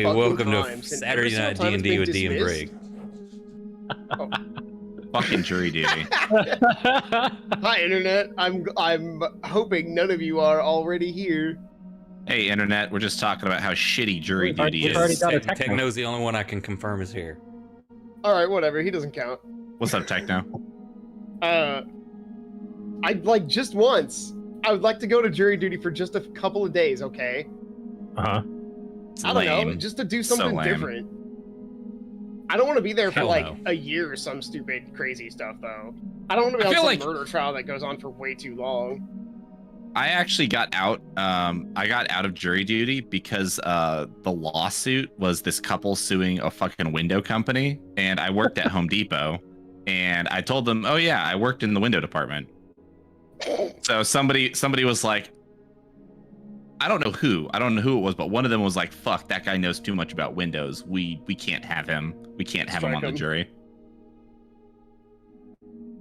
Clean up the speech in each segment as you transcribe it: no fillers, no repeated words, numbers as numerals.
Hey, fucking welcome times. to And Saturday every Night single time D&D it's with been D and dismissed- Brig. Oh. Fucking jury duty. Hi, Internet. I'm hoping none of you are already here. Hey, Internet, we're just talking about how shitty jury duty we've already is. got a Techno. Techno's the only one I can confirm is here. Alright, whatever. He doesn't count. What's up, Techno? I'd like just once. I would like to go to jury duty for just a couple of days, okay? Uh-huh. It's I don't know, lame. just to do So something lame. different. I don't want to be there for Hell like no. a year or some stupid crazy stuff though. I don't want to be I on feel some like- murder trial that goes on for way too long. I actually got out. I got out of jury duty because the lawsuit was this couple suing a fucking window company, and I worked at Home Depot, and I told them, "Oh yeah, I worked in the window department." So somebody was like, I don't know who it was, but one of them was like, "Fuck, that guy knows too much about windows. We can't have him. We can't have him Strike on the him. jury."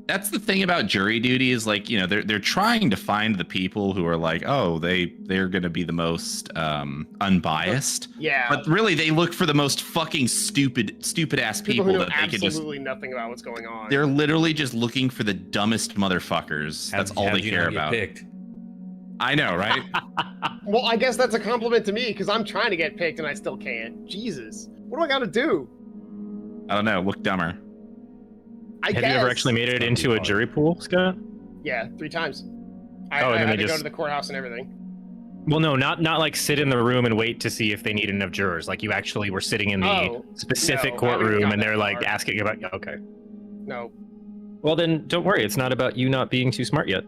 That's the thing about jury duty is like, you know, they're trying to find the people who are like, oh, they're gonna be the most unbiased. Yeah. But really, they look for the most fucking stupid ass People people who know that they could just. absolutely nothing about what's going on. They're literally just looking for the dumbest motherfuckers. That's all they care about. Picked? I know, right? Well, I guess that's a compliment to me because I'm trying to get picked and I still can't. Jesus, what do I got to do? I don't know. Look dumber. I Have guess. you ever actually made it It's into gonna a be jury pool, Scott? Yeah, 3 times. I Oh, and then had they to go just- to the courthouse and everything. Well, no, not like sit in the room and wait to see if they need enough jurors. Like you actually were sitting in the Oh, specific no, I haven't courtroom gone and that they're like far. asking about. Okay. No. Well, then don't worry. It's not about you not being too smart yet.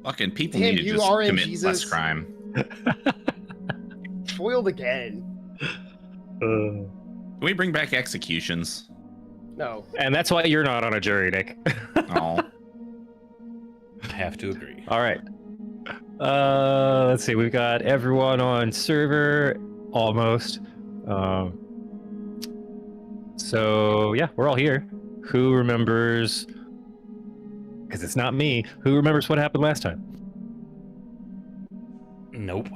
Fucking people Damn, need to you just are in commit Jesus. less crime. Foiled again. Can we bring back executions? No. And that's why you're not on a jury, Nick. Oh. I have to agree. All right. Let's see. We've got everyone on server almost. So yeah, we're all here. Who remembers? Because it's not me. Who remembers what happened last time? Nope.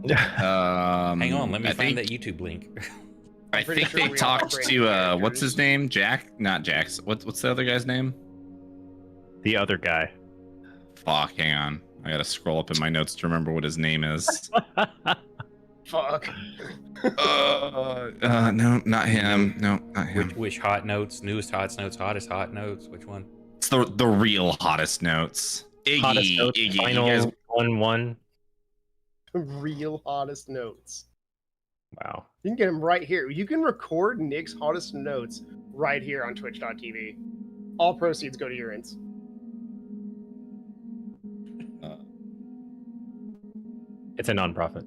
Hang Hang on, let me I find think, that YouTube link. I I'm pretty think sure they we all talked upgraded to what's characters. his name? Jack? Not Jack's. What's the other guy's name? The other guy. Fuck, hang on. I gotta scroll up in my notes to remember what his name is. Fuck. No, not him. No, not him. Which hot notes? Newest hot notes? Hottest hot notes? Which one? It's the real hottest notes. Iggy, Hottest notes, Iggy. final You guys, 1-1. Real hottest notes. Wow. You can get them right here. You can record Nick's hottest notes right here on twitch.tv. All proceeds go to your ends. It's a nonprofit.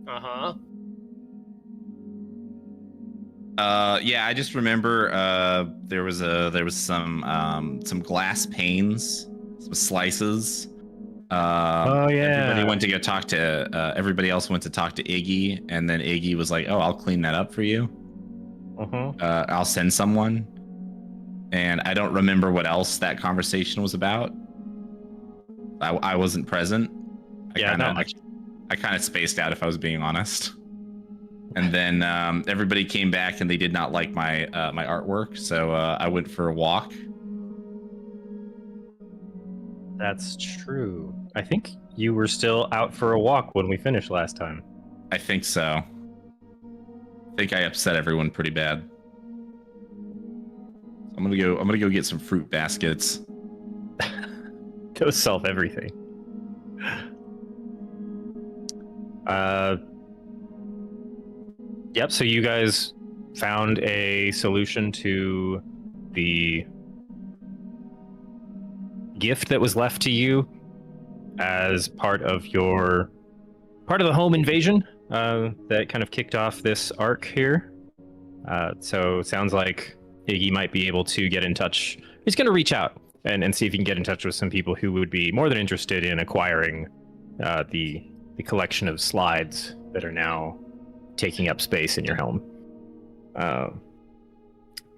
Uh-huh. yeah, I just remember there was some glass panes, some slices. Oh yeah. Everybody went to go talk to everybody else went to talk to Iggy, and then Iggy was like, "Oh, I'll clean that up for you. Uh-huh. I'll send someone." And I don't remember what else that conversation was about. I wasn't present. I kind of spaced out, if I was being honest. And then everybody came back and they did not like my my artwork, so I went for a walk. That's true. I think you were still out for a walk when we finished last time. I think so. I think I upset everyone pretty bad. I'm gonna go get some fruit baskets. Those solve everything. Yep, so you guys found a solution to the gift that was left to you as part of the home invasion that kind of kicked off this arc here. So it sounds like Iggy might be able to get in touch. He's going to reach out and see if he can get in touch with some people who would be more than interested in acquiring the collection of slides that are now taking up space in your helm.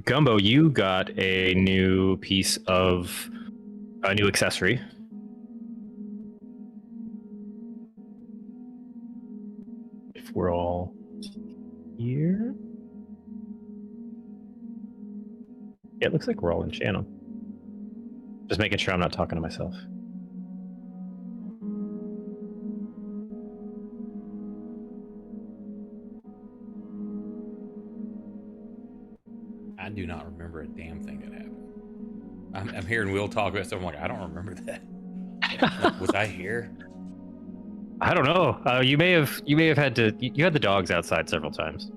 Gumbo, you got a new piece of a new accessory. if we're all here. Yeah, it looks like we're all in channel. Just making sure I'm not talking to myself. I do not remember a damn thing that happened. I'm hearing Will talk about stuff. I'm like, I don't remember that. Was I here? I don't know. You may have had to. You had the dogs outside several times.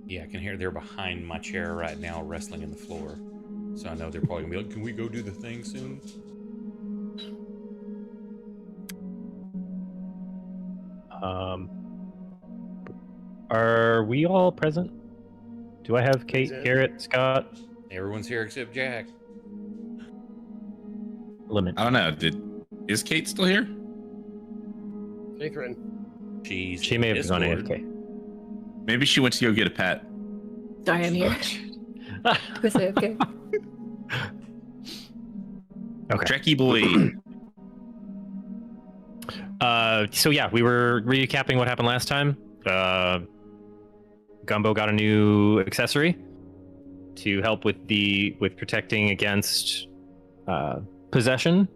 Yeah, I can hear they're behind my chair right now, wrestling in the floor. So I know they're probably gonna be like, "Can we go do the thing soon?" Are we all present? Do I have Kate, Present. Garrett, Scott? Everyone's here except Jack. Limit. I don't know. Is Kate still here? Catherine. She may have gone AFK. Maybe she went to go get a pet. Sorry, I'm here. Was it okay? Okay. Trekkie boy. So yeah, we were recapping what happened last time. Gumbo got a new accessory to help with protecting against possession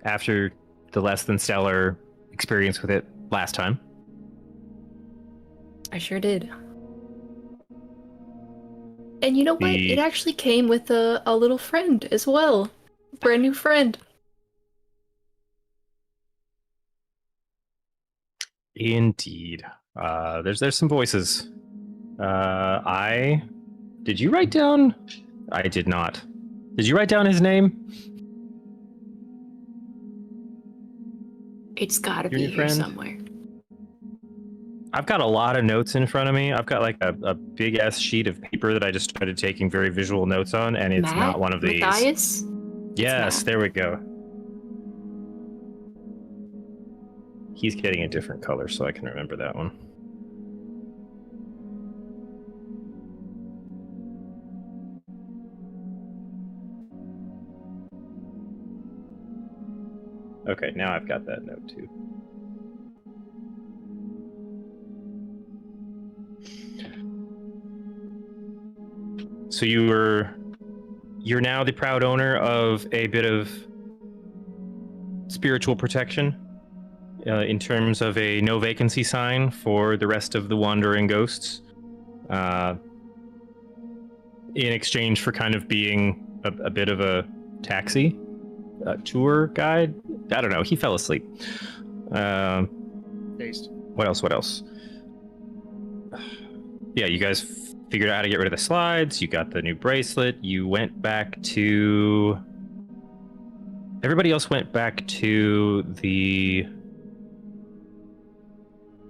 after the less than stellar experience with it last time. I sure did. And you know what? It actually came with a little friend as well. Brand new friend. Indeed. There's some voices. Did you write down? I did not. Did you write down his name? It's gotta Your be new here friend? somewhere. I've got a lot of notes in front of me. I've got like a big ass sheet of paper that I just started taking very visual notes on, and it's Matt? not one of these. Matthias? Yes, Matt. there we go. He's getting a different color, so I can remember that one. Okay, now I've got that note too. So you're now the proud owner of a bit of spiritual protection in terms of a no vacancy sign for the rest of the wandering ghosts in exchange for kind of being a bit of a taxi, a tour guide. I don't know. He fell asleep. Based. What else? Yeah, you guys figured out how to get rid of the slides. You got the new bracelet. You went back to... Everybody else went back to the...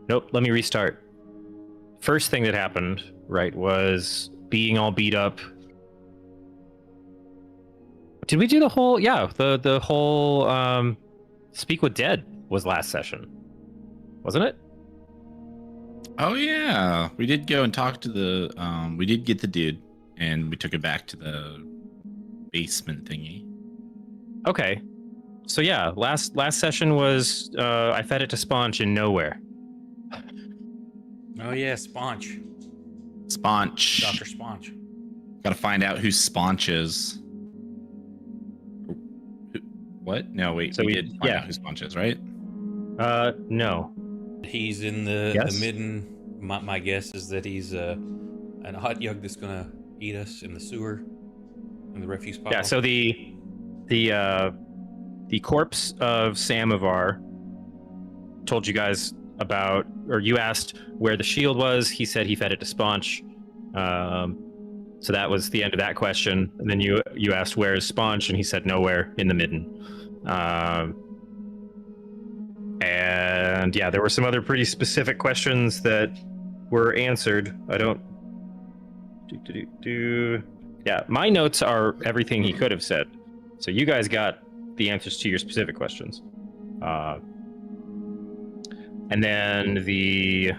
Nope, let me restart. First thing that happened, right, was being all beat up. Did we do the whole... Yeah, the whole Speak with Dead was last session. Wasn't it? Oh yeah, we did go and talk to the. We did get the dude, and we took it back to the basement thingy. Okay, so yeah, last session was I fed it to Sponge in nowhere. Oh yeah, Sponge. Sponge. Dr. Sponge. Got to find out who Sponge is. What? No, wait. So we we- did find yeah. out who Sponge is, right? No. He's in the Yes. midden. My guess is that he's an hot yug that's gonna eat us in the sewer, in the refuse pile. Yeah, so the corpse of Samovar told you guys about, or you asked where the shield was. He said he fed it to Sponge. So that was the end of that question. And then you asked where is Sponge, and he said nowhere in the midden. And yeah, there were some other pretty specific questions that were answered. I don't. Yeah, my notes are everything he could have said. So you guys got the answers to your specific questions. And then the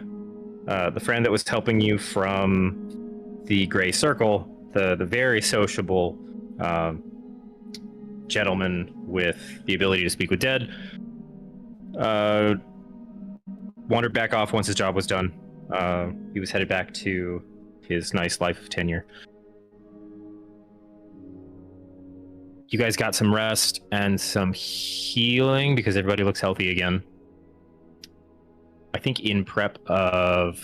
friend that was helping you from the Gray Circle, the very sociable gentleman with the ability to speak with dead, wandered back off once his job was done. He was headed back to his nice life of tenure. You guys got some rest and some healing because everybody looks healthy again. I think in prep of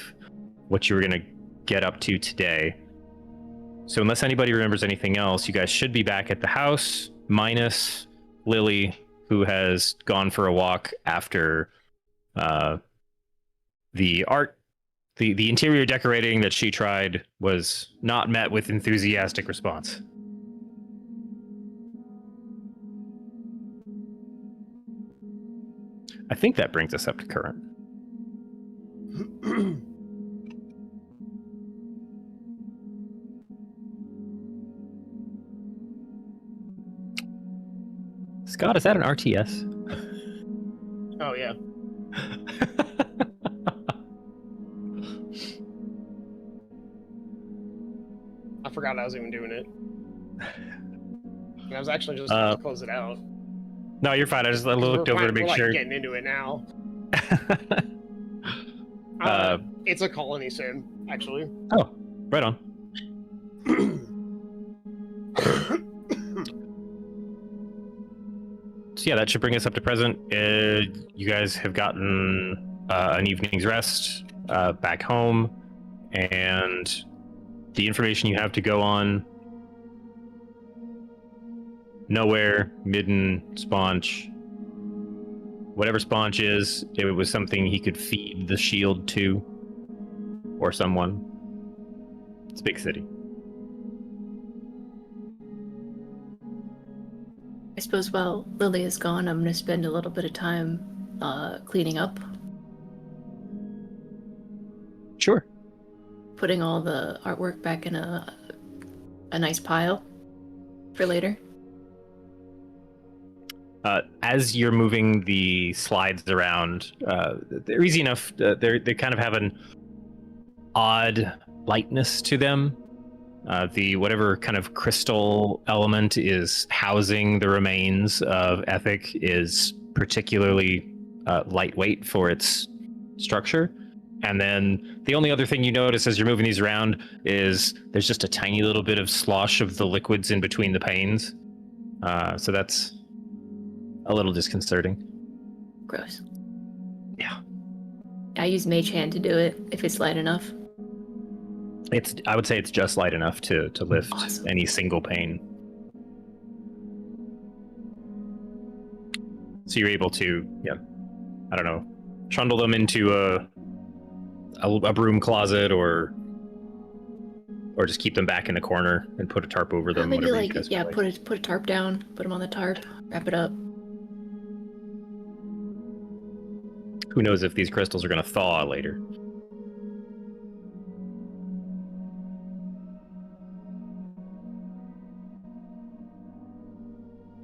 what you were going to get up to today. So unless anybody remembers anything else, you guys should be back at the house, minus Lily, who has gone for a walk after the interior decorating that she tried was not met with enthusiastic response. I think that brings us up to current. Scott, is that an RTS? Oh, yeah. I forgot I was even doing it. I was actually just about to close it out. No, you're fine. I just looked over to make sure. We're getting into it now. It's a colony sim, actually. Oh, right on. So yeah, that should bring us up to present. You guys have gotten an evening's rest back home, and the information you have to go on: Nowhere, Midden, Sponge. Whatever Sponge is, it was something he could feed the shield to, or someone. It's a big city. I suppose while Lily is gone, I'm going to spend a little bit of time cleaning up. Sure. Putting all the artwork back in a nice pile for later. As you're moving the slides around, they're easy enough. They kind of have an odd lightness to them. The whatever kind of crystal element is housing the remains of Ethic is particularly lightweight for its structure. And then the only other thing you notice as you're moving these around is there's just a tiny little bit of slosh of the liquids in between the panes. So that's a little disconcerting. Gross. Yeah. I use Mage Hand to do it if it's light enough. I would say it's just light enough to lift Awesome. any single pane. So you're able to, I don't know, trundle them into a broom closet or just keep them back in the corner and put a tarp over them. Maybe whatever like, you guys yeah, would like. put a tarp down, put them on the tarp, wrap it up. Who knows if these crystals are going to thaw later.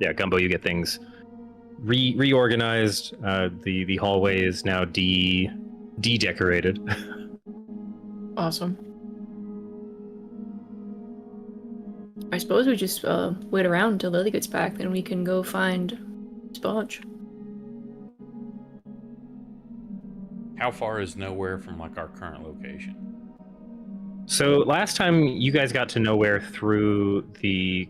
Yeah, Gumbo, you get things reorganized. The hallway is now de-decorated. Awesome. I suppose we just wait around until Lily gets back, then we can go find Sponge. How far is Nowhere from like our current location? So last time you guys got to Nowhere through the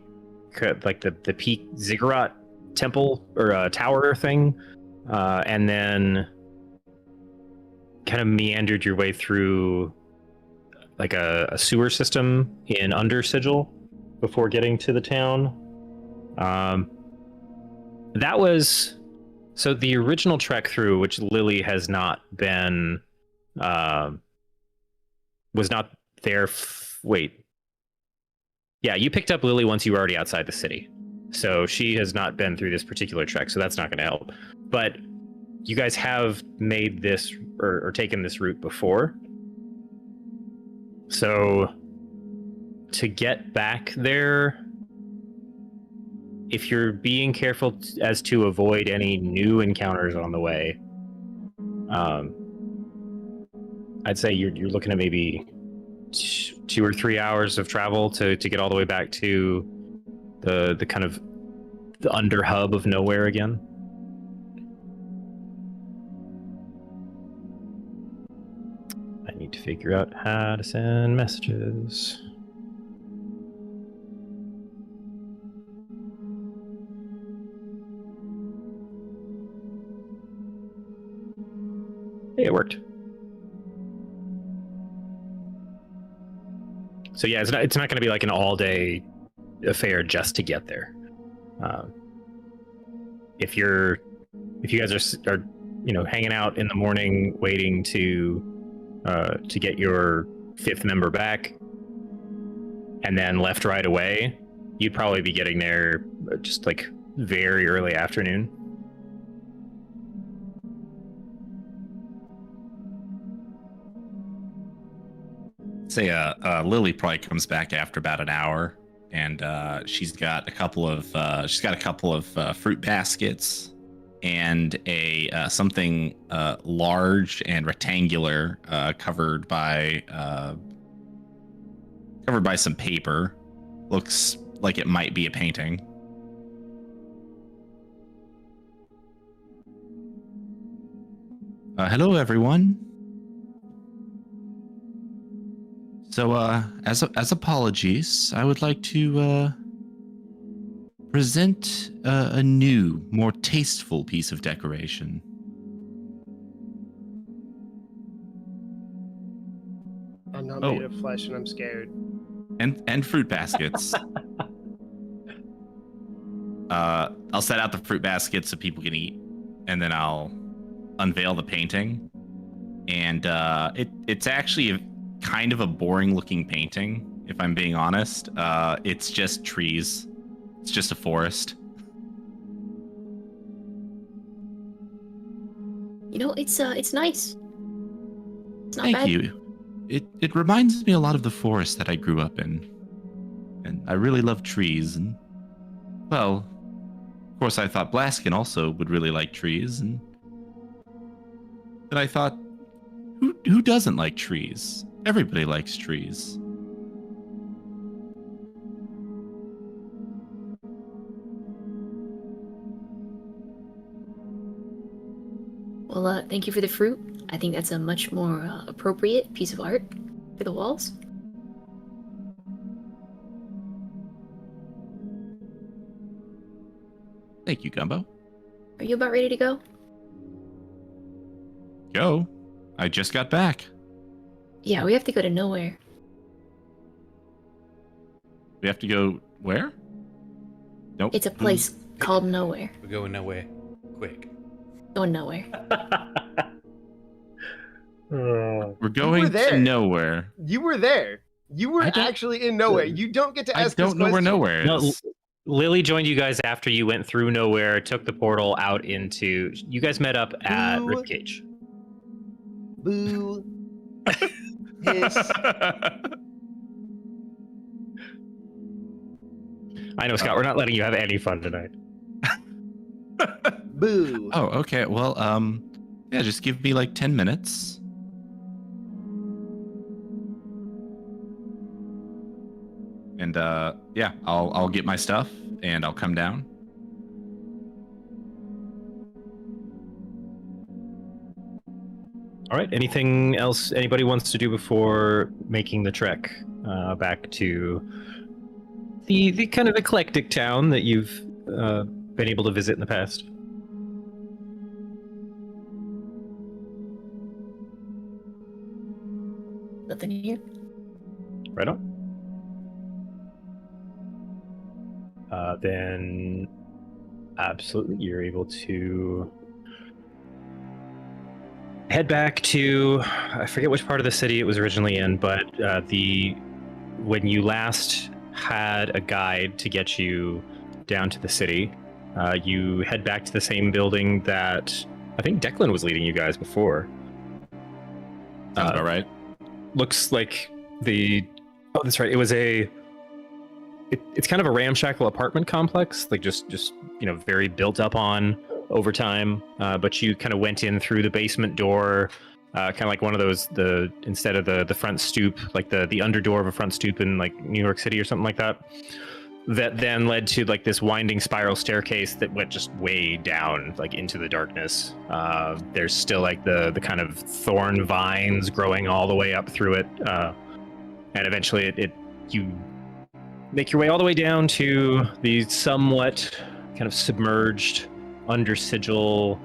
peak ziggurat temple or tower thing, and then kind of meandered your way through like a sewer system in Under Sigil before getting to the town. That was so the original trek through, which Lily has not been was not there. Wait. Yeah, you picked up Lily once you were already outside the city. So she has not been through this particular trek, so that's not going to help. But you guys have made this or taken this route before. So to get back there, if you're being careful as to avoid any new encounters on the way, I'd say you're looking at maybe 2 or 3 hours of travel to get all the way back to the kind of the under hub of Nowhere again. I need to figure out how to send messages. Hey, it worked. So yeah, it's not going to be like an all-day affair just to get there. If you guys are hanging out in the morning waiting to get your 5th member back, and then left right away, you'd probably be getting there just like very early afternoon. Say Lily probably comes back after about an hour, and she's got a couple of fruit baskets and a something large and rectangular covered by some paper. Looks like it might be a painting. Hello, everyone. So, as apologies, I would like to present a new, more tasteful piece of decoration. I'm not made of flesh, and I'm scared. And fruit baskets. I'll set out the fruit baskets so people can eat, and then I'll unveil the painting. And it's actually kind of a boring looking painting, if I'm being honest. It's just trees. It's just a forest. It's nice. It's not Thank bad. you. It reminds me a lot of the forest that I grew up in. And I really love trees, and well, of course I thought Blaskin also would really like trees, and then I thought, who doesn't like trees? Everybody likes trees. Well, thank you for the fruit. I think that's a much more appropriate piece of art for the walls. Thank you, Gumbo. Are you about ready to go? Go? I just got back. Yeah, we have to go to nowhere. We have to go where? Nope. It's a place called Nowhere. We're going nowhere. Quick. Going nowhere. We're going there. to nowhere. You were there. You were actually in nowhere. You don't get to ask I this don't know where question. nowhere is. No, Lily joined you guys after you went through nowhere, took the portal out into. You guys met up at Boo. Ribcage. Boo. Hiss. I know, Scott. We're not letting you have any fun tonight. Boo. Oh, okay. Well, yeah, just give me like 10 minutes. And yeah, I'll get my stuff and I'll come down. All right. Anything else anybody wants to do before making the trek back to the kind of eclectic town that you've been able to visit in the past? Nothing here. Right on. Then absolutely, you're able to head back to, I forget which part of the city it was originally in, but when you last had a guide to get you down to the city, you head back to the same building that I think Declan was leading you guys before. Sounds about right. Looks like oh, that's right. It was it's kind of a ramshackle apartment complex, like just very built up on over time. But you kind of went in through the basement door, kind of like one of those instead of the front stoop, like the under door of a front stoop in like New York City or something like that. that then led to like this winding spiral staircase that went just way down, like into the darkness. There's still like the kind of thorn vines growing all the way up through it, and eventually you make your way all the way down to the somewhat kind of submerged under sigil,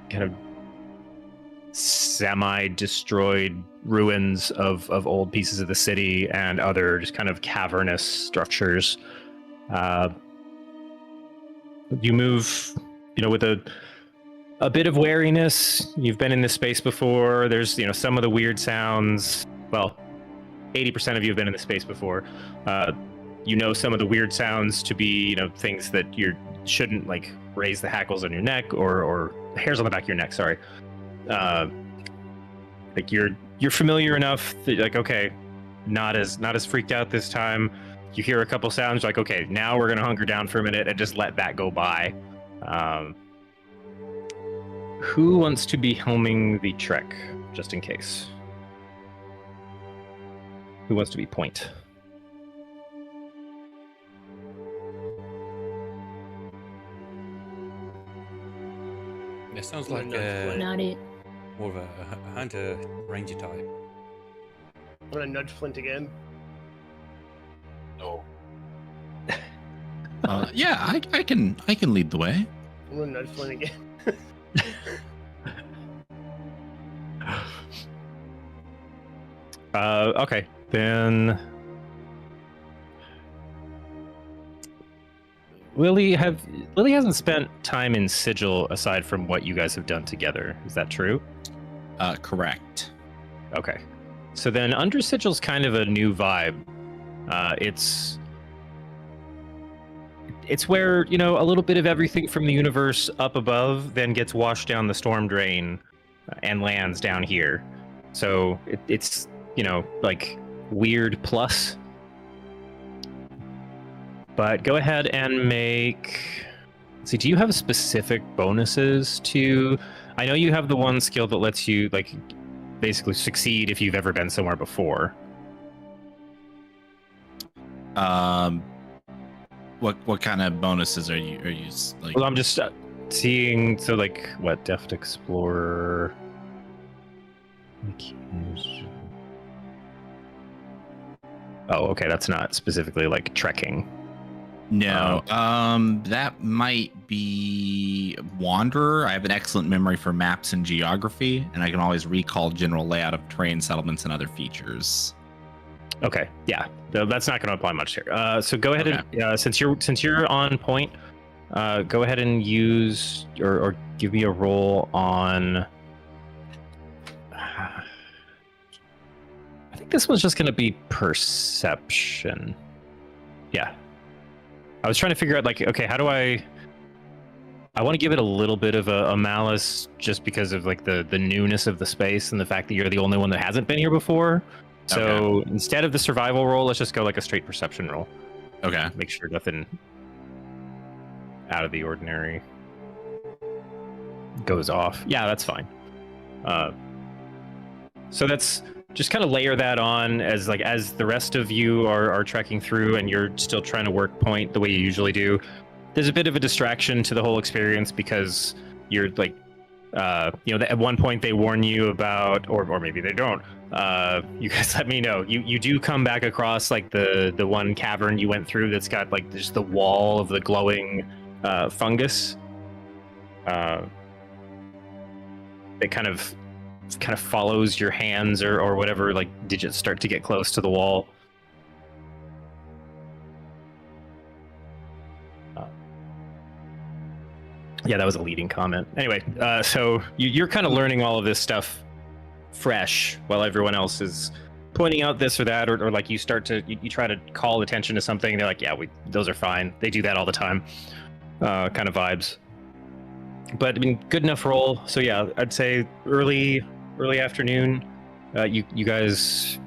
kind of semi-destroyed ruins of old pieces of the city and other just kind of cavernous structures. You move, with a bit of wariness. You've been in this space before. There's, some of the weird sounds. Well, 80% of you have been in this space before. Some of the weird sounds to be, things that you shouldn't like raise the hackles on your neck or hairs on the back of your neck. Sorry. Like you're familiar enough that like, okay, not as freaked out this time. You hear a couple sounds like, okay, now we're gonna hunker down for a minute and just let that go by. Who wants to be helming the trek, just in case? Who wants to be point? It sounds like Not it. more of a hunter ranger type. I'm gonna nudge Flint again. No. Yeah, I can lead the way. I'm gonna nudge Flint again. Okay, then Lily hasn't spent time in Sigil aside from what you guys have done together. Is that true? Correct. Okay. So then Under Sigil's kind of a new vibe. It's where, a little bit of everything from the universe up above then gets washed down the storm drain and lands down here. So it's, like weird plus. But go ahead and make... Let's see, do you have specific bonuses to... I know you have the one skill that lets you, like, basically succeed if you've ever been somewhere before. What kind of bonuses are you like? Well, I'm just seeing, so like, what, Deft Explorer... Oh, okay, that's not specifically, like, trekking. No, that might be Wanderer. I have an excellent memory for maps and geography, and I can always recall general layout of terrain, settlements, and other features. Okay, yeah, that's not going to apply much here. So go ahead and since you're on point, go ahead and use or give me a roll on. I think this one's just going to be perception. Yeah. I was trying to figure out, like, okay, how do I want to give it a little bit of a malice just because of, like, the newness of the space and the fact that you're the only one that hasn't been here before. So instead of the survival roll, let's just go, like, a straight perception roll. Okay. Make sure nothing out of the ordinary goes off. Yeah, that's fine. So that's... Just kind of layer that on as the rest of you are trekking through and you're still trying to work point the way you usually do. There's a bit of a distraction to the whole experience because you're like, at one point they warn you about, or maybe they don't. You guys let me know. You do come back across like the one cavern you went through that's got like just the wall of the glowing fungus. It kind of follows your hands or whatever, like digits start to get close to the wall. Yeah, that was a leading comment. Anyway, so you're kind of learning all of this stuff fresh while everyone else is pointing out this or that, or like you start to you try to call attention to something. They're like, yeah, those are fine. They do that all the time. Kind of vibes. But I mean, good enough roll. So yeah, I'd say early afternoon. You guys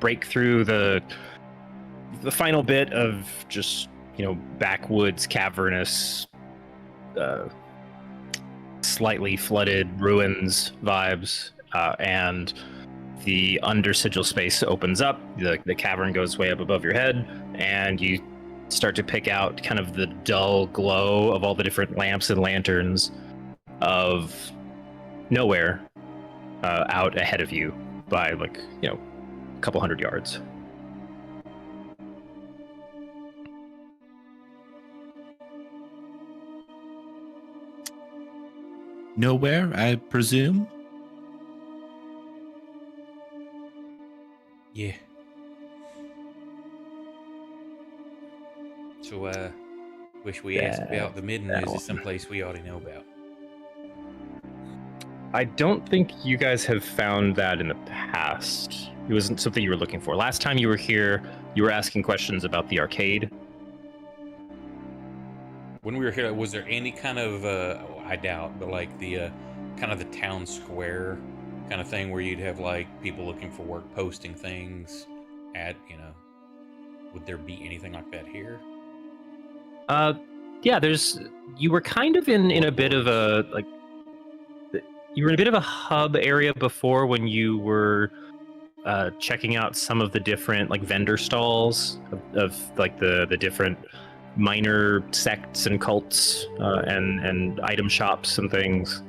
break through the final bit of just backwoods, cavernous, slightly flooded ruins vibes, and the under sigil space opens up, the cavern goes way up above your head, and you start to pick out kind of the dull glow of all the different lamps and lanterns of nowhere out ahead of you by like, you know, a couple hundred yards. Nowhere, I presume. Yeah. So, wish we asked about the Midden. Is it someplace we already know about? I don't think you guys have found that in the past. It wasn't something you were looking for. Last time you were here, you were asking questions about the arcade. When we were here, was there any kind of, I doubt, but like the kind of the town square kind of thing where you'd have like people looking for work posting things at, you know, would there be anything like that here? Yeah, you were kind of in a bit of a, like, you were in a bit of a hub area before when you were checking out some of the different like vendor stalls of like the different minor sects and cults and item shops and things.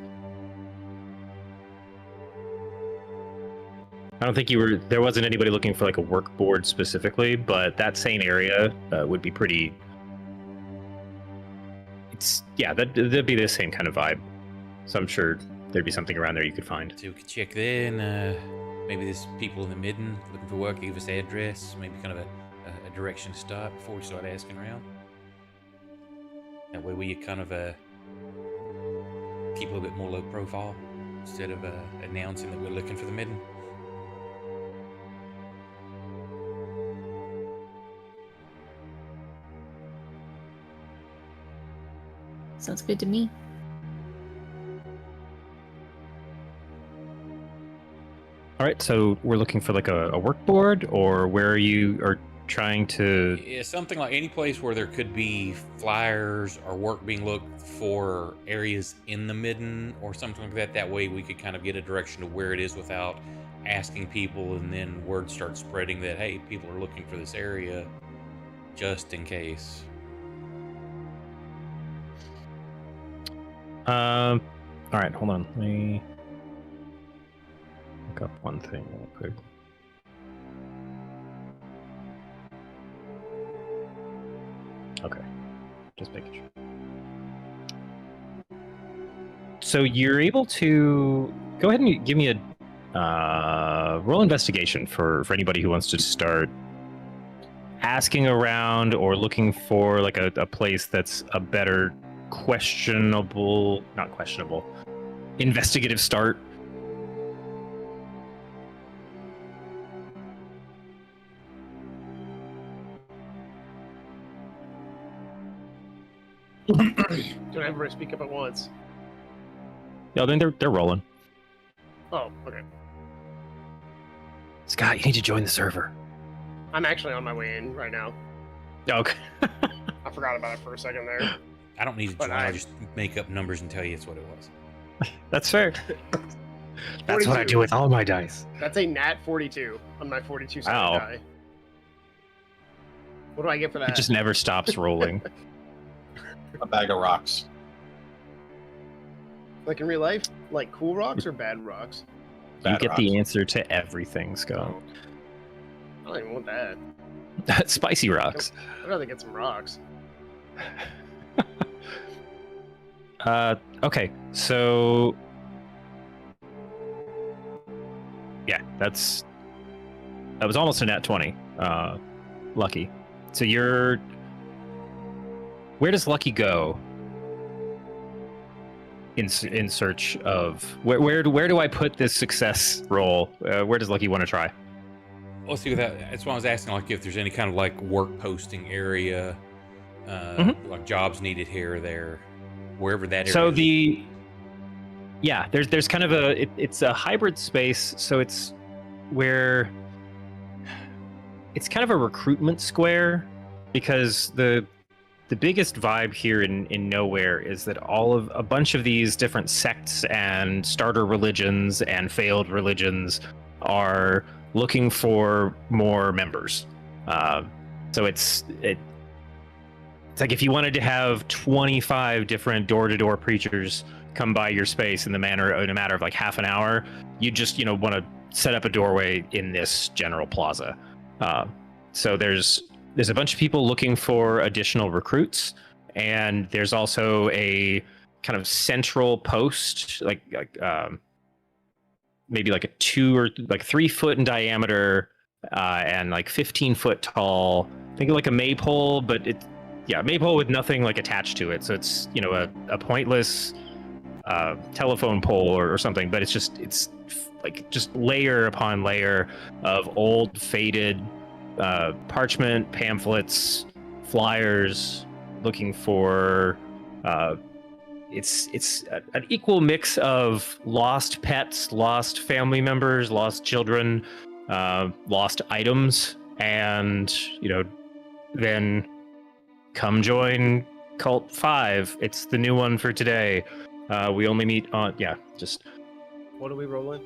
I don't think there wasn't anybody looking for like a work board specifically, but that same area would be pretty. That'd be the same kind of vibe. So I'm sure there'd be something around there you could find. So we could check there, and maybe there's people in the Midden looking for work. Give us address, maybe kind of a direction to start before we start asking around. That way we kind of keep a little bit more low profile instead of announcing that we're looking for the Midden. Sounds good to me. All right, so we're looking for like a work board, or where you are trying to... Yeah, something like any place where there could be flyers or work being looked for areas in the Midden or something like that. That way we could kind of get a direction to where it is without asking people, and then word starts spreading that, hey, people are looking for this area just in case. All right, hold on. Let me look up one thing real quick. Okay, just making sure. So you're able to go ahead and give me a roll investigation for anybody who wants to start asking around or looking for like a place that's a better investigative start. Don't everybody speak up at once. Yeah, then they're rolling. Oh, okay. Scott, you need to join the server. I'm actually on my way in right now. Okay. I forgot about it for a second there. I don't need to But join. I'll just make up numbers and tell you it's what it was. That's fair. That's what I 42. do with all my dice. That's a nat 42 on my 42 sided Wow. die. What do I get for that? It just never stops rolling. A bag of rocks. Like in real life? Like cool rocks or bad rocks? You Bad get rocks. the answer to everything, Scott. I don't even want that. Spicy rocks. I'd rather get some rocks. Okay, so yeah, that was almost a nat 20. Lucky. So where does Lucky go in search of where do I put this success roll? Where does Lucky want to try? Let's see. That's why I was asking, like, if there's any kind of like work posting area, like jobs needed here or there, wherever that area. So is. there's kind of it's a hybrid space. So it's where it's kind of a recruitment square, because the biggest vibe here in Nowhere is that a bunch of these different sects and starter religions and failed religions are looking for more members. So it's like if you wanted to have 25 different door-to-door preachers come by your space in a matter of like half an hour, you just want to set up a doorway in this general plaza. So there's a bunch of people looking for additional recruits, and there's also a kind of central post, like maybe like a 2 or 3 foot in diameter and like 15 foot tall. Think of like a maypole, but maypole with nothing like attached to it. So it's a pointless telephone pole or something, but it's like just layer upon layer of old faded parchment, pamphlets, flyers, looking for it's an equal mix of lost pets, lost family members, lost children, lost items, and then come join Cult 5. It's the new one for today. We only meet on just What are we rolling?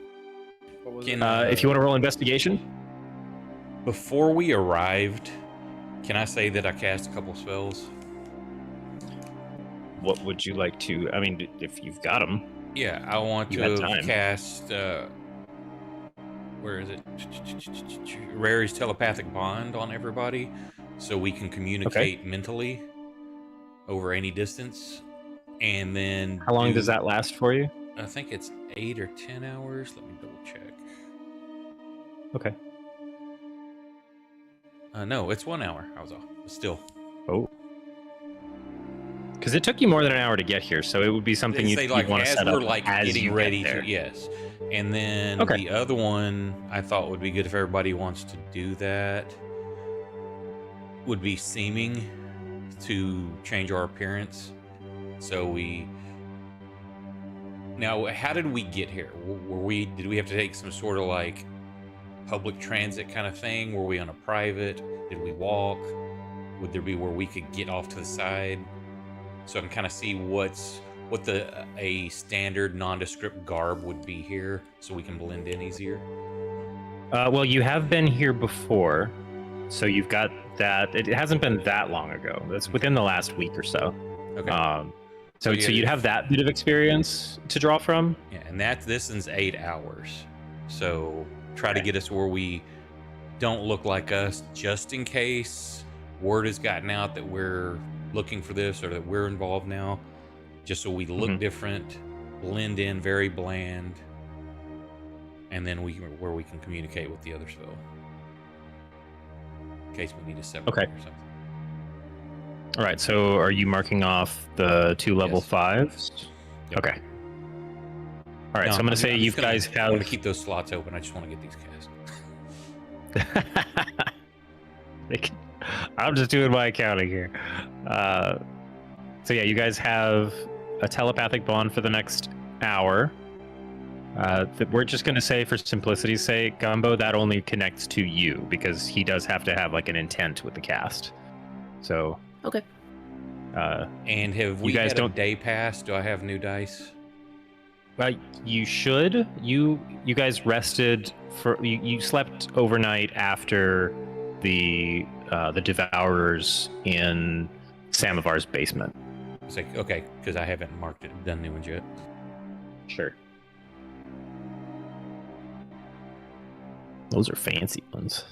What was Can, it? if you want to roll investigation. Before we arrived, can I say that I cast a couple spells? What would you like to? I mean, if you've got them. Yeah, I want You had to time. cast. Where is it? Rary's telepathic bond on everybody, so we can communicate mentally over any distance. And then How long does that last for you? I think it's 8 or 10 hours. Let me double check. Okay. No, it's 1 hour. I was off. But still. Oh. Because it took you more than an hour to get here, so it would be something They you'd say, like, want to as set we're up like as getting you ready get there. to, yes. And then Okay. the other one I thought would be good if everybody wants to do that would be seeming to change our appearance. So now how did we get here? Did we have to take some sort of like public transit kind of thing? Were we on a private? Did we walk? Would there be where we could get off to the side? So I can kind of see what a standard nondescript garb would be here, so we can blend in easier. Well, you have been here before, so you've got that. It hasn't been that long ago. It's within the last week or so. Okay. So you'd have that bit of experience to draw from. Yeah, and this is 8 hours. So try to get us where we don't look like us, just in case word has gotten out that we're looking for this or that we're involved now. Just so we look different, blend in, very bland, and then where we can communicate with the other spell. In case we need to separate or something. All right. So are you marking off the 2 level Yes. 5s? Yep. Okay. All right. No, so I'm going to say you guys I'm gonna have. keep those slots open. I just want to get these cast. I'm just doing my accounting here. So yeah, you guys have a telepathic bond for the next hour. We're just going to say, for simplicity's sake, Gumbo, that only connects to you because he does have to have like an intent with the cast. So Okay. And have we guys had don't- a day pass? Do I have new dice? You should. You guys rested for you slept overnight after the Devourers in Samovar's basement. It's like, okay, because I haven't marked it, done new ones yet. Sure. Those are fancy ones.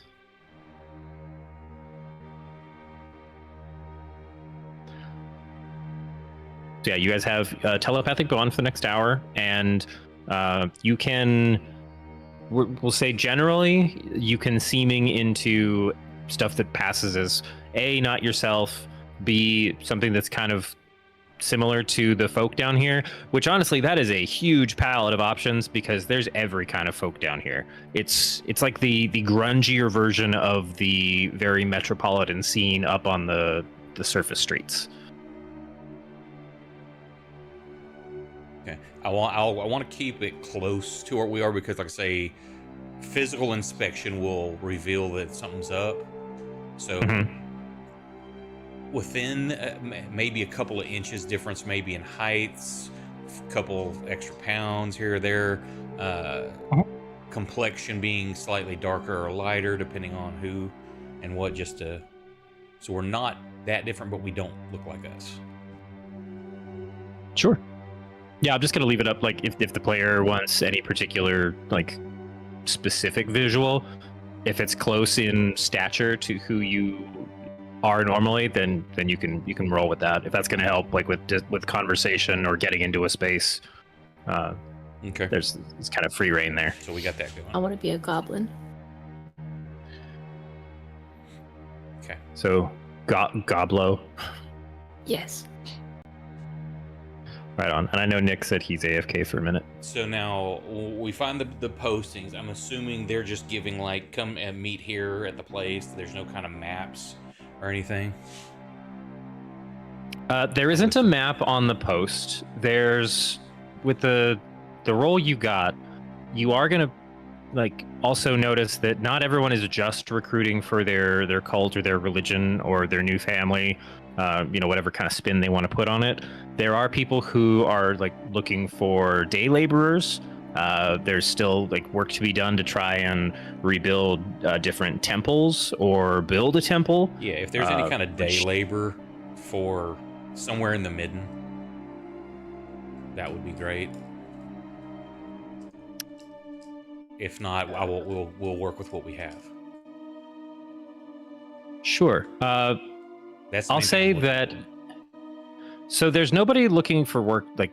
So yeah, you guys have telepathic bond for the next hour, and you can, we'll say generally, you can seeming into stuff that passes as A, not yourself, B, something that's kind of similar to the folk down here, which honestly, that is a huge palette of options because there's every kind of folk down here. It's like the grungier version of the very metropolitan scene up on the surface streets. Okay, I want to keep it close to where we are because, like I say, physical inspection will reveal that something's up. So within maybe a couple of inches difference, maybe in heights, a couple of extra pounds here or there, a complexion being slightly darker or lighter, depending on who and what, just to, so we're not that different, but we don't look like us. Sure. Yeah, I'm just gonna leave it up. Like, if the player wants any particular like specific visual, if it's close in stature to who you are normally, then you can roll with that. If that's gonna help, like with conversation or getting into a space, Okay. it's kind of free reign there. So we got that going. I want to be a goblin. Okay. So, Goblo. Yes. Right on. And I know Nick said he's AFK for a minute. So now we find the postings. I'm assuming they're just giving like, come and meet here at the place. There's no kind of maps or anything. There isn't a map on the post. There's, with the role you got, you are gonna like also notice that not everyone is just recruiting for their cult or their religion or their new family. Whatever kind of spin they want to put on it. There are people who are like looking for day laborers. There's still like work to be done to try and rebuild different temples or build a temple. Yeah, if there's any kind of day labor for somewhere in the midden, that would be great. If not, we'll work with what we have. Sure. That's the I'll main thing say I'm looking that. for. So there's nobody looking for work. Like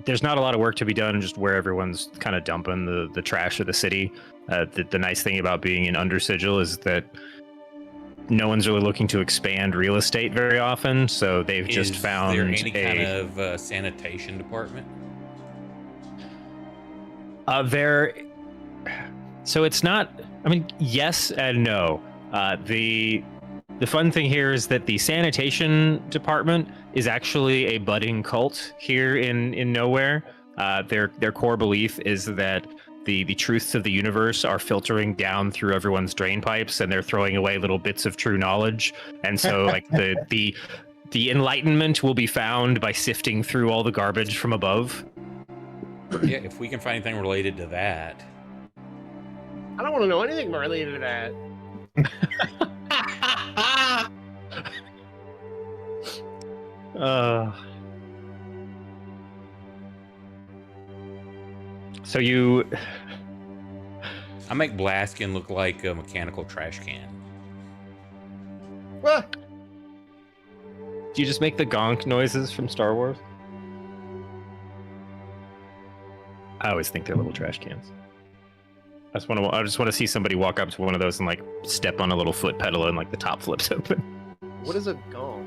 there's not a lot of work to be done just where everyone's kind of dumping the trash of the city. The nice thing about being in Undersigil is that no one's really looking to expand real estate very often. So they've just found there any kind of sanitation department? So it's not. I mean, yes and no. The fun thing here is that the sanitation department is actually a budding cult here in Nowhere. Their core belief is that the truths of the universe are filtering down through everyone's drain pipes, and they're throwing away little bits of true knowledge. And so, like the enlightenment will be found by sifting through all the garbage from above. Yeah, if we can find anything related to that. I don't want to know anything related to that. So you... I make Blaskin look like a mechanical trash can. What? Do you just make the gonk noises from Star Wars? I always think they're little trash cans. I just want to see somebody walk up to one of those and like step on a little foot pedal and like the top flips open. What is a gong?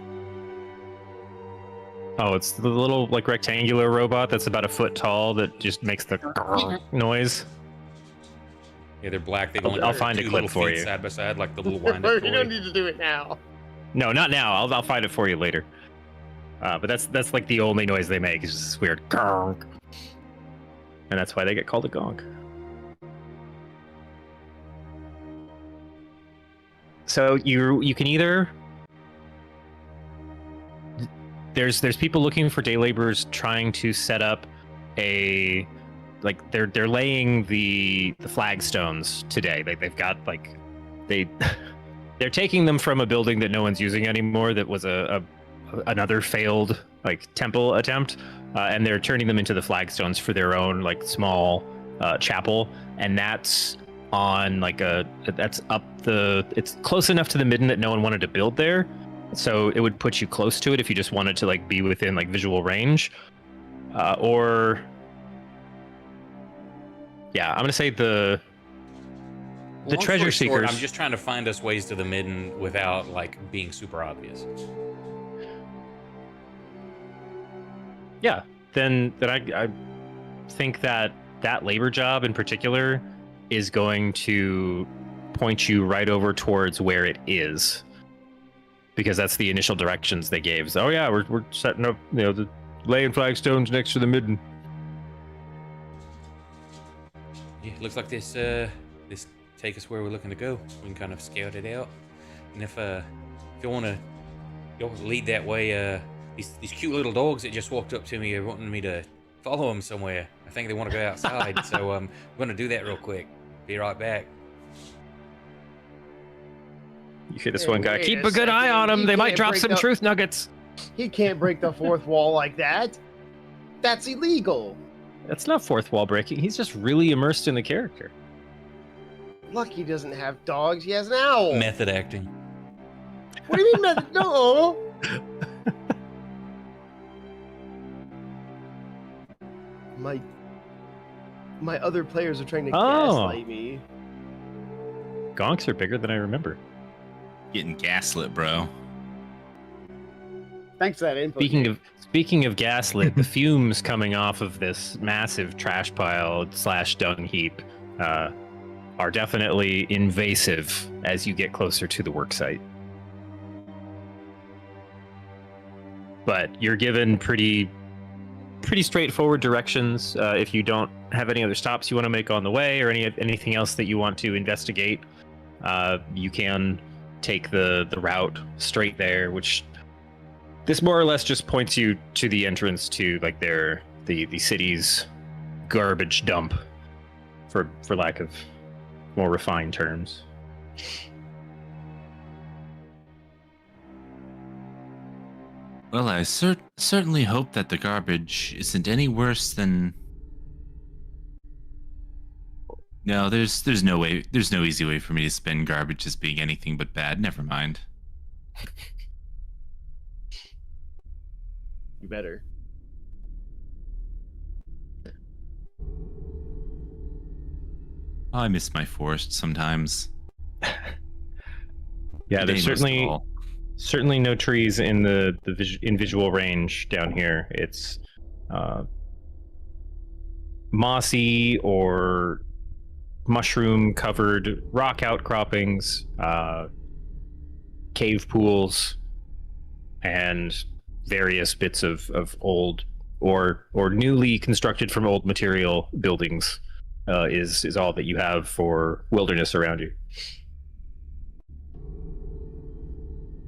Oh, it's the little like rectangular robot that's about a foot tall that just makes the noise. Yeah, they're black. They've I'll find a two clip little for feet you. side by side, like the little wind-up You toy. don't need to do it now. No, not now. I'll find it for you later. But that's like the only noise they make. It's just this weird gonk, and that's why they get called a gonk. So you can either there's people looking for day laborers trying to set up a like they're laying the flagstones today. They've got like they're taking them from a building that no one's using anymore that was another failed like temple attempt, and they're turning them into the flagstones for their own like small chapel, and that's on like it's close enough to the midden that no one wanted to build there, so it would put you close to it if you just wanted to like be within like visual range, or I'm gonna say the Long treasure story short, seekers. I'm just trying to find us ways to the midden without like being super obvious. Yeah, then I think that labor job in particular is going to point you right over towards where it is, because that's the initial directions they gave. So, we're setting up, the laying flagstones next to the midden. Yeah, it looks like this take us where we're looking to go. We can kind of scout it out, and if you want to lead that way, these cute little dogs that just walked up to me are wanting me to follow them somewhere. I think they want to go outside, so I'm going to do that real quick. Be right back. You hear this Hey, one guy, wait keep a a good eye second. on him. He They might can't drop break some the- truth nuggets. He can't break the fourth wall like that. That's illegal. That's not fourth wall breaking. He's just really immersed in the character. Lucky doesn't have dogs. He has an owl. Method acting. What do you mean, method? No. My other players are trying to gaslight me. Gonks are bigger than I remember. Getting gaslit, bro. Thanks for that info. Speaking of gaslit, the fumes coming off of this massive trash pile / dung heap are definitely invasive as you get closer to the worksite. But you're given pretty straightforward directions. If you don't have any other stops you want to make on the way, or anything else that you want to investigate, you can take the route straight there, which this more or less just points you to the entrance to like the city's garbage dump, for lack of more refined terms. Well, I certainly hope that the garbage isn't any worse than. No, there's no way. There's no easy way for me to spin garbage as being anything but bad. Never mind. You better. I miss my forest sometimes. Yeah, there's Today most of certainly all. certainly no trees in in visual range down here. It's mossy or mushroom covered rock outcroppings, cave pools, and various bits of old or newly constructed from old material buildings is all that you have for wilderness around you.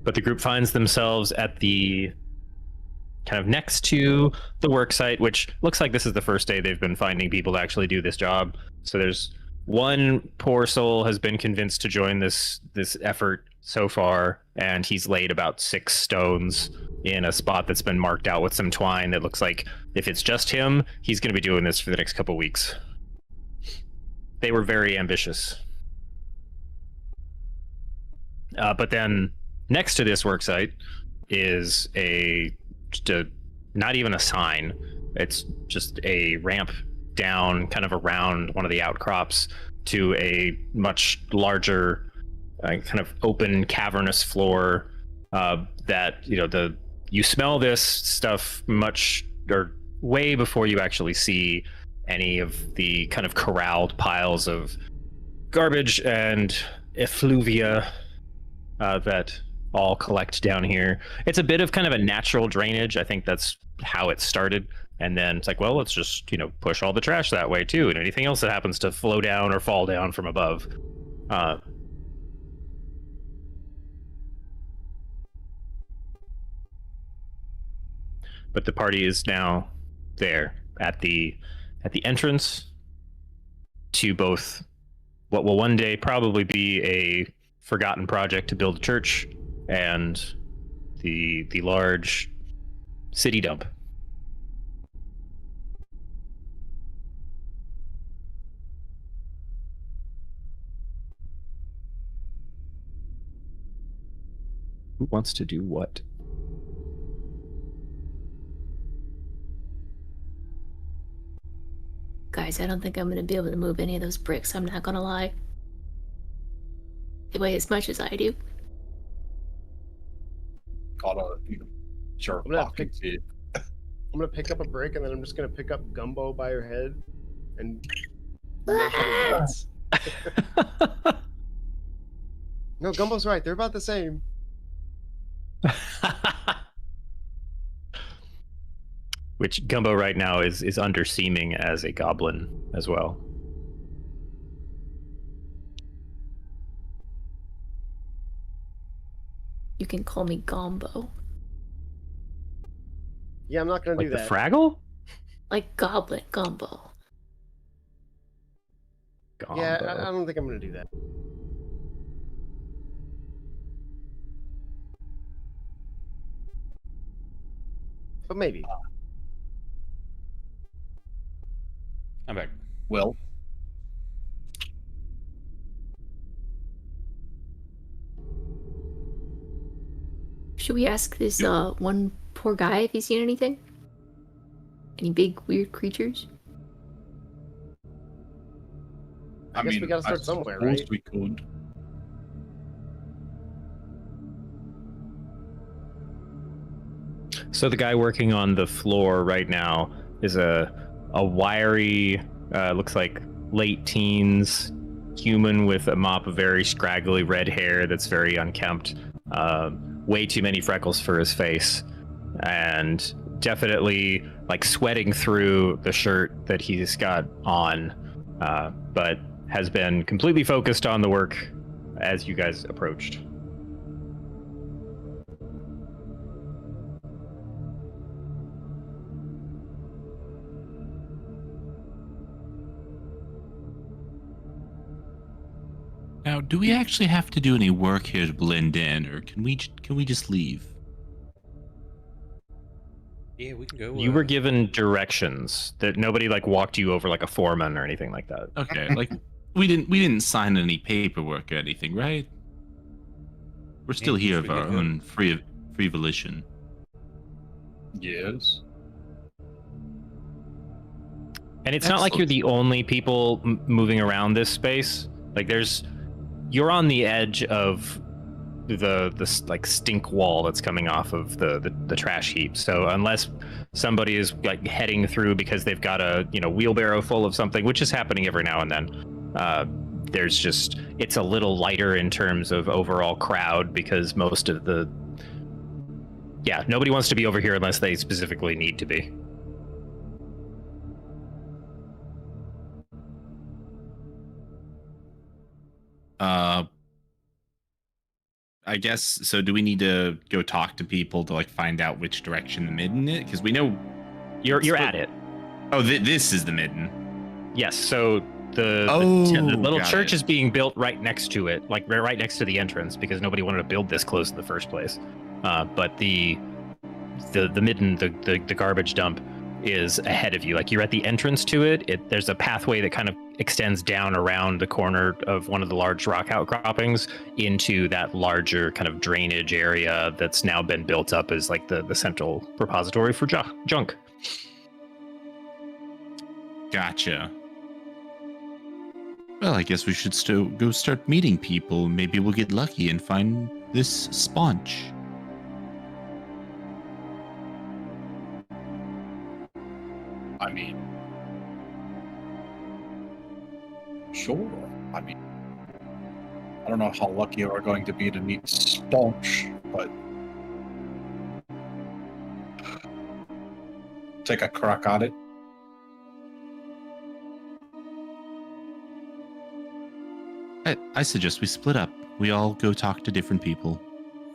But the group finds themselves at the kind of next to the work site, which looks like this is the first day they've been finding people to actually do this job. So there's one poor soul has been convinced to join this effort so far, and he's laid about 6 stones in a spot that's been marked out with some twine that looks like if it's just him, he's going to be doing this for the next couple weeks. They were very ambitious. But then next to this worksite is not even a sign. It's just a ramp down kind of around one of the outcrops to a much larger kind of open cavernous floor that, you smell this stuff way before you actually see any of the kind of corralled piles of garbage and effluvia that all collect down here. It's a bit of kind of a natural drainage. I think that's how it started. And then it's like, well, let's just, push all the trash that way too. And anything else that happens to flow down or fall down from above. But the party is now there at the entrance to both what will one day probably be a forgotten project to build a church and the large city dump. Who wants to do what? Guys, I don't think I'm gonna be able to move any of those bricks, I'm not gonna lie. They weigh as much as I do. Caught a sharp I'm gonna pocket feet. I'm gonna pick up a brick and then I'm just gonna pick up Gumbo by her head and make her nuts. No, Gumbo's right. They're about the same. Which Gumbo right now is underseeming as a goblin as well. You can call me Gombo. Yeah, I'm not gonna Like do the that. Fraggle? Like Goblin Gumbo. Yeah, Gombo. I don't think I'm gonna do that. But maybe. I'm back. Well, Should we ask this one poor guy if he's seen anything? Any big weird creatures? I guess we gotta start somewhere, right? We could. So the guy working on the floor right now is a wiry, looks like late teens human with a mop of very scraggly red hair that's very unkempt. Way too many freckles for his face, and definitely like sweating through the shirt that he's got on, but has been completely focused on the work as you guys approached. Now, do we actually have to do any work here to blend in, or can we just leave? Yeah, we can go. You were given directions that nobody like walked you over like a foreman or anything like that. Okay, like we didn't sign any paperwork or anything, right? We're still Yeah, here we of our did good. own free volition. Yes. And it's not like you're the only people moving around this space. Like you're on the edge of the like stink wall that's coming off of the trash heap. So unless somebody is like heading through because they've got a wheelbarrow full of something, which is happening every now and then, it's a little lighter in terms of overall crowd because most of nobody wants to be over here unless they specifically need to be. I guess so. Do we need to go talk to people to like find out which direction the midden is? Because we know You're at it. Oh, this is the midden. Yes. So the little church is being built right next to it, like right next to the entrance, because nobody wanted to build this close in the first place. But the midden, the garbage dump, is ahead of you. Like you're at the entrance to it. There's a pathway that kind of extends down around the corner of one of the large rock outcroppings into that larger kind of drainage area that's now been built up as like the central repository for junk. Gotcha. Well, I guess we should still go start meeting people. Maybe we'll get lucky and find this sponge. I mean, sure. I mean, I don't know how lucky we're going to be to meet Sponge, but take a crack at it. I suggest we split up. We all go talk to different people.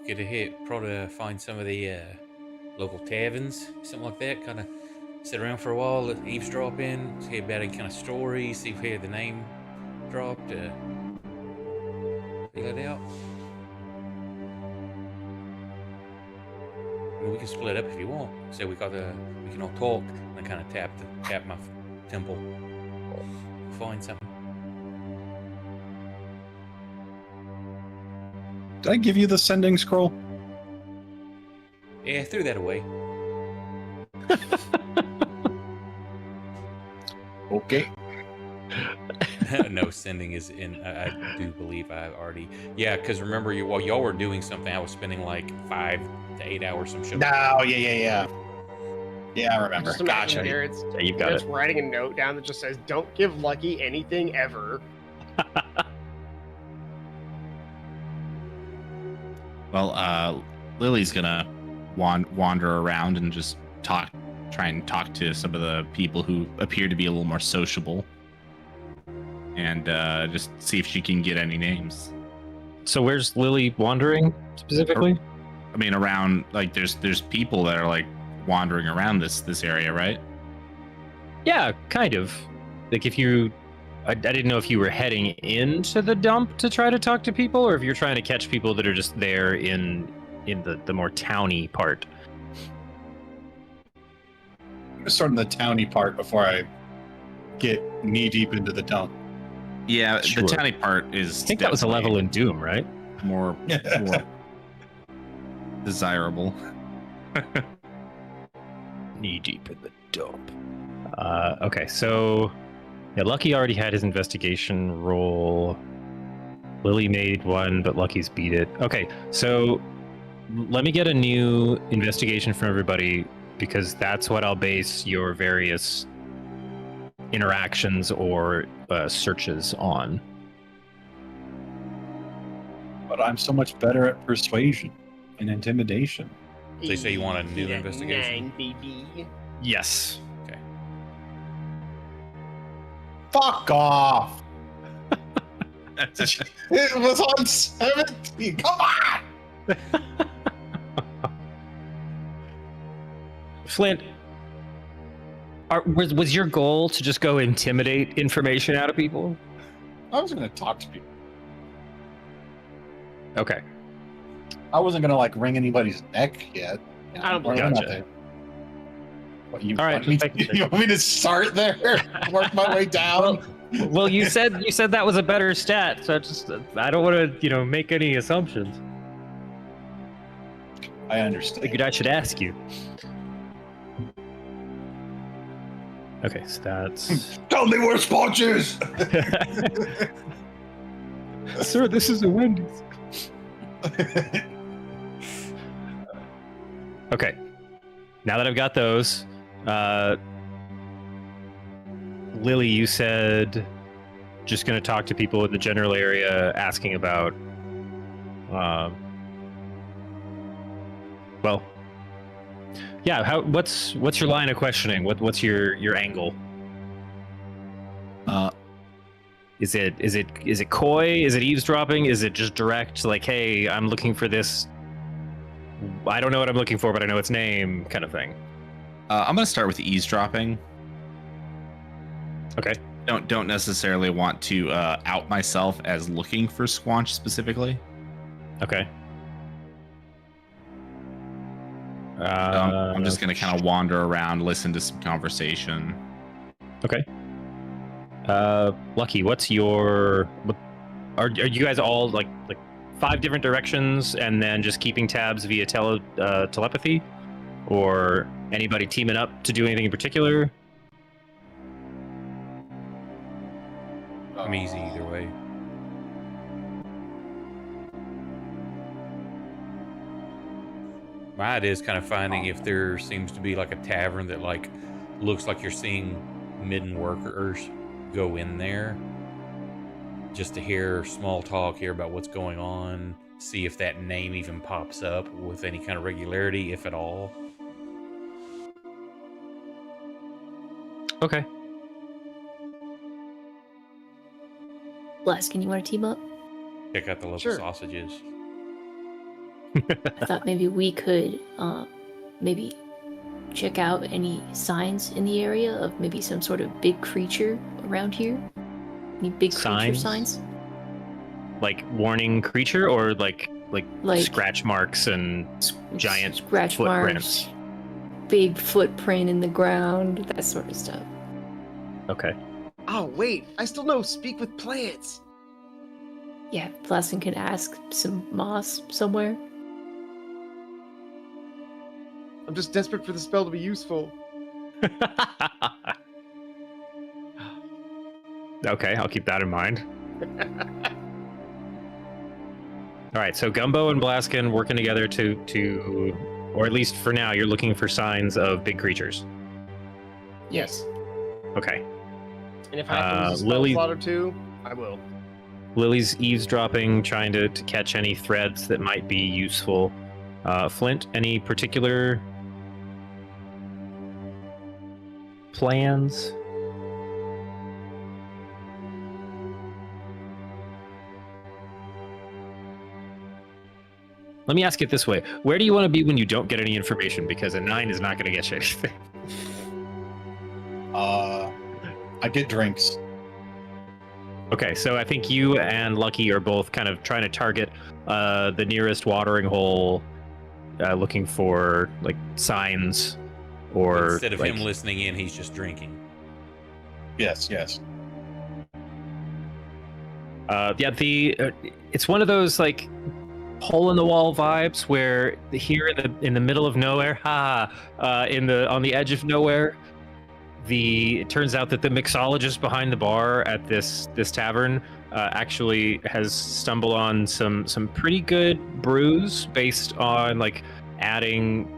Get a hit, probably find some of the local taverns, something like that. Kind of sit around for a while, eavesdrop in, hear about any kind of stories, see if we hear the name dropped, feel it out. I mean, we can split up if you want. Say we can all talk and kind of tap my temple, find something. Did I give you the sending scroll? Yeah, threw that away. Okay. No, sending is in. I do believe I already. Yeah, because remember, while y'all were doing something, I was spending like 5 to 8 hours some shit. No, yeah. Yeah, I remember. Just imagine Gotcha. Garrett's, Yeah, you've got Garrett's it. writing a note down that just says, "Don't give Lucky anything ever." Well, Lily's gonna wander around and just try and talk to some of the people who appear to be a little more sociable, and just see if she can get any names. So where's Lily wandering specifically? I mean, around like there's people that are like wandering around this area, right? Yeah, kind of. Like if you, I didn't know if you were heading into the dump to try to talk to people, or if you're trying to catch people that are just there in the more towny part. I'm gonna start in the towny part before I get knee deep into the dump. Yeah, Sure. the towny part is. I think that was a level in Doom, right? more desirable. Knee deep in the dump. Okay, so yeah, Lucky already had his investigation roll. Lily made one, but Lucky's beat it. Okay, so let me get a new investigation from everybody, because that's what I'll base your various interactions or searches on. But I'm so much better at persuasion and intimidation. So you say you want a new Yeah, investigation? 9, baby. Yes. Okay. Fuck off! It was on 17. Come on! Flint, was your goal to just go intimidate information out of people? I was gonna talk to people. Okay. I wasn't gonna like wring anybody's neck yet. I don't We're believe not Gotcha. there. What, you, All right, want me just making to, you want me to start there? Work my way down? Well, you said that was a better stat, so I don't want to, make any assumptions. I understand. Figured I should ask you. Okay, so that's. Tell me where Sponge is! Sir, this is a Wendy's. Okay. Now that I've got those, Lily, you said just going to talk to people in the general area, asking about. Well, yeah. What's your line of questioning? What's your angle? Is it coy? Is it eavesdropping? Is it just direct? Like, hey, I'm looking for this. I don't know what I'm looking for, but I know its name, kind of thing. I'm gonna start with eavesdropping. Okay. Don't necessarily want to out myself as looking for Squanch specifically. Okay. I'm just gonna kind of wander around, listen to some conversation. Okay. Lucky, what's your? Are you guys all like 5 different directions, and then just keeping tabs via telepathy, or anybody teaming up to do anything in particular? I'm easy either way. My idea is kind of finding if there seems to be like a tavern that like looks like you're seeing midden workers go in there, just to hear small talk, hear about what's going on, see if that name even pops up with any kind of regularity, if at all. Okay. Blaskin, you want to team up? Check out the local Sure. sausages. I thought maybe we could maybe check out any signs in the area of maybe some sort of big creature around here. Any big creature signs? Like warning creature, or like Like scratch marks and giant scratch footprints. marks, big footprint in the ground, that sort of stuff. Okay. Oh, wait. I still know Speak with Plants. Yeah, Blaskin can ask some moss somewhere. I'm just desperate for the spell to be useful. Okay, I'll keep that in mind. All right, so Gumbo and Blaskin working together to, or at least for now, you're looking for signs of big creatures. Yes. Okay. And if I have to use a Lily- spell slot or 2, I will. Lily's eavesdropping, trying to catch any threads that might be useful. Flint, any particular plans? Let me ask it this way. Where do you want to be when you don't get any information? Because a 9 is not going to get you anything. I get drinks. Okay, so I think you and Lucky are both kind of trying to target the nearest watering hole, looking for like signs, or Instead of like, him listening in, he's just drinking. Yes. yeah, it's one of those like hole in the wall vibes where here in the middle of nowhere, on the edge of nowhere, it turns out that the mixologist behind the bar at this tavern actually has stumbled on some pretty good brews based on like adding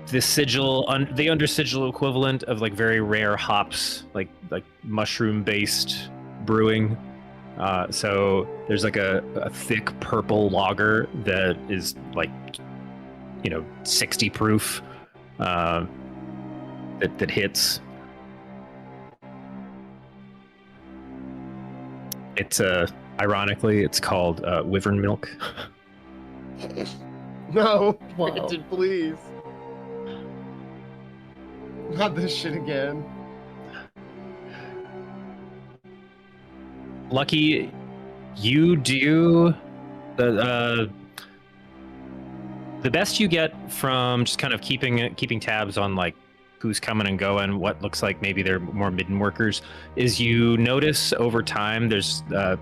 the the under sigil equivalent of like very rare hops, like mushroom based brewing. So there's like a thick purple lager that is like 60 proof, that hits. It's ironically it's called wyvern milk. No, Whoa. Brandon, please. Not this shit again. Lucky, you do the best you get from just kind of keeping tabs on like who's coming and going, what looks like maybe they're more midden workers, is you notice over time there's a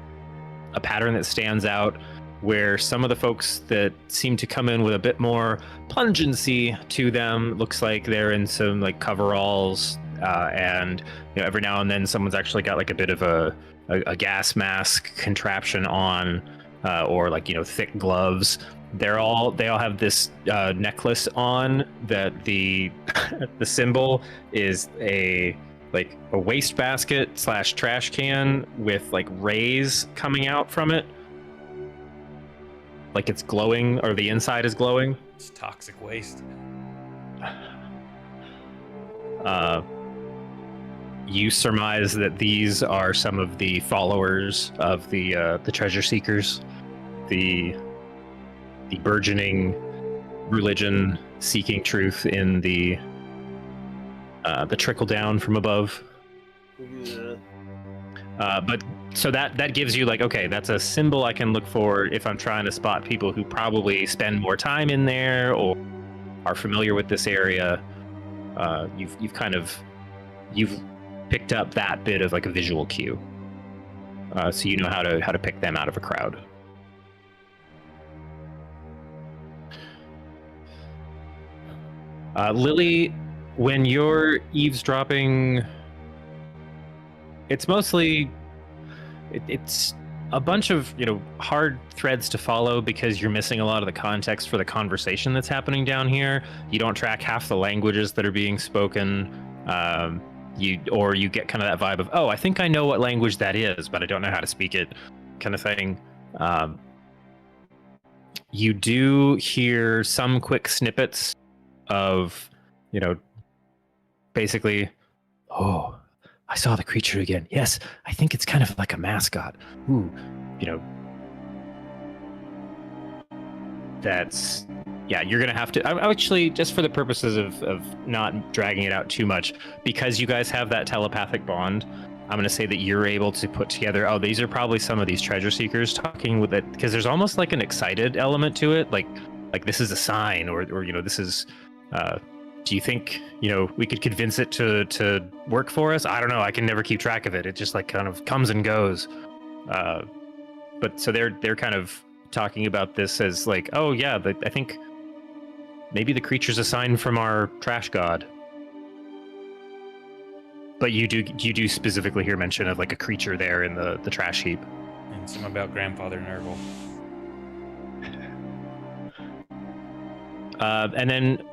pattern that stands out where some of the folks that seem to come in with a bit more pungency to them, looks like they're in some like coveralls, and every now and then someone's actually got like a bit of a gas mask contraption on, or like thick gloves. They all have this necklace on that the the symbol is a wastebasket / trash can with like rays coming out from it, like it's glowing, or the inside is glowing. It's toxic waste. You surmise that these are some of the followers of the treasure seekers, the burgeoning religion seeking truth in the trickle down from above. Yeah. But so that gives you like, okay, that's a symbol I can look for if I'm trying to spot people who probably spend more time in there or are familiar with this area. You've picked up that bit of like a visual cue, so you know how to pick them out of a crowd. Lily, when you're eavesdropping, it's mostly it's a bunch of hard threads to follow because you're missing a lot of the context for the conversation that's happening down here. You don't track half the languages that are being spoken. You get kind of that vibe of, oh, I think I know what language that is, but I don't know how to speak it, kind of thing. You do hear some quick snippets of, basically, oh, I saw the creature again. Yes, I think it's kind of like a mascot. Ooh, that's, yeah, you're going to have to, I actually, just for the purposes of not dragging it out too much, because you guys have that telepathic bond, I'm going to say that you're able to put together, oh, these are probably some of these treasure seekers talking with it, because there's almost like an excited element to it, like this is a sign, or this is, do you think, we could convince it to work for us? I don't know. I can never keep track of it. It just like kind of comes and goes. But so they're kind of talking about this as like, oh yeah, I think maybe the creature's a sign from our trash god. But you do specifically hear mention of like a creature there in the trash heap. And some about Grandfather Nurgle. And then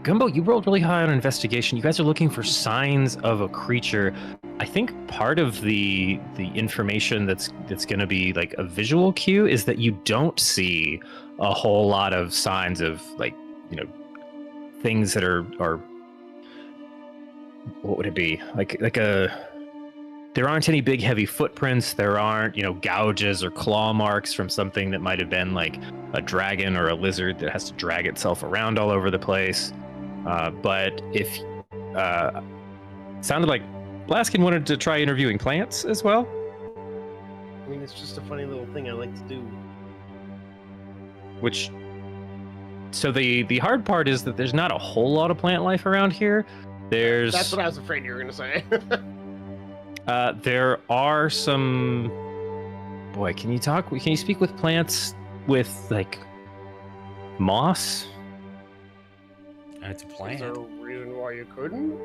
Gumbo, you rolled really high on investigation. You guys are looking for signs of a creature. I think part of the information that's going to be like a visual cue is that you don't see a whole lot of signs of like, things that are what would it be? There aren't any big heavy footprints. There aren't, gouges or claw marks from something that might have been like a dragon or a lizard that has to drag itself around all over the place. But if sounded like Blaskin wanted to try interviewing plants as well. I mean, it's just a funny little thing I like to do. So the hard part is that there's not a whole lot of plant life around here. That's what I was afraid you were gonna say. There are some. Boy, can you speak with plants with like moss? It's a Is plant. there a reason why you couldn't?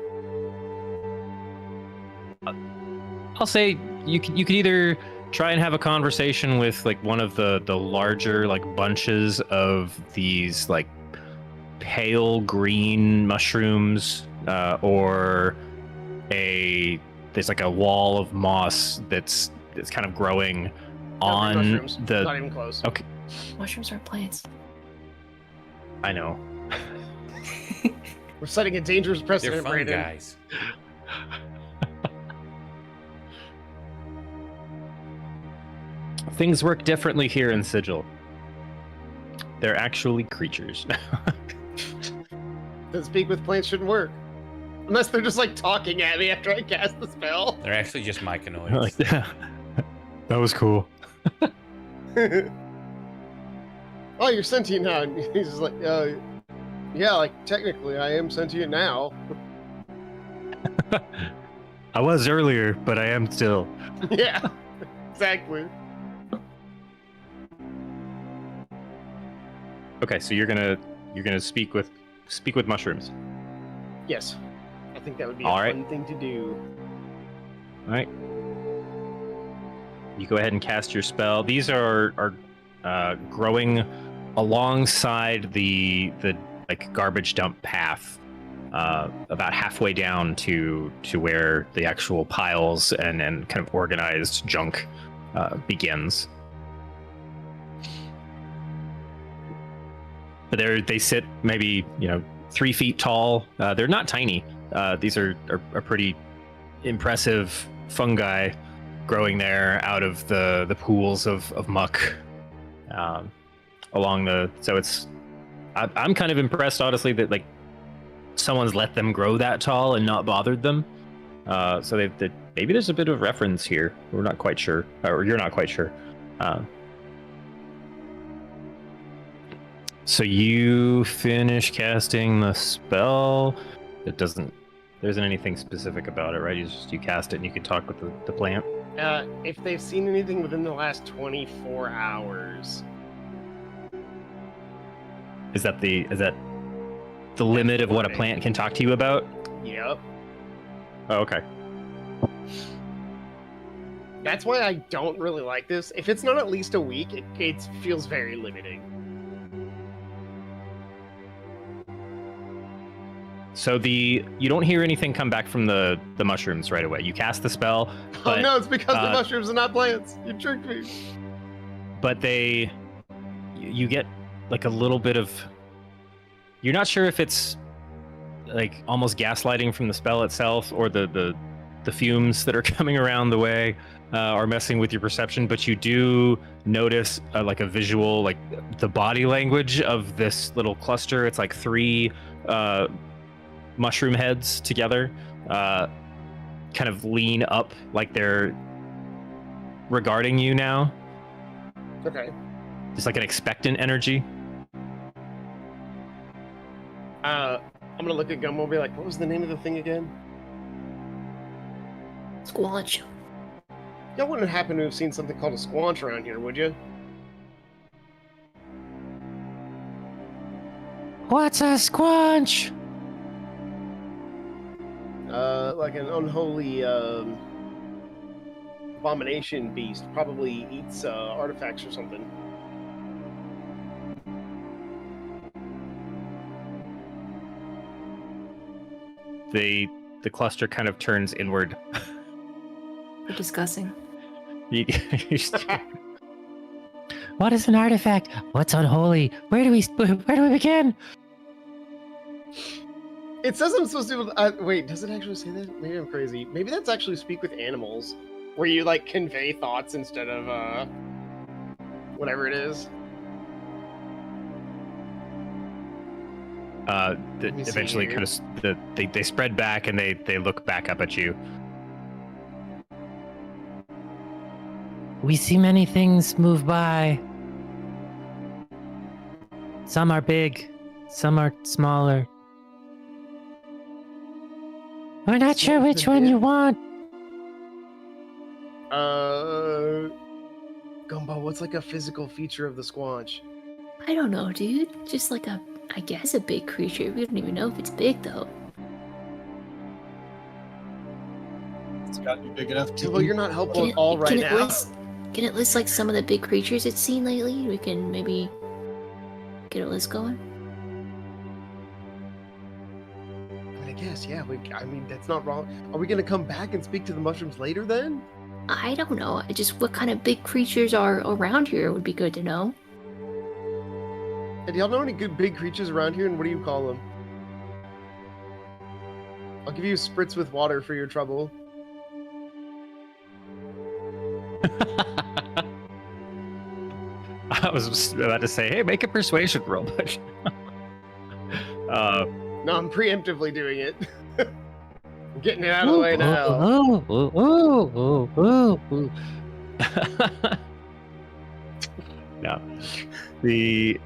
I'll say you could either try and have a conversation with like one of the larger like bunches of these like pale green mushrooms, or there's like a wall of moss that's kind of growing on Mushrooms. the. Not even close. Okay, Mushrooms aren't plants. I know. We're setting a dangerous They're precedent, fun Brandon. guys. Things work differently here in Sigil. They're actually creatures. Then speak with plants shouldn't work. Unless they're just like talking at me after I cast the spell. They're actually just myconoids. Like, that was cool. Oh, you're sentient now. And he's just like, yeah, like technically I am sentient now. I was earlier, but I am still. Yeah, exactly. Okay, so you're gonna speak with mushrooms. Yes, I think that would be All a right. fun thing to do. All right. You go ahead and cast your spell. These are growing alongside the like garbage dump path, about halfway down to where the actual piles and kind of organized junk begins. But they sit maybe 3 feet tall. They're not tiny. These are pretty impressive fungi growing there out of the pools of muck along the. So I'm kind of impressed, honestly, that like someone's let them grow that tall and not bothered them. So maybe there's a bit of reference here. We're not quite sure, or you're not quite sure. So you finish casting the spell. There isn't anything specific about it, right? You cast it and you can talk with the plant. If they've seen anything within the last 24 hours. Is that the limit of what a plant can talk to you about? Yep. Oh, okay. That's why I don't really like this. If it's not at least a week, it feels very limiting. So you don't hear anything come back from the mushrooms right away. You cast the spell, but Oh no, it's because the mushrooms are not plants. You tricked me. But you get like a little bit of. You're not sure if it's like almost gaslighting from the spell itself or the fumes that are coming around the way are messing with your perception, but you do notice like a visual, like the body language of this little cluster. It's like 3 mushroom heads together, kind of lean up like they're regarding you now. Okay. Just like an expectant energy. I'm gonna look at Gumbo and be like, what was the name of the thing again? Squanch. Y'all wouldn't happen to have seen something called a squanch around here, would you? What's a squanch? Like an unholy abomination beast. Probably eats artifacts or something. The cluster kind of turns inward. We're discussing. What is an artifact? What's unholy? Where do we begin? It says I'm supposed to. Wait, does it actually say that? Maybe I'm crazy. Maybe that's actually speak with animals, where you like convey thoughts instead of whatever it is. me see Eventually, here. kind of they spread back and they look back up at you. We see many things move by. Some are big, some are smaller. We're not sure which one you want. Gumbo, what's like a physical feature of the Squanch? I don't know, dude. Just like I guess a big creature. We don't even know if it's big though. It's got to be big enough to. Well, you're not helpful at all right can now. Can it list like some of the big creatures it's seen lately? We can maybe get a list going. I mean, I guess, yeah. I mean, that's not wrong. Are we gonna come back and speak to the mushrooms later then? I don't know. Just what kind of big creatures are around here would be good to know. Hey, do y'all know any good big creatures around here, and what do you call them? I'll give you a spritz with water for your trouble. I was just about to say, hey, make a persuasion roll, but No, I'm preemptively doing it. I'm getting it out of the way now. no. The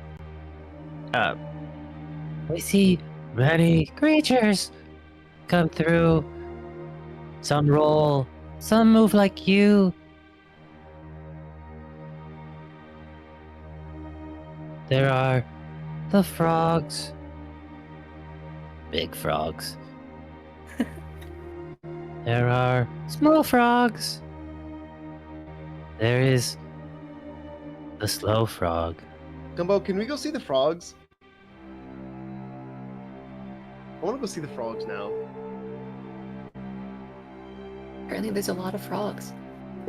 We see many creatures come through. Some roll, some move like you. There are the frogs. Big frogs. There are small frogs. There is the slow frog. Gumbo, can we go see the frogs? I want to go see the frogs now. Apparently, there's a lot of frogs.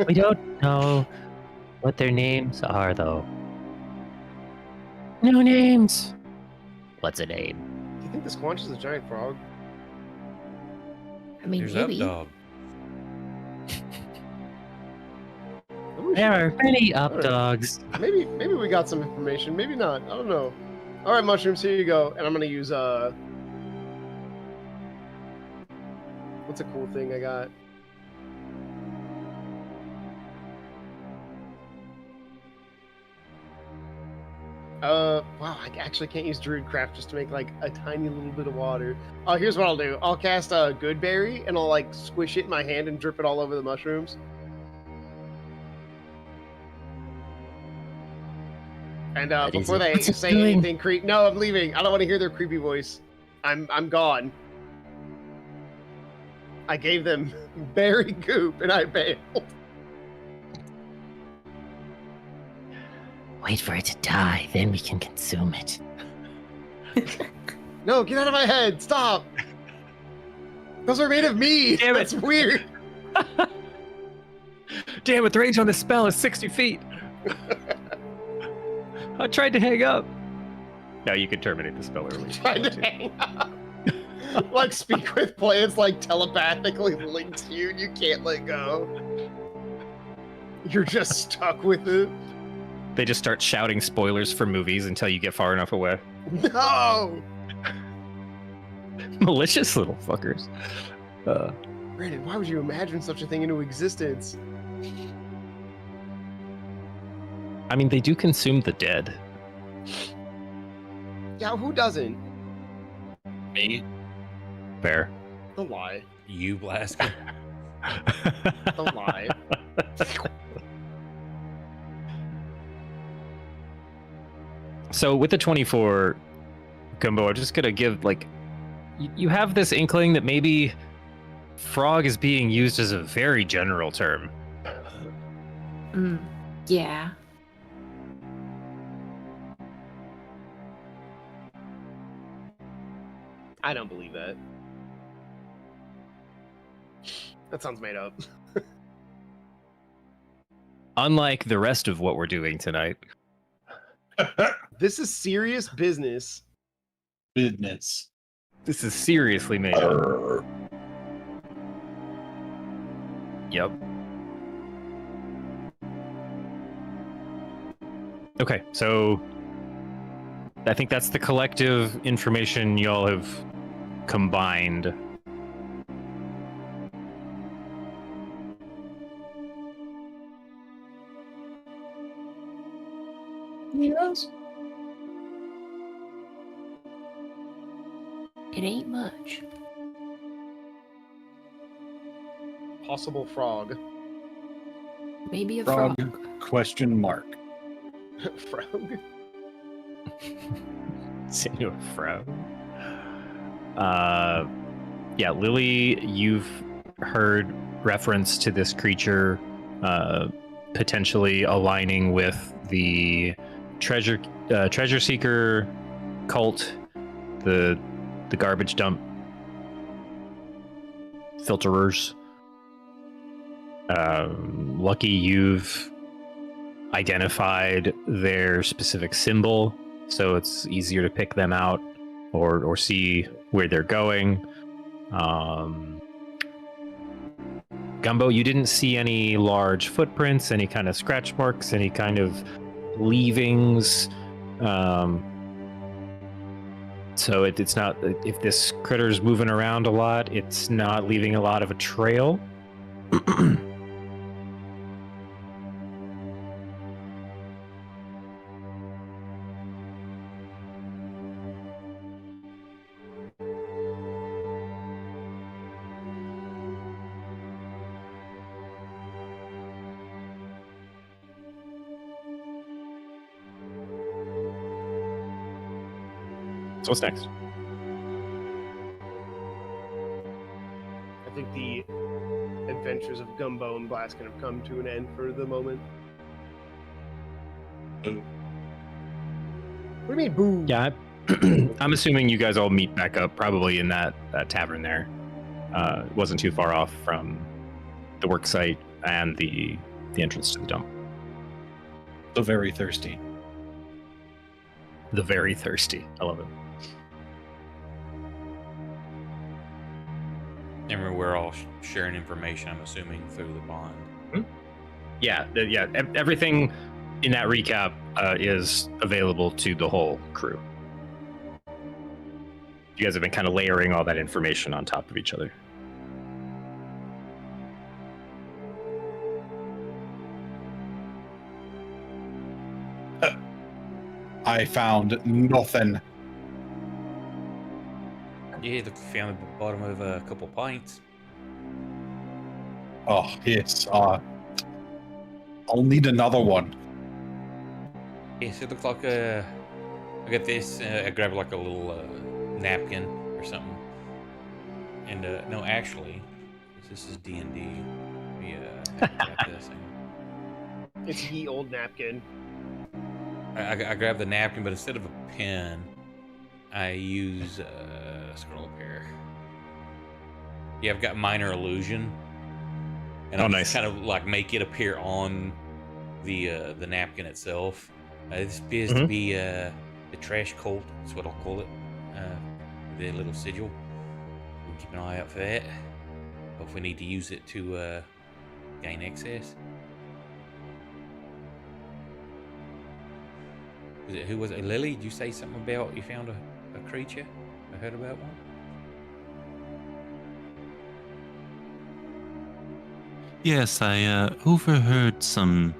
We don't know what their names are, though. No names. What's a name? Do you think the Squanch is a giant frog? I mean, There's maybe. Updog. There are many updogs. Maybe we got some information. Maybe not. I don't know. All right, mushrooms. Here you go. And I'm gonna use what's a cool thing I got? Wow, I actually can't use Druidcraft just to make like a tiny little bit of water. Oh, here's what I'll do. I'll cast a Good Berry and I'll like squish it in my hand and drip it all over the mushrooms. And What is before it? they What's it say doing? anything no, I'm leaving. I don't want to hear their creepy voice. I'm gone. I gave them berry goop and I bailed. Wait for it to die, then we can consume it. No, get out of my head! Stop! Those are made of meat. Damn it. That's weird. damn it, the range on this spell is 60 feet. I tried to hang up. No, you can terminate the spell early. Trying to hang up. Like speak with plants, like telepathically linked to you, and you can't let go. You're just stuck with it. They just start shouting spoilers for movies until you get far enough away. No, Malicious little fuckers. Brandon, why would you imagine such a thing into existence? I mean, they do consume the dead. Yeah, who doesn't? Me. Fair. Don't lie. You, Blasker. Don't lie. So with the 24 Gumbo, I'm just gonna give like you have this inkling that maybe frog is being used as a very general term. Yeah. I don't believe that. That sounds made up. Unlike the rest of what we're doing tonight. This is serious business. Business. This is seriously made up. Yep. Okay, so I think that's the collective information y'all have combined. Yes. It ain't much. Possible frog. Maybe a Frog? frog. Question mark. Frog. Senor Fro. Yeah, Lily, you've heard reference to this creature potentially aligning with the treasure seeker cult, the garbage dump filterers. Lucky, you've identified their specific symbol, so it's easier to pick them out or see where they're going. Gumbo, you didn't see any large footprints, any kind of scratch marks, any kind of leavings. So it's not, if this critter's moving around a lot, it's not leaving a lot of a trail. So what's next? I think the adventures of Gumbo and Blaskin have come to an end for the moment. Boo. What do you mean, boo? Yeah, I'm assuming you guys all meet back up probably in that tavern there. It wasn't too far off from the work site and the entrance to the dump. So very thirsty. The very thirsty. I love it. And we're all sharing information, I'm assuming, through the bond. Yeah, everything in that recap is available to the whole crew. You guys have been kind of layering all that information on top of each other. I found nothing. Yeah, look, found the bottom of a couple pints. Oh, yes. I'll need another one. Yes, it looks like I got this. I grabbed like a little napkin or something. And no, actually, this is D&D. Got this thing. It's ye old napkin. I grabbed the napkin, but instead of a pen, I use scroll up here. Yeah, I've got minor illusion, and Oh, I'll nice. just kind of like make it appear on the napkin itself. This appears to be the trash cult. That's what I'll call it. The little sigil. We'll keep an eye out for that. If we need to use it to gain access. Who was it? Lily, did you say something about you found a creature? I heard about one. Yes, I overheard some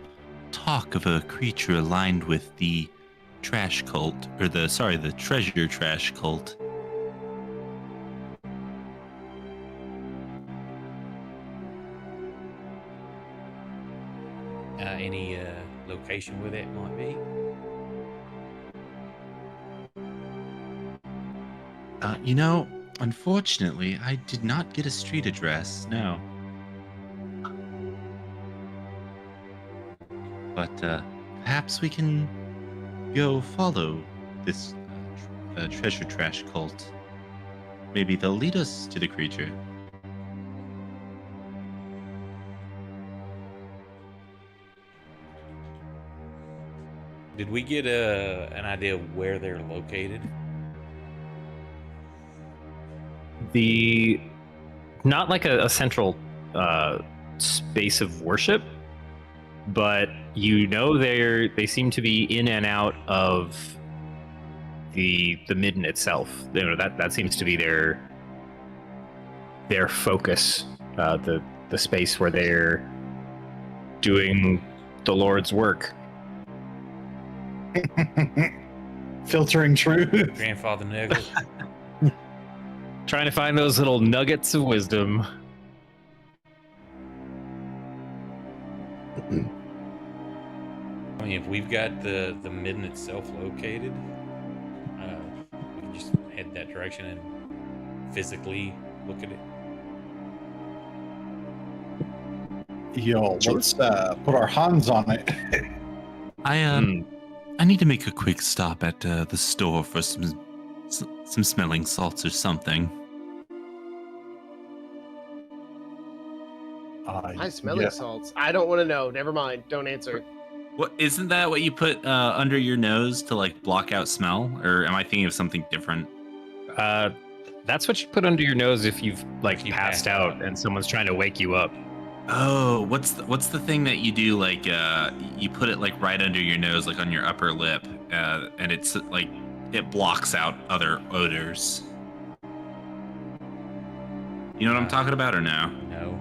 talk of a creature aligned with the trash cult, or the treasure trash cult. Any location where that might be? Unfortunately, I did not get a street address, no. But perhaps we can go follow this treasure trash cult. Maybe they'll lead us to the creature. Did we get an idea of where they're located? Not like a central space of worship, but they seem to be in and out of the midden itself. You know, that seems to be their focus. The space where they're doing the Lord's work. Filtering truth. Grandfather Nugget. Trying to find those little nuggets of wisdom. I mean, if we've got the midden itself located, we can just head that direction and physically look at it. Yo, Sure. let's put our hands on it. I need to make a quick stop at the store for some smelling salts or something. I smelling yeah. salts. I don't want to know. Never mind. Don't answer. What isn't that what you put under your nose to like block out smell, or am I thinking of something different? That's what you put under your nose if you've like If you passed passed out out. and someone's trying to wake you up. Oh, what's the thing that you do? Like you put it like right under your nose, like on your upper lip, and it's like it blocks out other odors. You know what I'm talking about, or no? No.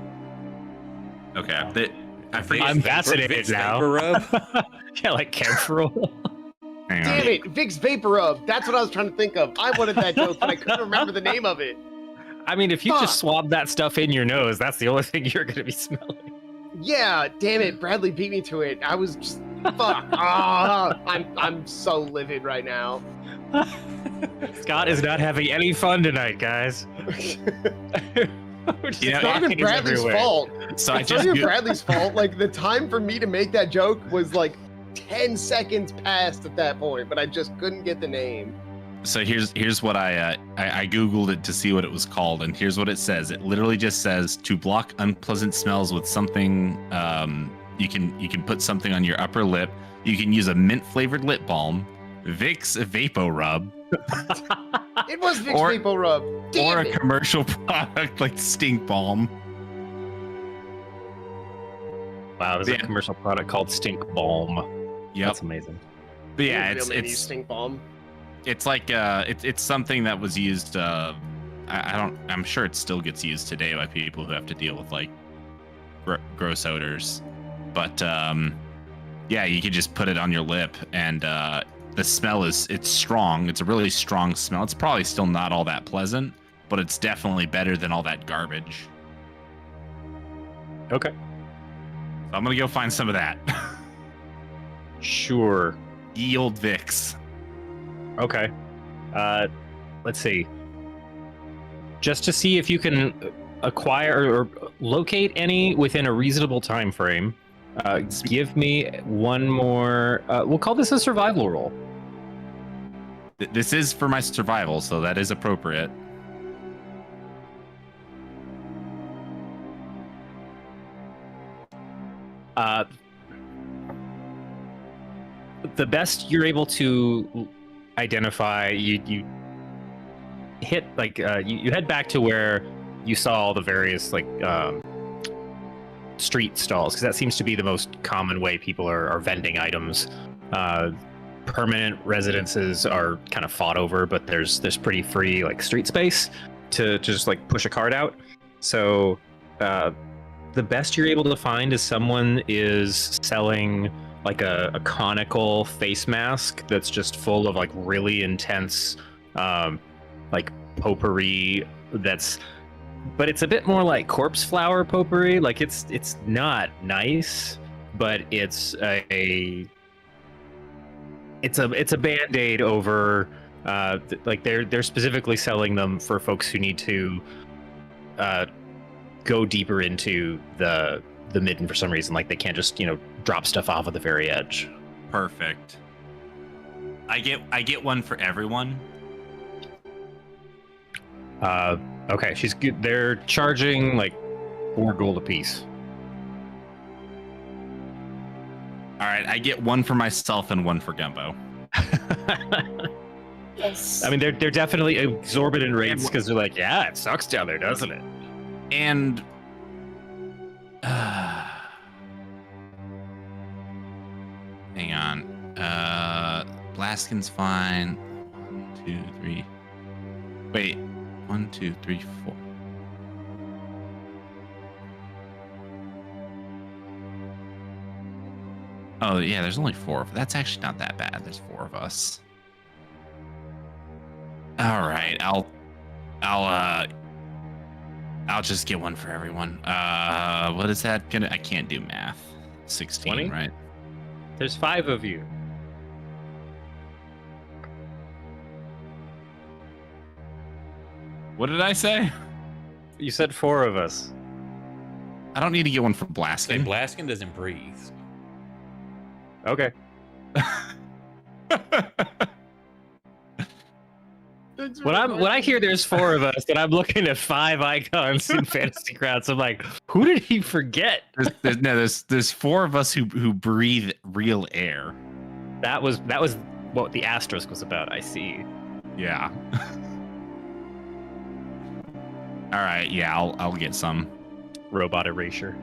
Okay, I Vicks forget. I'm fascinated Vicks now. Vapor Rub? Yeah, like camphor. Hang on. Damn it, Vicks Vapor Rub. That's what I was trying to think of. I wanted that joke, but I couldn't remember the name of it. I mean, if you Fuck. just swab that stuff in your nose, that's the only thing you're going to be smelling. Yeah, damn it. Bradley beat me to it. I was just fuck. Ah, I'm so livid right now. Scott is not having any fun tonight, guys. We're just You know, It's not even hackers Bradley's everywhere. fault. So I It's just not even Bradley's fault. Like the time for me to make that joke was like 10 seconds past at that point, but I just couldn't get the name. So here's what I googled it to see what it was called, and here's what it says. It literally just says to block unpleasant smells with something. You can put something on your upper lip. You can use a mint flavored lip balm, Vicks Vapo Rub, It was Vicks Or- Vapor Rub. Damn or a it. commercial product like Stink Balm. Wow, there's Yeah. a commercial product called Stink Balm. Yep. That's amazing. But yeah, Real name, you it's stink bomb. it's like it's something that was used. I'm sure it still gets used today by people who have to deal with like gross odors. But yeah, you could just put it on your lip, and the smell it's strong. It's a really strong smell. It's probably still not all that pleasant, but it's definitely better than all that garbage. Okay. So I'm gonna go find some of that. Sure. Ye old Vicks. Okay. Let's see. Just to see if you can acquire or locate any within a reasonable time frame, give me one more. We'll call this a survival roll. This is for my survival, so that is appropriate. The best you're able to identify, you hit like you head back to where you saw all the various like street stalls, because that seems to be the most common way people are vending items. Permanent residences are kind of fought over, but there's pretty free like street space to just like push a cart out. So the best you're able to find is someone is selling like a conical face mask that's just full of like really intense like potpourri but it's a bit more like corpse flower potpourri. Like it's not nice, but it's a band-aid over like they're specifically selling them for folks who need to go deeper into the midden for some reason. Like they can't just drop stuff off at the very edge. Perfect. I get one for everyone. Okay, she's good. They're charging like 4 gold apiece. All right, I get one for myself and one for Gumbo. Yes. I mean, they're definitely exorbitant rates because they're like, yeah, it sucks down there, doesn't it? And hang on. Blaskin's fine. 2, 3. Wait. 1, 2, 3, 4. Oh yeah, there's only 4. That's actually not that bad. There's 4 of us. All right, I'll just get one for everyone. What is that gonna? I can't do math. 16, 20? right? There's 5 of you. What did I say? You said 4 of us. I don't need to get one for Say Blaskin. Blaskin doesn't breathe. Okay. When I hear there's 4 of us, and I'm looking at 5 icons in Fantasy Grounds, I'm like, who did he forget? There's 4 of us who breathe real air. That was what the asterisk was about. I see. Yeah. All right. Yeah, I'll get some. Robot erasure.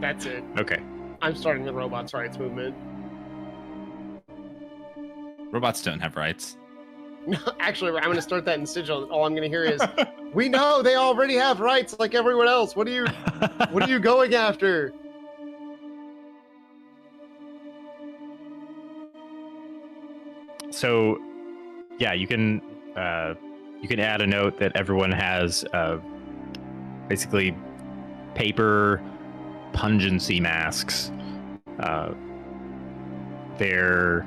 That's it. Okay. I'm starting the robots' rights movement. Robots don't have rights. No, actually, I'm going to start that in Sigil. All I'm going to hear is, "We know they already have rights like everyone else. What are you going after?" So, yeah, you can add a note that everyone has basically paper pungency masks. They're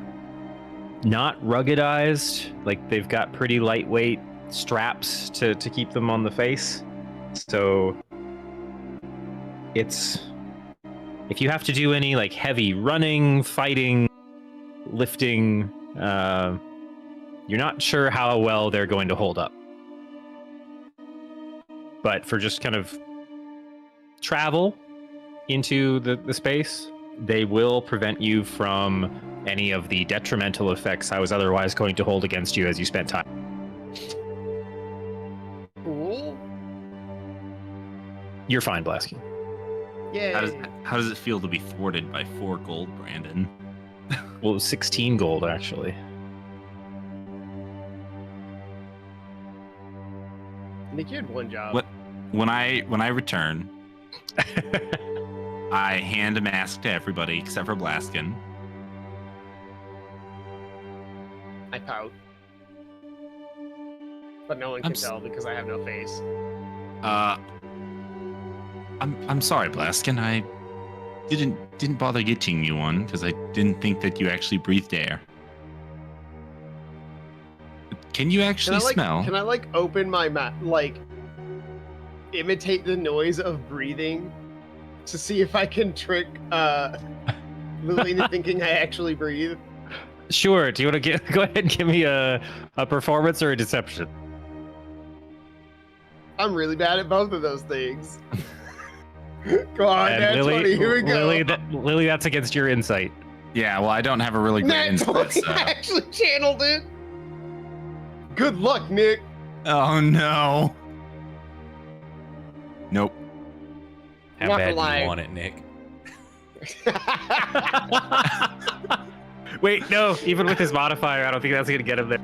not ruggedized, like they've got pretty lightweight straps to keep them on the face. So it's, if you have to do any like heavy running, fighting, lifting, you're not sure how well they're going to hold up. But for just kind of travel into the space, they will prevent you from any of the detrimental effects I was otherwise going to hold against you as you spent time. Cool. You're fine, Blasky. Yay. How does it feel to be thwarted by 4 gold, Brandon? Well, it was 16 gold, actually. Nick, you had one job. What? When I return, I hand a mask to everybody except for Blaskin. I pout. But no one can tell because I have no face. I'm sorry, Blaskin. I didn't bother getting you one because I didn't think that you actually breathed air. Can you actually smell? Can I open my imitate the noise of breathing to see if I can trick Lily into thinking I actually breathe? Sure. Do you want to go ahead and give me a performance or a deception? I'm really bad at both of those things. Come on, And Nat 20, here we go. Lily, that's against your insight. Yeah, well, I don't have a really great Nat insight. 20 So. actually channeled it. Good luck, Nick. Oh no. Nope. How Not bad gonna do lie. you want it, Nick? Wait, no. Even with his modifier, I don't think that's going to get him there.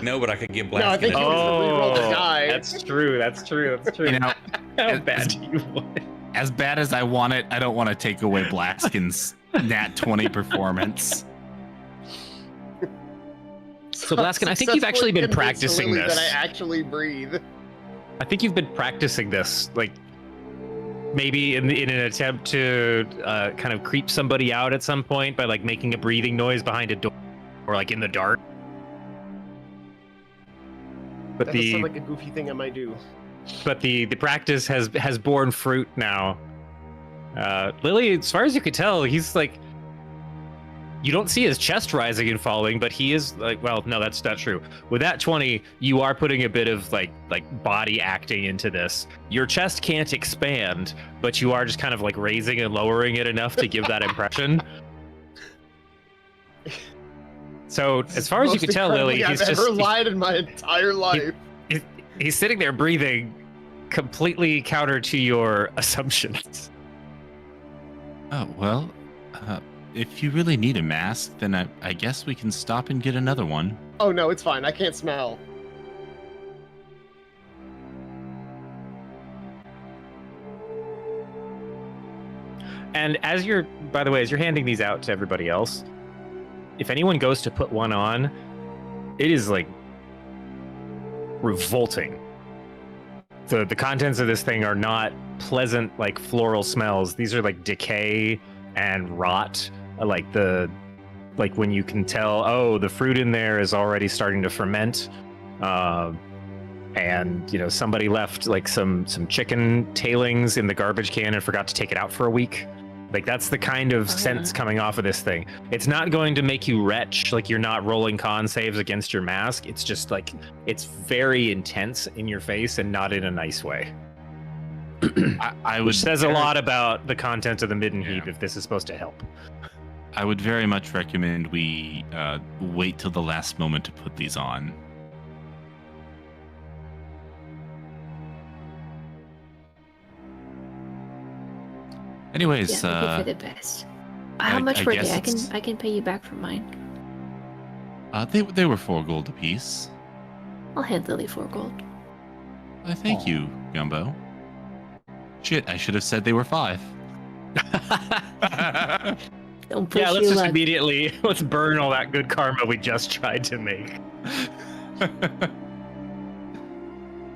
No, but I could give No, I think Blaskin. he was gonna reroll the die. That's true. That's true. You know, How bad do you want it? as bad as I want it, I don't want to take away Blaskin's Nat 20 performance. So, Blaskin, I think you've actually been practicing Lily this. That I actually breathe. I think you've been practicing this, like maybe in an attempt to kind of creep somebody out at some point by like making a breathing noise behind a door or like in the dark. But That does sound like a goofy thing I might do. But the practice has borne fruit now. Lily, as far as you could tell, he's like, you don't see his chest rising and falling, but he is like, well, no, that's not true. With that 20, you are putting a bit of like body acting into this. Your chest can't expand, but you are just kind of like raising and lowering it enough to give that impression. So as far as you can tell, Lily, I've ever lied in my entire life. He's sitting there breathing completely counter to your assumptions. Oh, well, If you really need a mask, then I guess we can stop and get another one. Oh no, it's fine. I can't smell. And by the way, as you're handing these out to everybody else, if anyone goes to put one on, it is like revolting. The contents of this thing are not pleasant, like floral smells. These are like decay and rot, like when you can tell, oh, the fruit in there is already starting to ferment. And somebody left like some chicken tailings in the garbage can and forgot to take it out for a week. Like that's the kind of sense coming off of this thing. It's not going to make you retch, like you're not rolling con saves against your mask. It's just like, it's very intense in your face and not in a nice way. Which says a lot about the content of the Midden Heap if this is supposed to help. I would very much recommend we wait till the last moment to put these on. Anyways, yeah, for the best. How much were they? I can pay you back for mine. They were 4 gold apiece. I'll handle the 4 gold. Thank you, Gumbo. Shit, I should have said they were 5. Don't push let's just luck. let's burn all that good karma we just tried to make.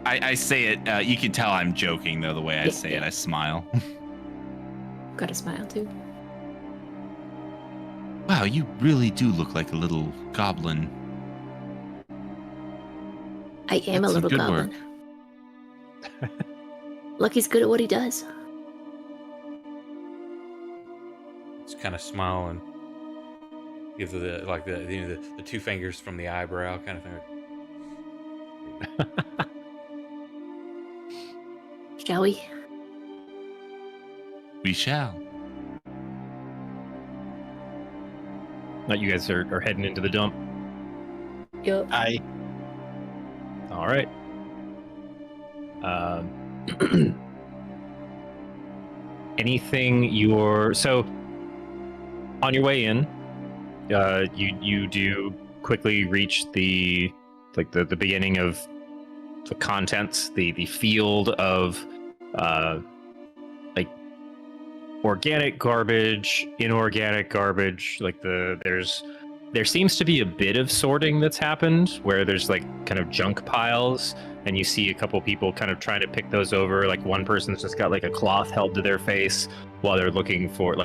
I say it, you can tell I'm joking though, the way I say it, I smile. Got a smile too. Wow, you really do look like a little goblin. I am That's a little good goblin. Lucky's good at what he does. Just kind of smile and give the 2 fingers from the eyebrow kind of thing. Shall we? We shall. You guys are heading into the dump. Yup. All right. Anything so on your way in, you do quickly reach the beginning of the contents, the field of like organic garbage, inorganic garbage. Like there seems to be a bit of sorting that's happened where there's like kind of junk piles, and you see a couple people kind of trying to pick those over. Like one person's just got like a cloth held to their face while they're looking for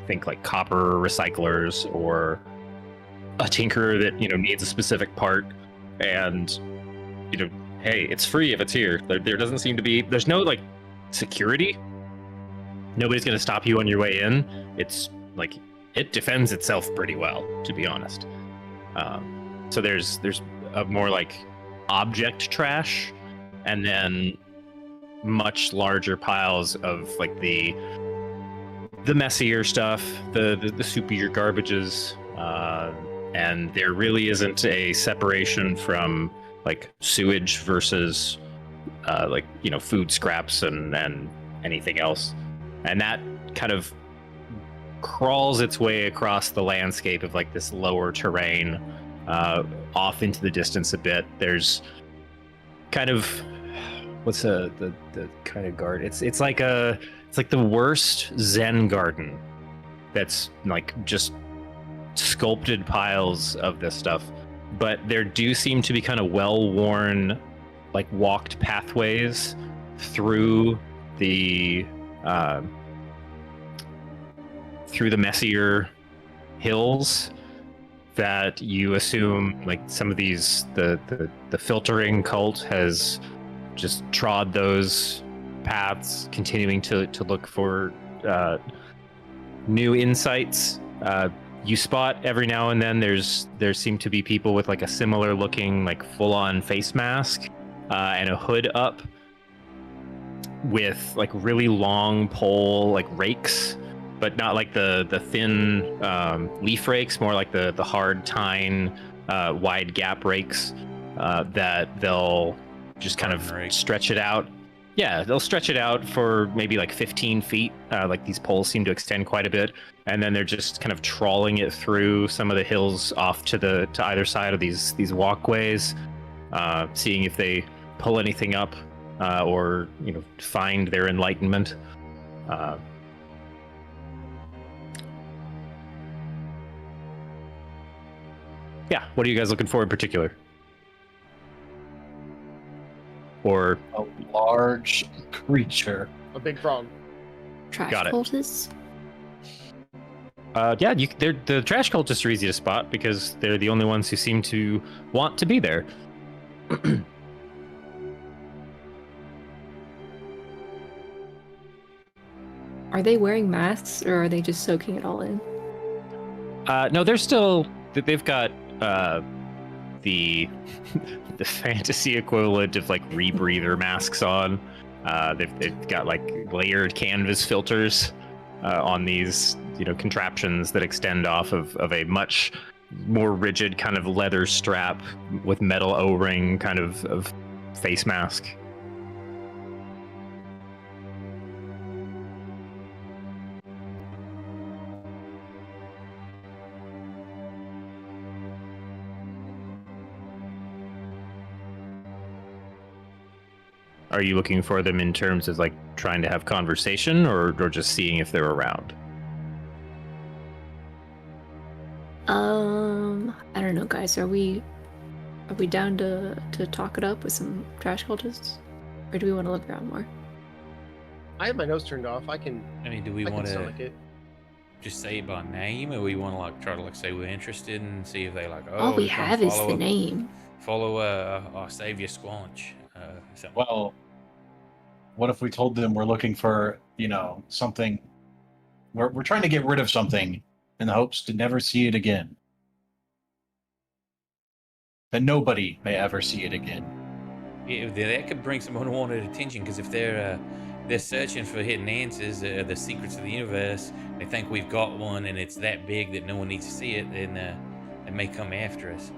think copper recyclers or a tinkerer that needs a specific part. And hey, it's free if it's here. There doesn't seem to be, there's no like security. Nobody's going to stop you on your way in. It's like, it defends itself pretty well, to be honest. So there's a more like object trash, and then much larger piles of like the messier stuff, the soupier garbages, and there really isn't a separation from like sewage versus food scraps and anything else. And that kind of crawls its way across the landscape of like this lower terrain, off into the distance a bit. There's kind of what's the kind of garden? It's like the worst Zen garden. That's like just sculpted piles of this stuff. But there do seem to be kind of well-worn, like walked pathways through the messier hills that you assume like some of these the filtering cult has just trod those paths, continuing to look for new insights. You spot every now and then there seem to be people with like a similar looking like full-on face mask and a hood up with like really long pole like rakes, but not like the thin leaf rakes, more like the hard tine wide gap rakes that they'll just kind of stretch it out. Yeah, they'll stretch it out for maybe like 15 feet. Like these poles seem to extend quite a bit, and then they're just kind of trawling it through some of the hills off to either side of these walkways, seeing if they pull anything up or find their enlightenment. Yeah, what are you guys looking for in particular? Or A large creature. A big frog. Trash Got it. cultists? yeah, the trash cultists are easy to spot because they're the only ones who seem to want to be there. Are they wearing masks or are they just soaking it all in? No, they've got the the fantasy equivalent of like rebreather masks on. They've got like layered canvas filters on these contraptions that extend off of a much more rigid kind of leather strap with metal O-ring kind of face mask. Are you looking for them in terms of like trying to have conversation or just seeing if they're around? I don't know, guys. Are we down to talk it up with some trash cultists? Or do we want to look around more? I have my nose turned off. I can. I mean, do we I can want to stomach it. just say it by name, or we want to like try to like say we're interested and see if they like? Oh, All we come have is follow the a- name. Follow our savior Squanch. Something. Well, what if we told them we're looking for, something? We're trying to get rid of something in the hopes to never see it again. That nobody may ever see it again. Yeah, that could bring some unwanted attention because if they're searching for hidden answers, the secrets of the universe, they think we've got one and it's that big that no one needs to see it, then they may come after us.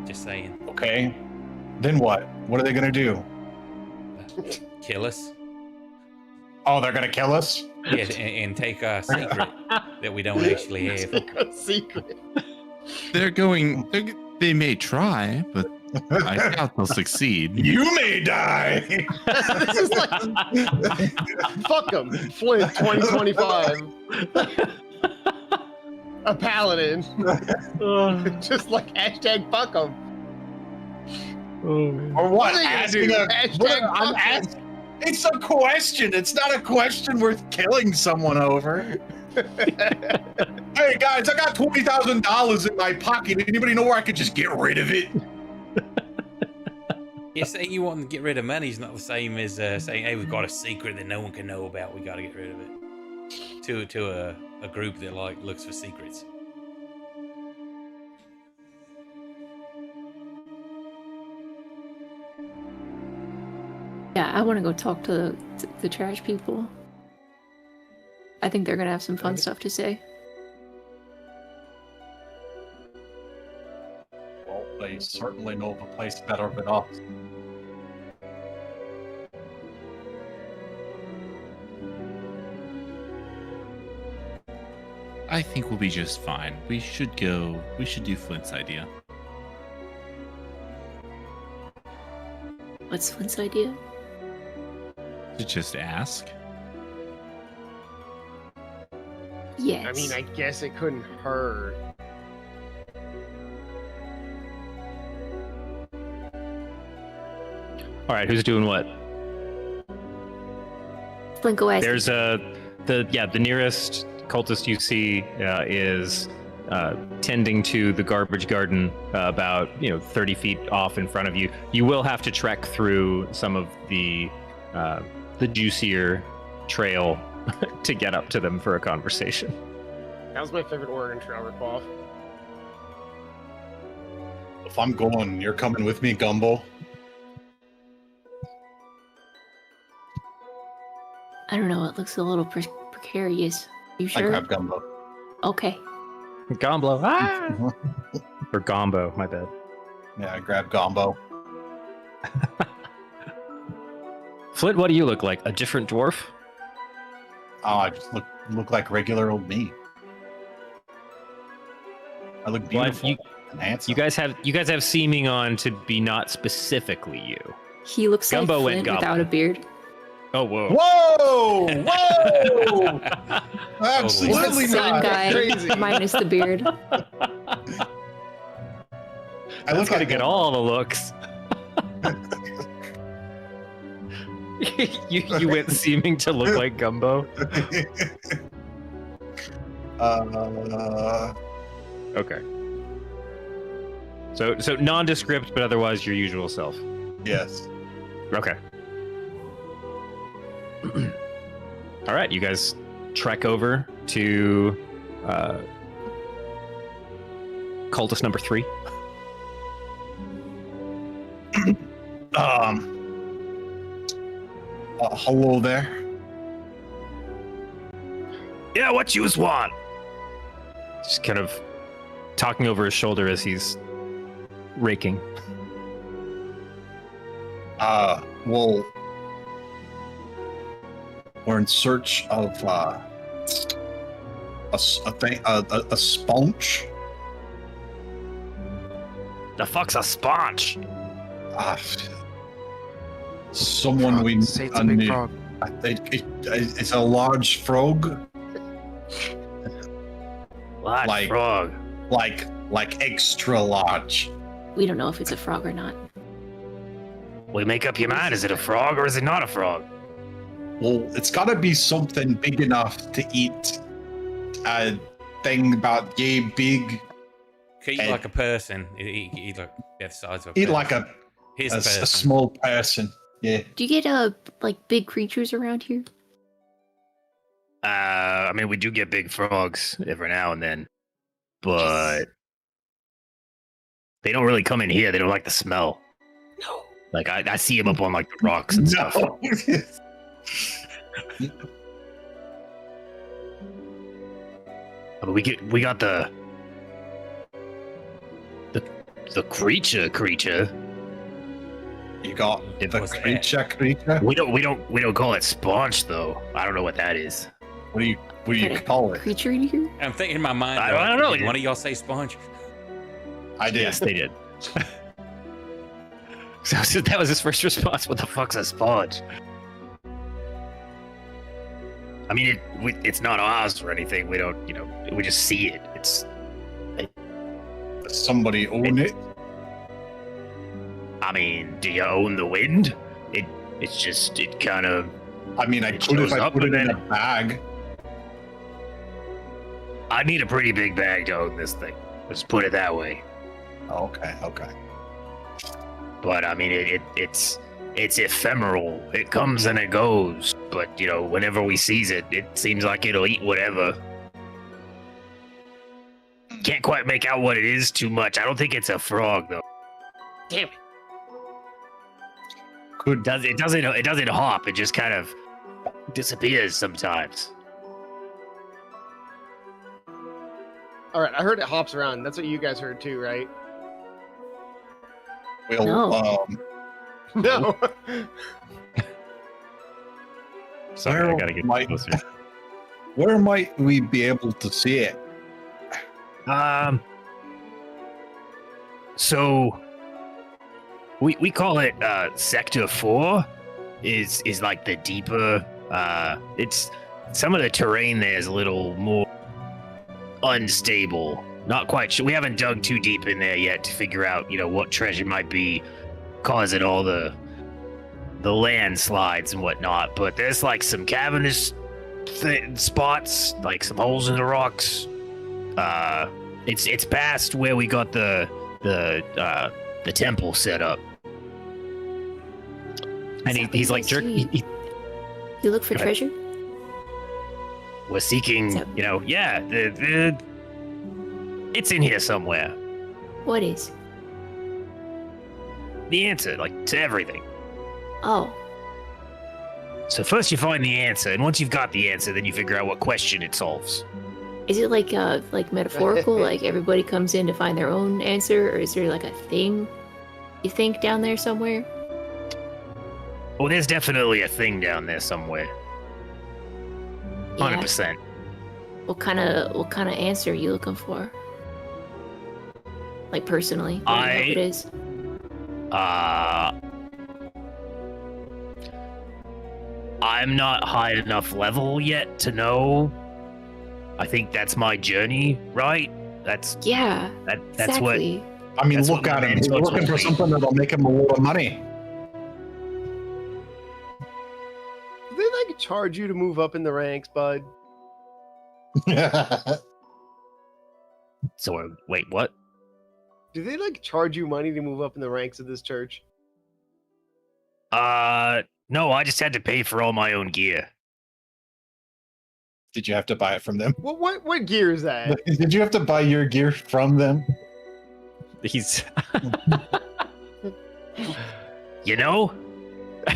Just saying. Okay. Then what? What are they going to do? Kill us. Oh, they're going to kill us? Yeah, and take our secret that we don't actually have. A secret. They may try, but I doubt they'll succeed. You may die! This is like fuck them. Flint 2025. A paladin. Just like hashtag fuck them. Oh, man. Or what? What are they gonna Asking do? a- Hashtag what- I'm fuck 'em. asking. It's a question. It's not a question worth killing someone over. Hey guys, I got $20,000 in my pocket. Anybody know where I could just get rid of it? Yeah, saying you want to get rid of money is not the same as saying, "Hey, we've got a secret that no one can know about. We got to get rid of it." To a group that like looks for secrets. Yeah, I want to go talk to the trash people. I think they're gonna have some fun stuff to say. Well, they certainly know of a place better than us. I think we'll be just fine. We should do Flint's idea. What's Flint's idea? To just ask. Yes. I mean, I guess it couldn't hurt. All right, who's doing what? Flint, go ask. There's the nearest cultist you see is tending to the garbage garden about 30 feet off in front of you. You will have to trek through some of the juicier trail to get up to them for a conversation. That was my favorite Oregon Trail ripoff. If I'm going, you're coming with me, Gumbo. I don't know. It looks a little precarious. You I sure? grab Gumbo. Okay. Gombo. Ah! Or Gombo, my bad. Yeah, I grab Gumbo. Flint, what do you look like? A different dwarf? Oh, I just look like regular old me. I look beautiful and handsome. You guys have seeming on to be not specifically you. He looks Gumbo like went Flint without a beard. Oh whoa! Whoa! Whoa! Absolutely Same not. guy, Crazy. minus the beard. I look Gotta like get all the looks. you went seeming to look like Gumbo. Okay. So nondescript, but otherwise your usual self. Yes. Okay. All right, you guys trek over to cultist number 3. Hello there. Yeah, what you want? Just kind of talking over his shoulder as he's raking. Well, we're in search of a sponge. The fuck's a sponge? Someone we Say it's a big knew. frog. It's a large frog, Large Like- frog. like extra large. We don't know if it's a frog or not. Well, you make up your mind. Is it a frog or is it not a frog? Well, it's got to be something big enough to eat a thing about yay big. Eat Hey. like a person. Eat like the size of a Eat person. like a His a person. small person. Yeah. Do you get like big creatures around here? I mean, we do get big frogs every now and then, but they don't really come in here. They don't like the smell. No. Like I see them up on like the rocks and stuff. No. But we got the creature. You got It the was that. creature. We don't call it sponge though. I don't know what that is. What do you Kinda call it? Creature in here? I'm thinking in my mind. I don't know. Did one of y'all say sponge? I did. Yes, they did. So that was his first response. What the fuck's a sponge? I mean, it's not ours or anything. We don't, we just see it. It's. Does somebody own it? I mean, do you own the wind? It's just, it kind of. I mean, I It could if shows I up put it and in then a bag. I need a pretty big bag to own this thing. Let's put it that way. Okay. But I mean, it's ephemeral. It comes and it goes. But whenever we seize it, it seems like it'll eat whatever. Can't quite make out what it is too much. I don't think it's a frog though. Damn it! It doesn't hop. It just kind of disappears sometimes. All right, I heard it hops around. That's what you guys heard too, right? Well, No. No. Sorry, I Where gotta get might- closer. where might we be able to see it? So we call it Sector 4 is like the deeper it's some of the terrain there is a little more unstable. Not quite sure. We haven't dug too deep in there yet to figure out, what treasure might be causing all the landslides and whatnot. But there's like some cavernous spots, like some holes in the rocks. It's past where we got the temple set up. And he's like jerk. You look for Go ahead. treasure? We're seeking, So- it's in here somewhere. What is? The answer, like to everything. Oh, So first you find the answer, and once you've got the answer, then you figure out what question it solves. is it like metaphorical? Like everybody comes in to find their own answer, or is there like a thing you think down there somewhere? Oh, there's definitely a thing down there somewhere. 100%. What kind of answer are you looking for? Like personally, what do you hope it is? I'm not high enough level yet to know. I think that's my journey, right? That's Yeah. That's what. exactly. I mean, That's look what at my him. He's mentor looking told for me. something that'll make him a lot of money. Do they like charge you to move up in the ranks, bud? So wait, what? Do they like charge you money to move up in the ranks of this church? No, I just had to pay for all my own gear. Did you have to buy it from them? What gear is that? Did you have to buy your gear from them? He's, you know. Do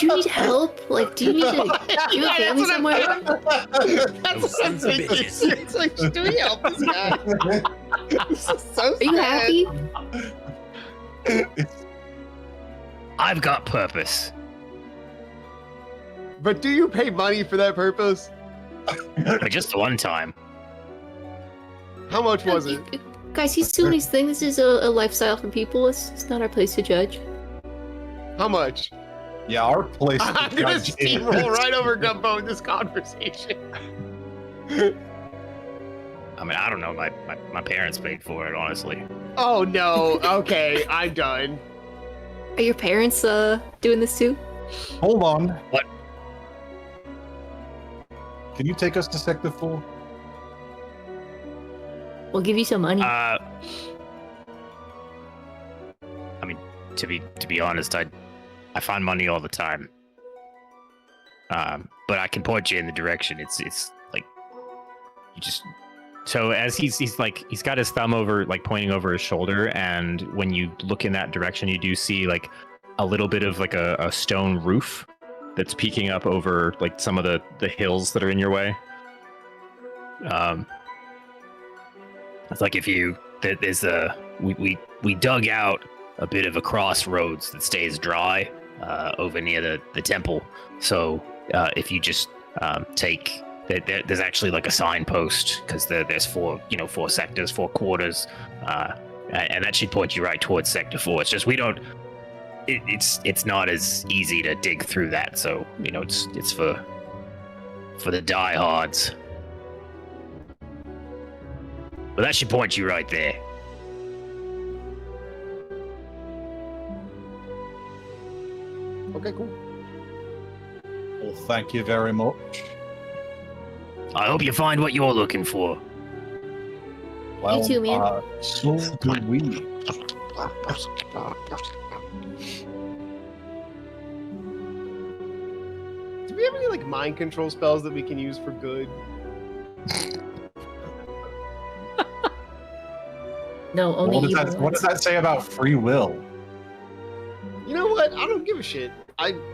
you need help? Like, do you need to? Do you have family somewhere? That's what I'm Sons of thinking. bitches. It's like, do we help this guy? This is so Are you happy? I've got purpose. But do you pay money for that purpose? Just one time. How much was it? Guys, he's doing these things. This is a lifestyle for people. It's not our place to judge. How much? Yeah, our place. I'm gonna steamroll right over Gumbo in this conversation. I mean, I don't know. My parents paid for it, honestly. Oh no. Okay, I'm done. Are your parents doing this too? Hold on. What? Can you take us to Sector 4? We'll give you some money. I mean, to be honest, I find money all the time. But I can point you in the direction. It's like you just. So as he's got his thumb over, like pointing over his shoulder, and when you look in that direction, you do see like a little bit of like a stone roof that's peeking up over like some of the hills that are in your way. It's like if you there's we dug out a bit of a crossroads that stays dry over near the temple. So if you just take there's actually like a signpost because there's four sectors, 4 quarters, and that should point you right towards Sector 4. It's just we don't. It's not as easy to dig through that, so it's for the diehards. But that should point you right there. Okay, cool. Well, thank you very much. I hope you find what you're looking for. Well, too, man. So do we. Do we have any like mind control spells that we can use for good? No, only What evil does ones. that say about free will? You know what? I don't give a shit.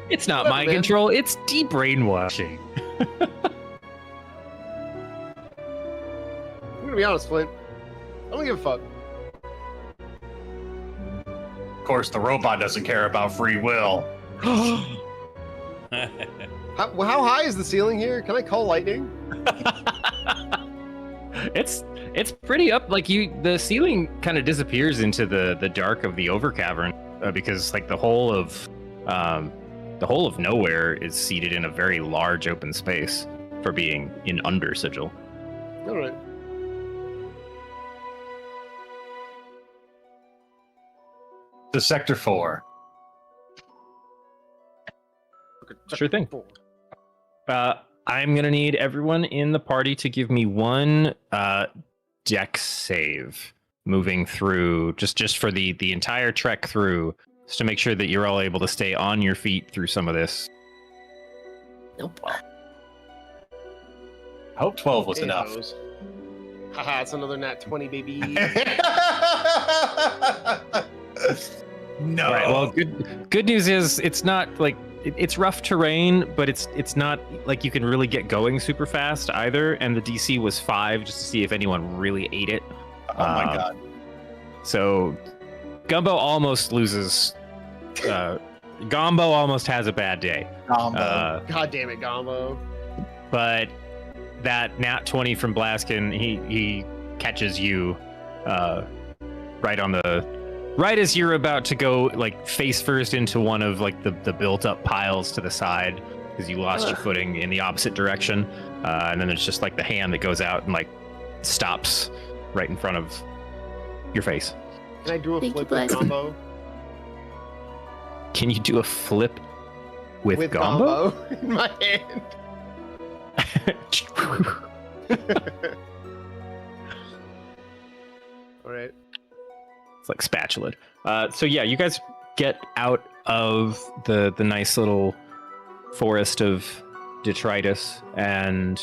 It's not Whatever, mind man. control, it's deep brainwashing. I'm gonna be honest, Flint. I don't give a fuck. Of course, the robot doesn't care about free will. How high is the ceiling here? Can I call lightning? It's pretty up. Like the ceiling kind of disappears into the dark of the over cavern because like the whole of nowhere is seated in a very large open space for being in under sigil. All right. To Sector 4. Sure thing. I'm gonna need everyone in the party to give me one dex save moving through just for the entire trek through, just to make sure that you're all able to stay on your feet through some of this. Nope. I hope 12 was Hey, enough. hoes. Haha, it's another nat 20, baby. No. All right. Well, good news is it's not like it's rough terrain, but it's not like you can really get going super fast either. And the DC was 5 just to see if anyone really ate it. Oh my god. So Gumbo almost loses Gombo almost has a bad day. Combo. God damn it, Gombo. But that nat 20 from Blaskin, he catches you right as you're about to go like face first into one of like the built up piles to the side because you lost your footing in the opposite direction, and then there's just like the hand that goes out and like stops right in front of your face. Can I do a Thank flip you, with Blaskin. Gombo? Can you do a flip with Gombo in my hand. All right. It's like spatula. So yeah, you guys get out of the nice little forest of detritus and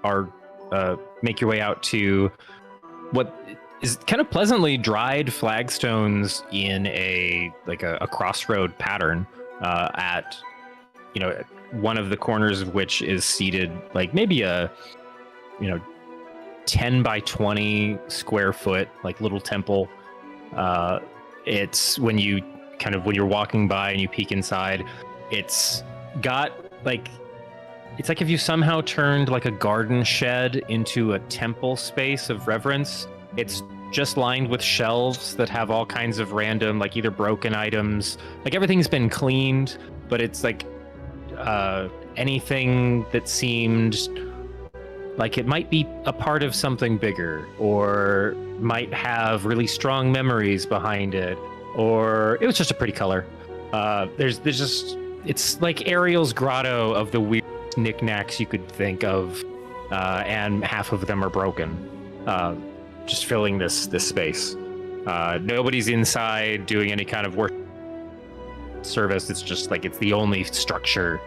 are make your way out to what is kind of pleasantly dried flagstones in a crossroad pattern at one of the corners of which is seated like maybe a 10 by 20 square foot like little temple. It's when you're walking by and you peek inside, it's got like, it's like if you somehow turned like a garden shed into a temple space of reverence. It's just lined with shelves that have all kinds of random, like either broken items, like everything's been cleaned, but it's like anything that seemed like it might be a part of something bigger or might have really strong memories behind it, or it was just a pretty color. There's just, it's like Ariel's grotto of the weird knickknacks you could think of, and half of them are broken, just filling this space. Nobody's inside doing any kind of work service. It's just like it's the only structure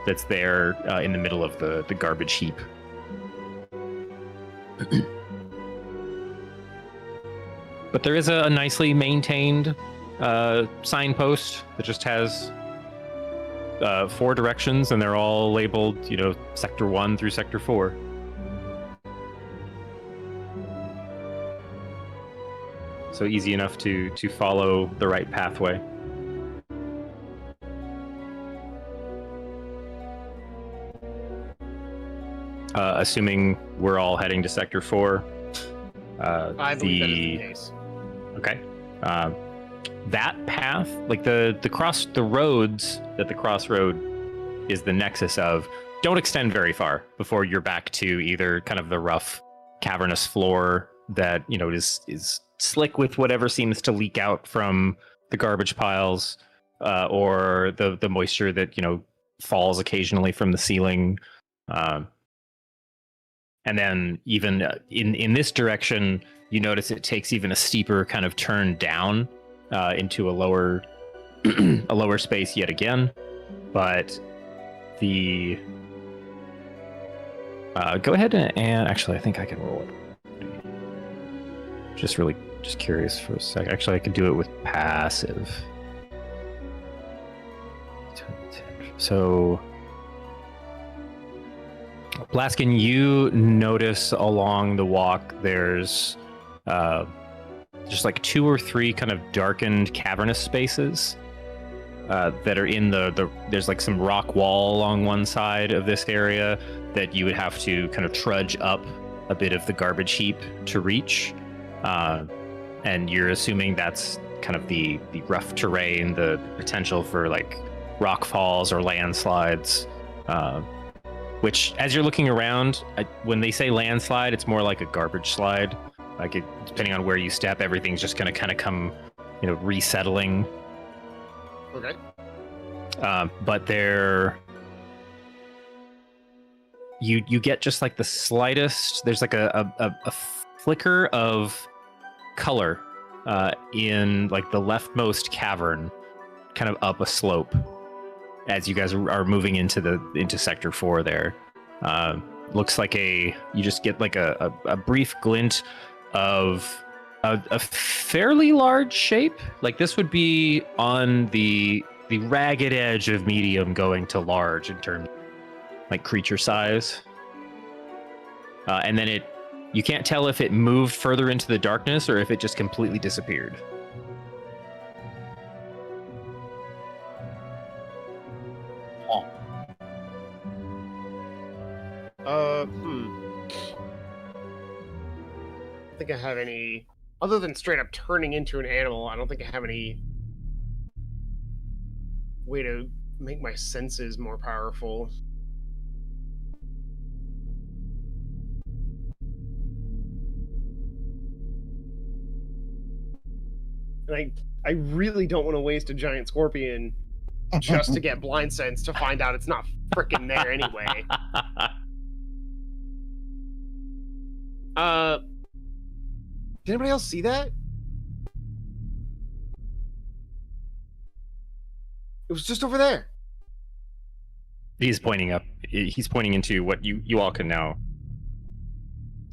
that's there in the middle of the garbage heap. But there is a nicely maintained signpost that just has 4 directions, and they're all labeled, Sector 1 through Sector 4. So easy enough to follow the right pathway. Assuming we're all heading to Sector 4. I believe that is the case. Okay. That path, like the roads that the crossroad is the nexus of, don't extend very far before you're back to either kind of the rough, cavernous floor that is slick with whatever seems to leak out from the garbage piles, or the moisture that falls occasionally from the ceiling. And then even in this direction, you notice it takes even a steeper kind of turn down into a lower a lower space yet again. But the go ahead and actually, I think I can roll it. Just curious for a sec. Actually, I could do it with passive. So, Blaskin, you notice along the walk there's just like 2 or 3 kind of darkened cavernous spaces that are in there's like some rock wall along one side of this area that you would have to kind of trudge up a bit of the garbage heap to reach. And you're assuming that's kind of the rough terrain, the potential for like rock falls or landslides. Which, as you're looking around, when they say landslide, it's more like a garbage slide. Like, depending on where you step, everything's just going to kind of come, resettling. Okay. But you get just like the slightest. There's like a flicker of color in like the leftmost cavern, kind of up a slope, as you guys are moving into Sector 4 there. Looks like you just get like a brief glint of a fairly large shape. Like this would be on the ragged edge of medium going to large in terms of like creature size. And then you can't tell if it moved further into the darkness or if it just completely disappeared. don't think I have any, other than straight up turning into an animal. I don't think I have any way to make my senses more powerful. And I really don't want to waste a giant scorpion just to get blind sense to find out it's not frickin' there anyway. Did anybody else see that? It was just over there. He's pointing up. He's pointing into what you all can now.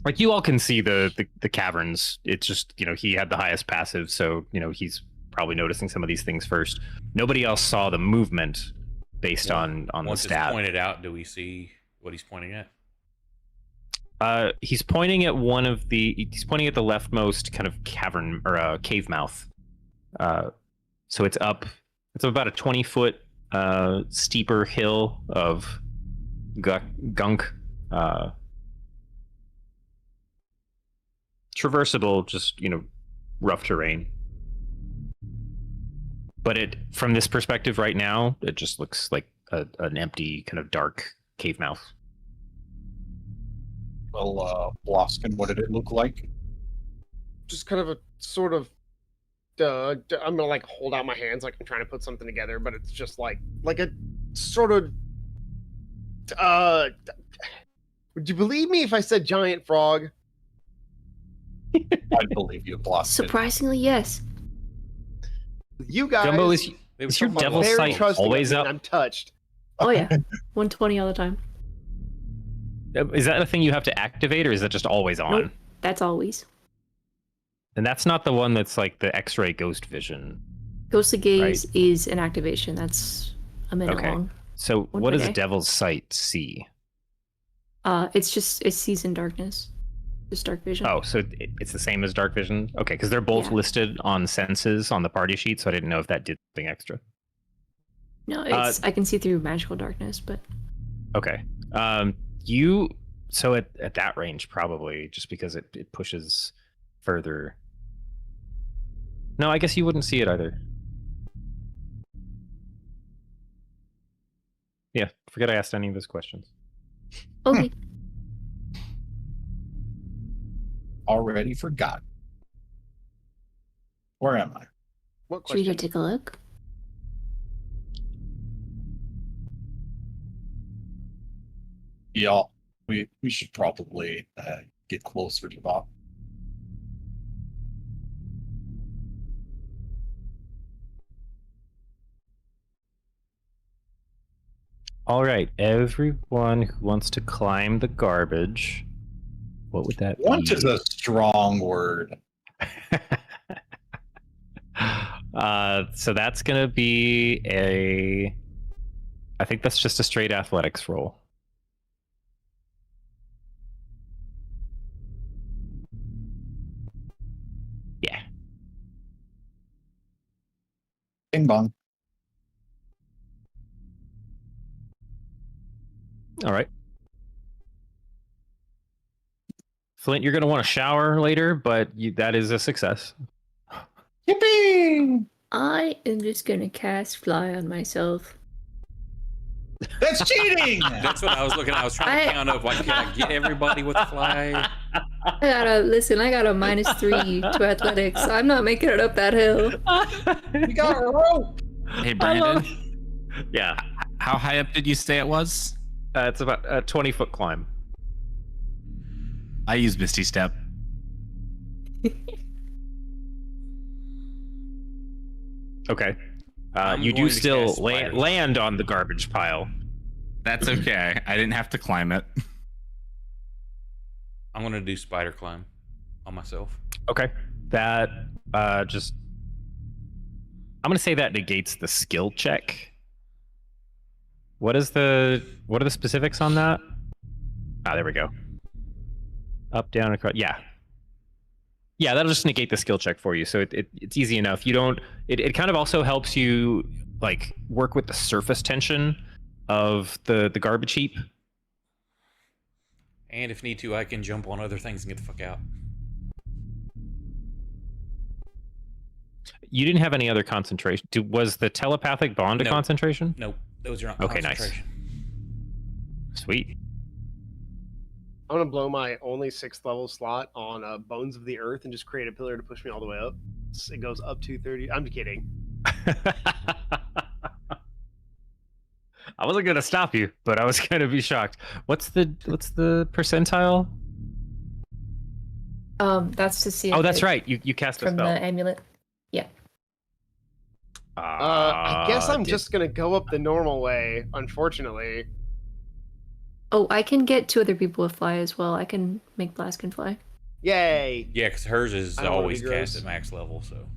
Like, you all can see the caverns. It's just, he had the highest passive, so, he's probably noticing some of these things first. Nobody else saw the movement based on the Once stat. it's pointed out, do we see what he's pointing at? He's pointing at he's pointing at the leftmost kind of cavern or cave mouth. So it's about a 20-foot steeper hill of gunk. Traversable, just rough terrain. But from this perspective right now, it just looks like an empty, kind of dark cave mouth. Well, Bloskin, what did it look like? Just kind of a sort of. I'm gonna like hold out my hands like I'm trying to put something together, but it's just like a sort of. Would you believe me if I said giant frog? I believe you, Bloskin. Surprisingly, yes. You guys. Jumbo, is your devil very sight trusting always of me, up? and I'm touched. Oh yeah, 120 all the time. Is that a thing you have to activate, or is that just always on? Nope, that's always. And that's not the one that's like the X-ray ghost vision. Ghostly gaze is an activation. That's a minute long. So One what per does day. devil's sight see? It sees in darkness. Just dark vision. Oh, so it's the same as dark vision? Okay, because they're both Yeah. listed on senses on the party sheet, so I didn't know if that did something extra. No, I can see through magical darkness, but Okay. So at that range, probably, just because it pushes further. No, I guess you wouldn't see it either. Yeah, forget I asked any of those questions. okay. Already forgot. Where am I? What Should we question? go take a look? Yeah, we should probably get closer to Bob. All right, everyone who wants to climb the garbage, what would that Want be? is a strong word. So that's gonna be I think that's just a straight athletics roll. Yeah. Bing bong. All right. Flint, you're gonna want to shower later, but that is a success. Yippee! I am just gonna cast fly on myself. That's cheating! That's what I was looking at. I was trying to count up, like, can I get everybody with the fly? I got a -3 to athletics. So I'm not making it up that hill. We got a rope! Hey, Brandon, Yeah, how high up did you say it was? it's about a 20-foot climb. I use Misty Step. Okay. I'm You do going to still cast Spider. land on the garbage pile. That's okay. I didn't have to climb it. I'm going to do spider climb on myself. Okay. That just I'm gonna say that negates the skill check. What are the specifics on that? Ah, there we go. Up, down, across. Yeah. Yeah, that'll just negate the skill check for you. So it's easy enough. You don't. It kind of also helps you like work with the surface tension of the garbage heap. And if need to, I can jump on other things and get the fuck out. You didn't have any other concentration. Was the telepathic bond a No. concentration? Nope, those are not Okay, nice. concentration. Sweet. I'm gonna blow my only 6th level slot on Bones of the Earth and just create a pillar to push me all the way up. It goes up to 30. I'm kidding. I wasn't gonna stop you, but I was gonna be shocked. What's the percentile? That's to see. Oh, if that's it- right. You cast a from spell. the amulet. Yeah. I guess I'm just gonna go up the normal way, unfortunately. Oh, I can get 2 other people with fly as well. I can make Blaskin fly. Yay! Yeah, because hers is I don't wanna always be cast gross. at max level, so.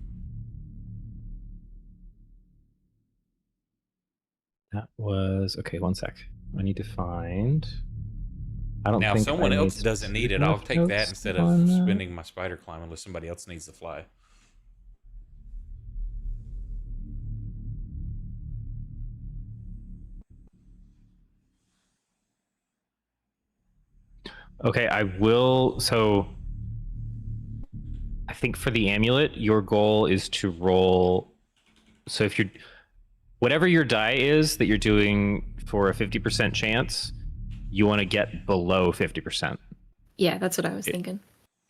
That was okay. 1 sec. I need to find. I don't Now, if think someone I else need doesn't need it, specific I'll take that notes instead on of that. spending my spider climb unless somebody else needs to fly. Okay, I will. So, I think for the amulet, your goal is to roll. So, if you're whatever your die is that you're doing for a 50% chance, you want to get below 50%. Yeah, that's what I was thinking.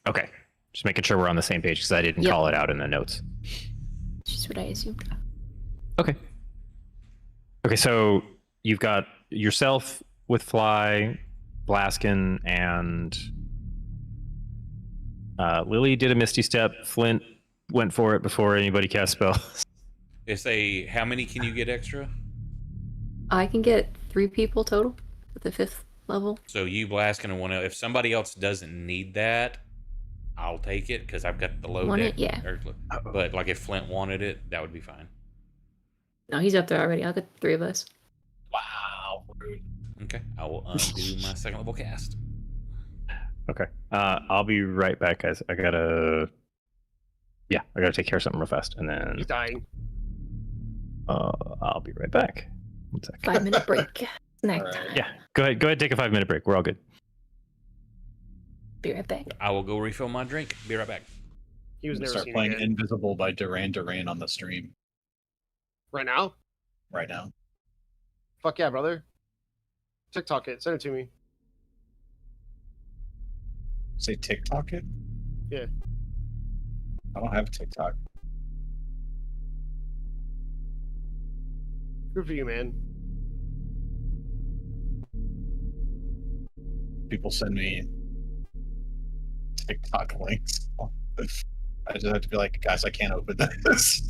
Okay, just making sure we're on the same page because I didn't Yep. call it out in the notes. It's just what I assumed. Okay. Okay, so you've got yourself with Fly, Blaskin, and Lily did a Misty Step. Flint went for it before anybody cast spells. They say, how many can you get extra? I can get 3 people total at the 5th level. So you, Blaskin, and one else. If somebody else doesn't need that, I'll take it because I've got the low Want deck. it? Yeah. But like if Flint wanted it, that would be fine. No, he's up there already. I'll get 3 of us. Wow, rude. Okay, I will undo my 2nd level cast. Okay. I'll be right back, guys. I gotta take care of something real fast, and then He's dying. I'll be right back. 1 sec. 5-minute break. Snack Alright. time. Yeah, go ahead. Take a 5-minute break. We're all good. Be right back. I will go refill my drink. Be right back. He was I'm gonna never start seen playing again. Invisible by Duran Duran on the stream Right now? right now. Fuck yeah, brother. TikTok it. Send it to me. Say TikTok it? Yeah. I don't have TikTok. Good for you, man. People send me TikTok links. I just have to be like, guys, I can't open this.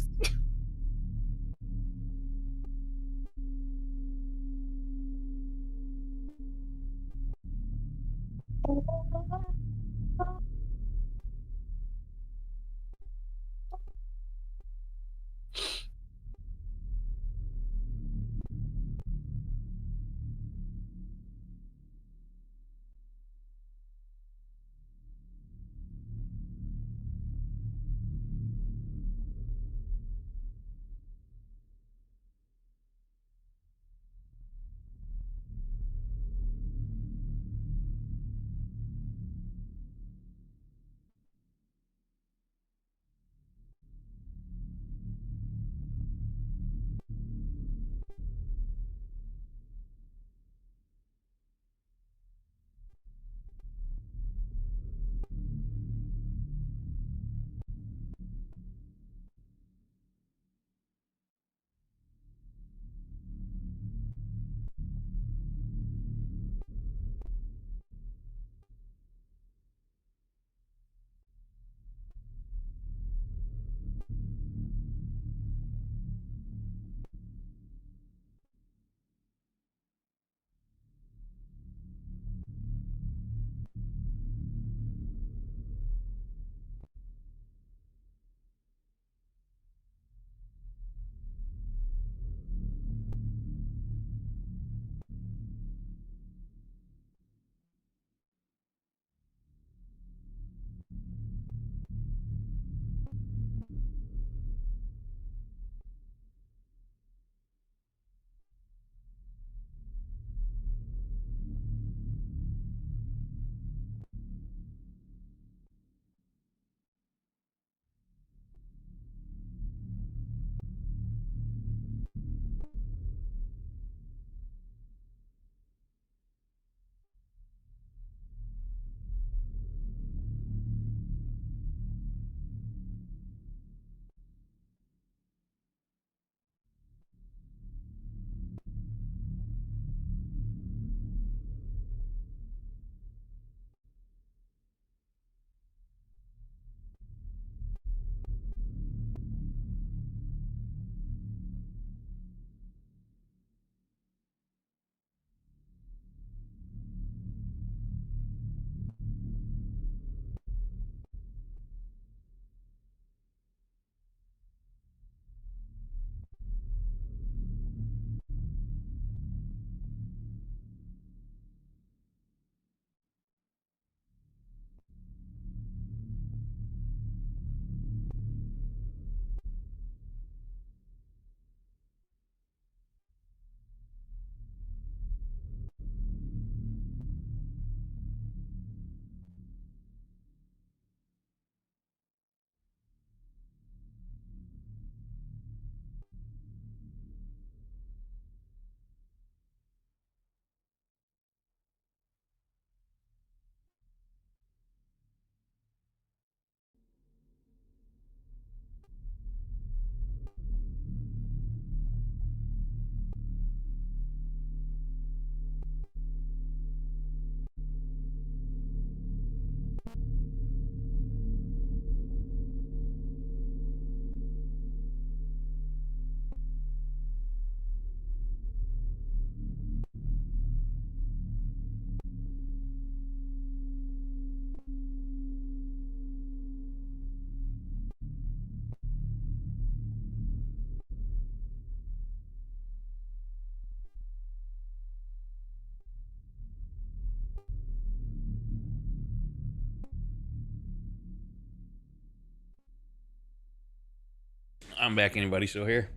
I'm back. Anybody still here?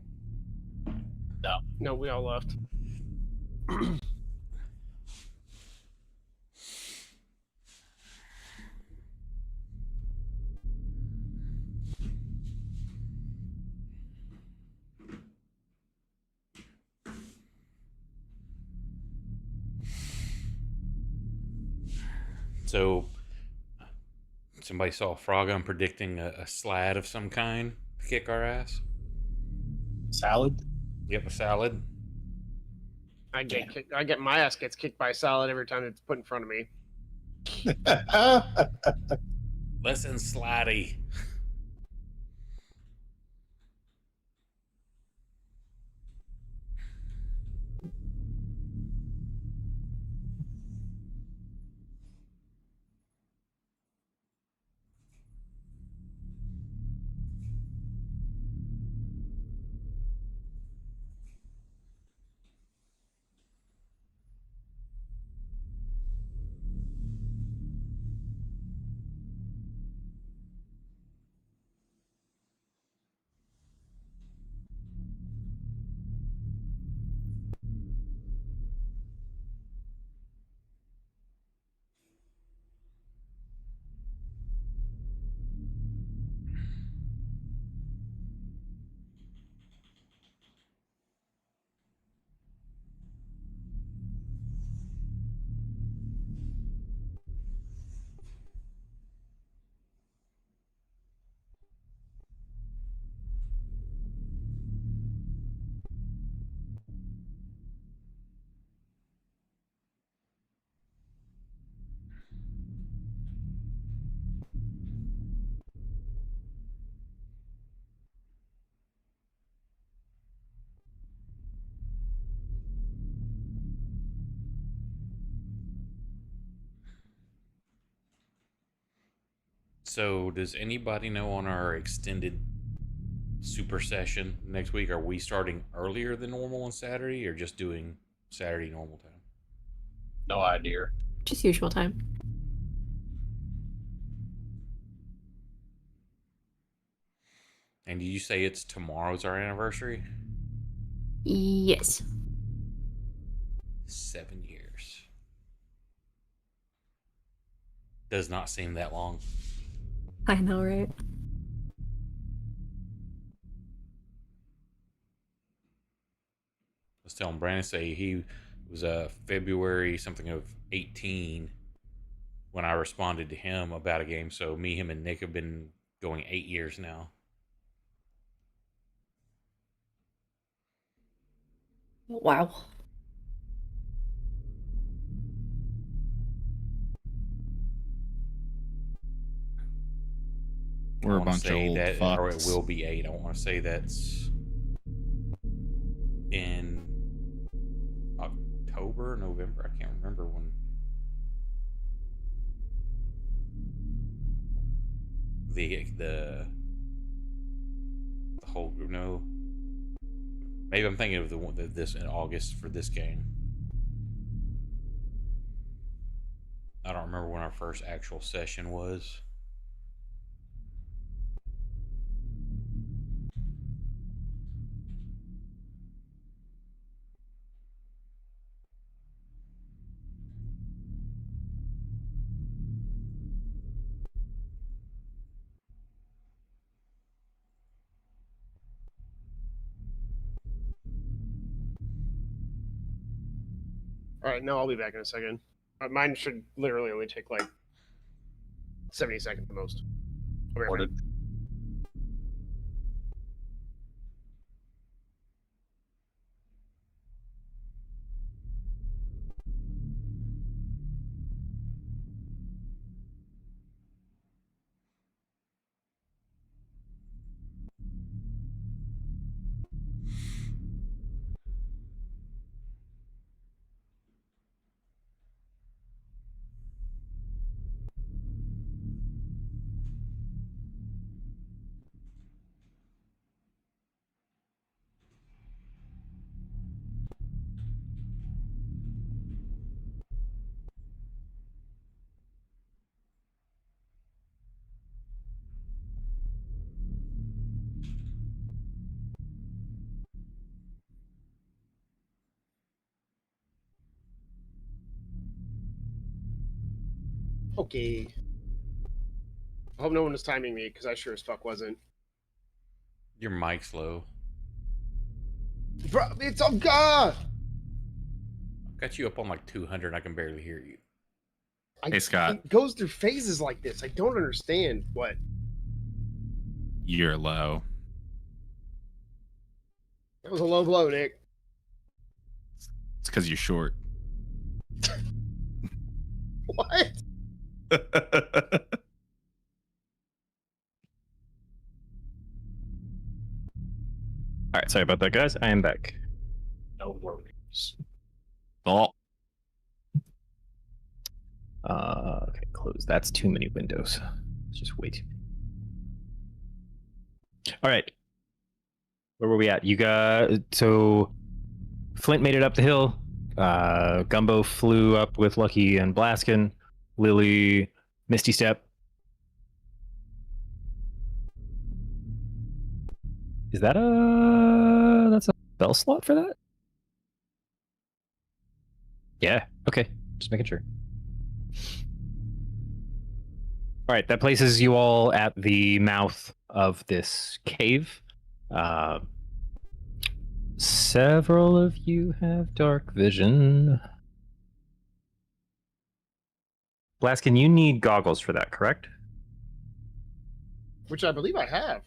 No, we all left. So, somebody saw a frog. I'm predicting a slad of some kind to kick our ass. Salad? Yep, a salad. I get my ass gets kicked by a salad every time it's put in front of me. Listen, Slidey. So, does anybody know on our extended super session next week, are we starting earlier than normal on Saturday or just doing Saturday normal time? No idea. Just usual time. And did you say it's tomorrow's our anniversary? Yes. 7 years. Does not seem that long. I know, right? I was telling Brandon, say he was February something of 18 when I responded to him about a game. So me, him, and Nick have been going 8 years now. Wow. We're I a want to bunch of say old that, or it fucks. will be 8. I want to say that's in October, November. I can't remember when. The whole group. No, maybe I'm thinking of the one this in August for this game. I don't remember when our first actual session was. All right, no, I'll be back in a second. Mine should literally only take like 70 seconds the most. I'll be right back. Ordered. Okay. I hope no one was timing me, because I sure as fuck wasn't. Your mic's low. Bro, it's oh god! I've got you up on like 200. I can barely hear you. Hey, Scott. It goes through phases like this. I don't understand what. You're low. That was a low blow, Nick. It's because you're short. What? All right, sorry about that, guys. I am back. No worries. Oh, Okay, close. That's too many windows. It's just way too many. All right. Where were we at? You got so Flint made it up the hill. Gumbo flew up with Lucky and Blaskin. Lily, Misty Step. Is that that's a spell slot for that? Yeah. Okay. Just making sure. All right, that places you all at the mouth of this cave. Several of you have dark vision. Blaskin, you need goggles for that, correct? Which I believe I have.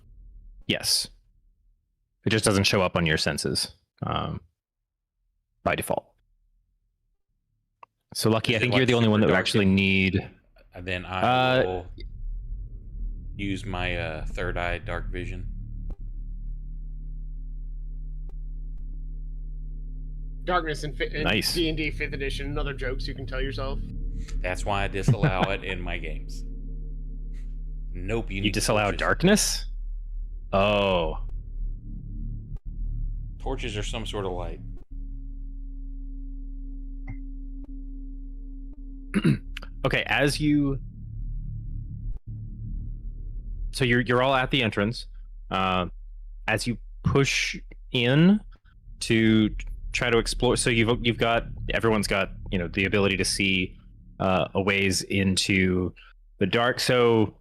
Yes. It just doesn't show up on your senses by default. So, Lucky, Is I it think like you're the only one that super would dark actually vision? need... And then I will use my third eye dark vision. Darkness in Nice. D&D 5th edition. Another jokes you can tell yourself. That's why I disallow it in my games. Nope, you You need disallow torches. darkness? Oh. Torches are some sort of light. Okay, as you... So you're all at the entrance. As you push in to try to explore, so you've got, everyone's got, you know, the ability to see a ways into the dark. So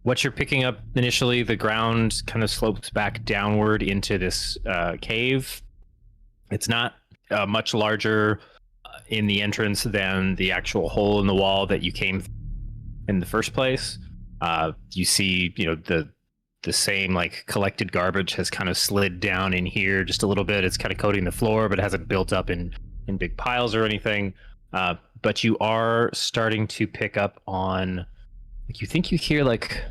what you're picking up initially, the ground kind of slopes back downward into this cave. It's not much larger in the entrance than the actual hole in the wall that you came in the first place. You see, you know, the same like collected garbage has kind of slid down in here just a little bit. It's kind of coating the floor, but it hasn't built up in big piles or anything. But you are starting to pick up on, like, you think you hear like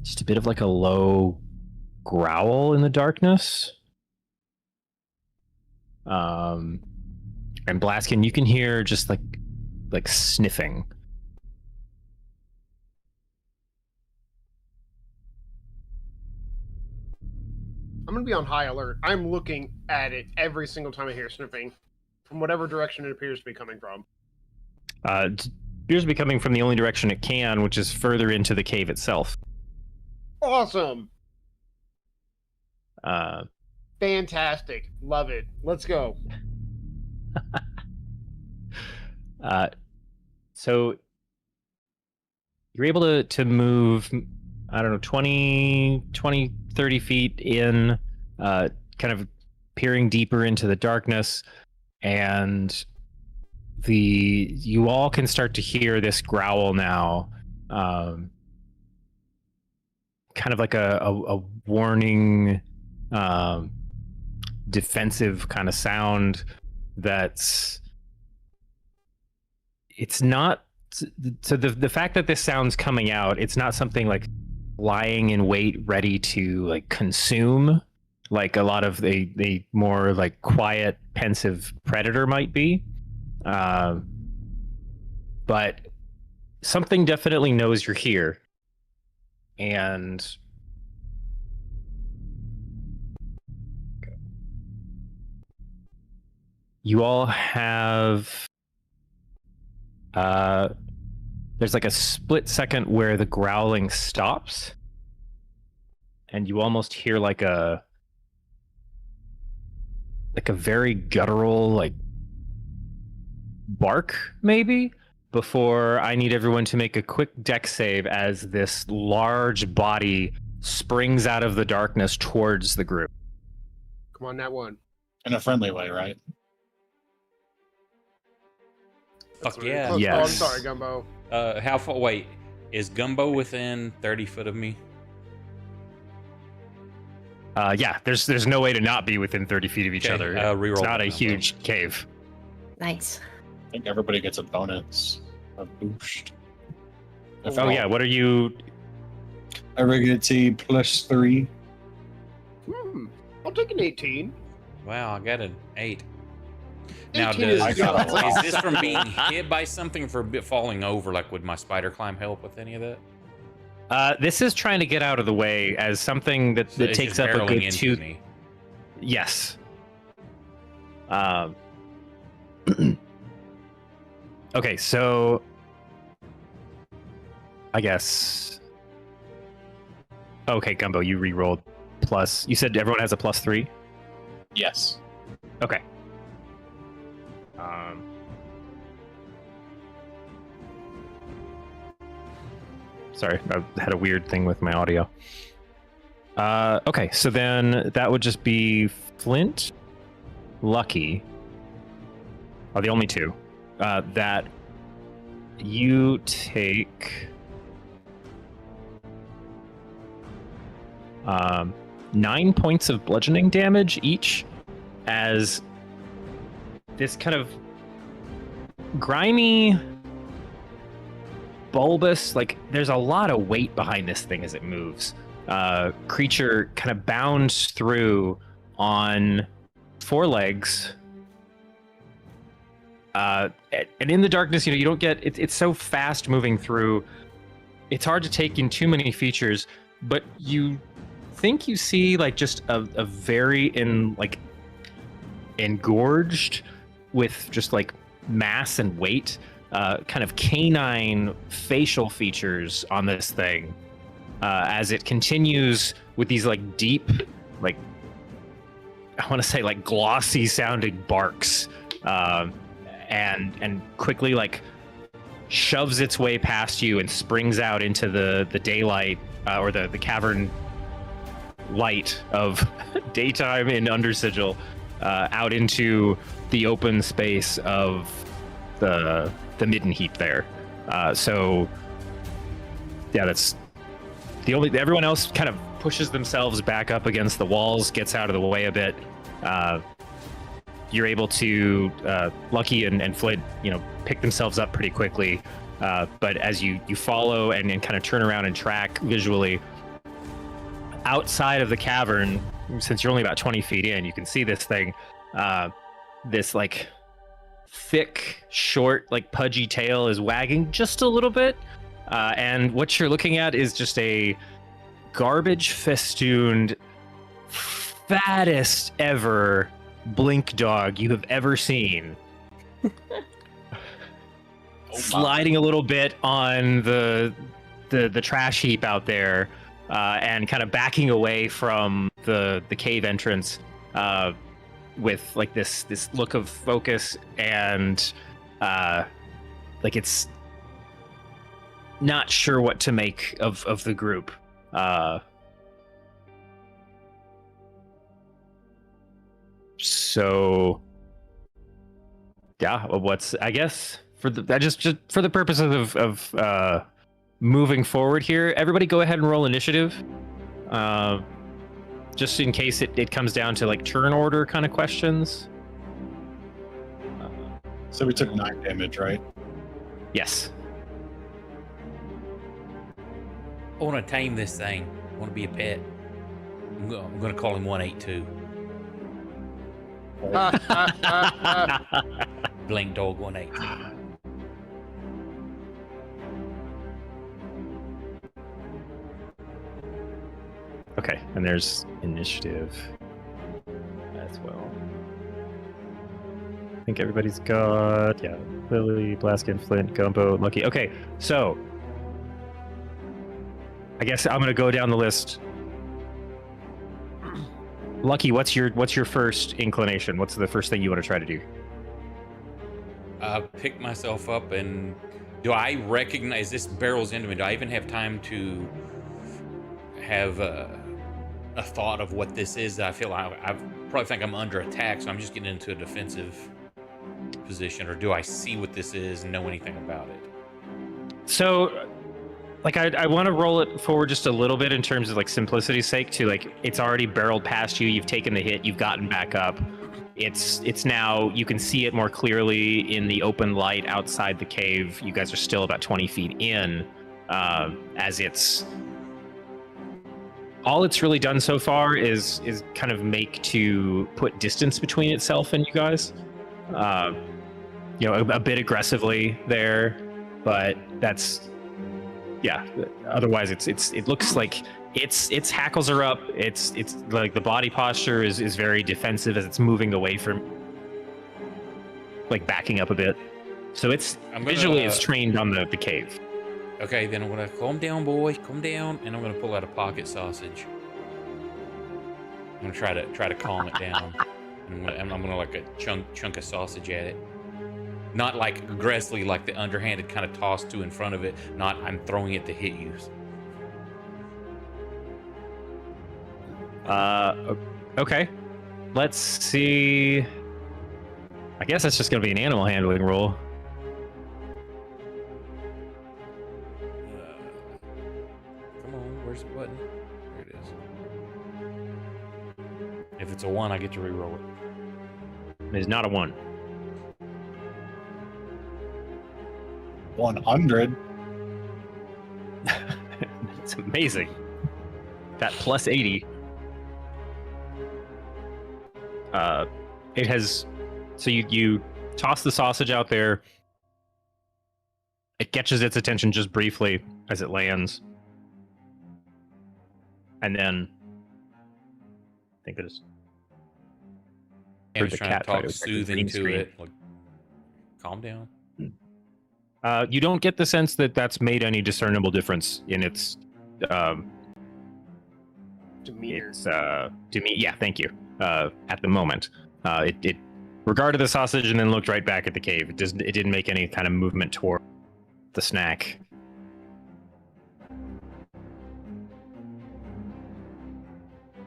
just a bit of like a low growl in the darkness. And Blaskin, you can hear just like sniffing. I'm going to be on high alert. I'm looking at it every single time I hear sniffing, from whatever direction it appears to be coming from. It appears to be coming from the only direction it can, which is further into the cave itself. Awesome! Uh, Fantastic. Love it. Let's go. So you're able to move, I don't know, 20, 30 feet in, kind of peering deeper into the darkness, and you all can start to hear this growl now, kind of like a warning, defensive kind of sound that's... It's not, so the fact that this sound's coming out, it's not something like lying in wait ready to like consume like a lot of the more like quiet, pensive predator might be. But something definitely knows you're here. And you all have... there's like a split second where the growling stops, and you almost hear like a very guttural like bark, maybe, before I need everyone to make a quick dex save as this large body springs out of the darkness towards the group. Come on, that one. In a friendly way, right? Fuck That's yeah. what it- Yes. Oh, I'm sorry, Gumbo. How far? Wait, is Gumbo within 30 foot of me? Yeah, there's no way to not be within 30 feet of each Okay, other. reroll It's not a that. huge cave. Nice. I think everybody gets a bonus, a boost. If Oh not, yeah, what are you? Irregularity +3. I'll take an 18. Wow, I got an 8. Now, 18 is I got a is this from being hit by something for falling over? Like, would my spider climb help with any of that? This is trying to get out of the way as something that, So that it's takes just up a barreling good into 2. me. Yes. Okay, so I guess. Okay, Gumbo, you re-rolled plus. You said everyone has a +3. Yes. Okay. Sorry, I had a weird thing with my audio. Okay, so then that would just be Flint, Lucky, are the only two that you take 9 points of bludgeoning damage each as this kind of grimy, bulbous, like there's a lot of weight behind this thing as it moves. Creature kind of bounds through on 4 legs. And in the darkness, you don't get it's so fast moving through. It's hard to take in too many features, but you think you see like just a very engorged with just like mass and weight, kind of canine facial features on this thing as it continues with these like deep, like I want to say like glossy sounding barks, and quickly like shoves its way past you and springs out into the daylight or the cavern light of daytime in Undersigil, out into the open space of the midden heap there. So yeah, that's the only. Everyone else kind of pushes themselves back up against the walls, gets out of the way a bit. You're able to Lucky and Flint, pick themselves up pretty quickly. But as you follow and kind of turn around and track visually outside of the cavern, since you're only about 20 feet in, you can see this thing, this like thick, short, like pudgy tail is wagging just a little bit. And what you're looking at is just a garbage festooned, fattest ever blink dog you have ever seen. Sliding a little bit on the trash heap out there, and kind of backing away from the cave entrance, with like this look of focus and like it's not sure what to make of the group. So yeah, what's I guess for the just for the purposes of moving forward here, everybody go ahead and roll initiative. Just in case it comes down to like turn order kind of questions. So we took 9 damage, right? Yes. I want to tame this thing. I want to be a pet. I'm going to call him 182. Blink Dog 182. Okay, and there's initiative as well. I think everybody's got, yeah, Lily, Blaskin, Flint, Gumbo, Lucky. Okay, so I guess I'm gonna go down the list. Lucky, what's your first inclination? What's the first thing you want to try to do? pick myself up, and do I recognize this barrels into me? Do I even have time to have a thought of what this is? I feel I probably think I'm under attack, so I'm just getting into a defensive position, or do I see what this is and know anything about it? So, like, I want to roll it forward just a little bit in terms of like simplicity's sake. To like, it's already barreled past you. You've taken the hit. You've gotten back up. It's now you can see it more clearly in the open light outside the cave. You guys are still about 20 feet in, as it's all it's really done so far is kind of make to put distance between itself and you guys. You know, a bit aggressively there, but that's yeah. Otherwise, it looks like its hackles are up. It's like the body posture is very defensive as it's moving away from, like backing up a bit. So visually it's trained on the cave. Okay, then I'm gonna calm down, boy, calm down, and I'm gonna pull out a pocket sausage. I'm gonna try to calm it down. I'm gonna like a chunk of sausage at it. Not like aggressively, like the underhanded kind of toss to in front of it. Not I'm throwing it to hit you. Okay. Let's see. I guess that's just gonna be an animal handling roll. Come on, where's the button? There it is. If it's a 1, I get to re-roll it. It is not a 1. 100. It's amazing. That plus 80. It has. So you toss the sausage out there. It catches its attention just briefly as it lands, and then I think there's. I was trying to talk soothing to it, like calm down. You don't get the sense that that's made any discernible difference in its Demeanor. Yeah, thank you. At the moment, it regarded the sausage and then looked right back at the cave. It didn't make any kind of movement toward the snack.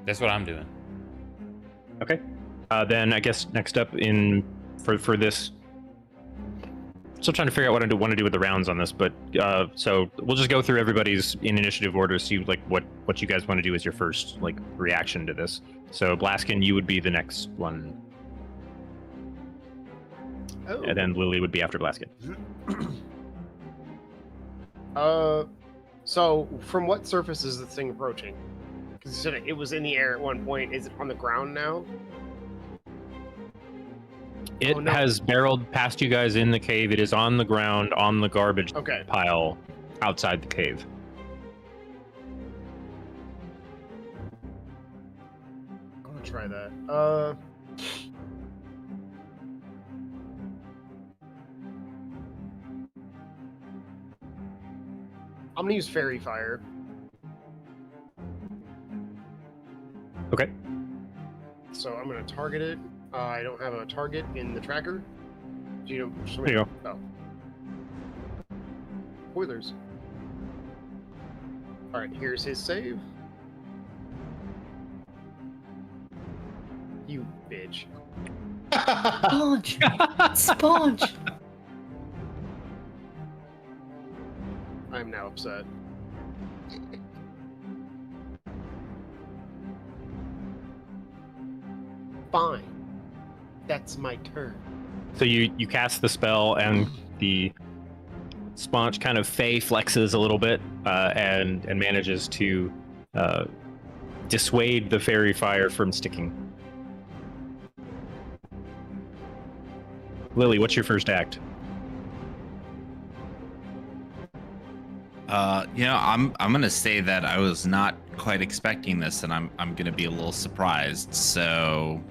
That's what I'm doing. Okay. Then I guess next up for this. Still trying to figure out what I want to do with the rounds on this, but so we'll just go through everybody's in initiative order, see like what you guys want to do as your first like reaction to this. So Blaskin, you would be the next one, and then Lily would be after Blaskin. So from what surface is this thing approaching? Because you said it was in the air at one point. Is it on the ground now? It has barreled past you guys in the cave. It is on the ground, on the garbage pile outside the cave. I'm gonna try that. I'm gonna use Fairy Fire. Okay. So I'm gonna target it. I don't have a target in the tracker. Do you know? There you go. Oh. Spoilers. Alright, here's his save. You bitch. Sponge! Sponge! I'm now upset. Fine. That's my turn. So you cast the spell, and the sponge kind of fey flexes a little bit, and manages to dissuade the fairy fire from sticking. Lily, what's your first act? I'm gonna say that I was not quite expecting this, and I'm gonna be a little surprised. So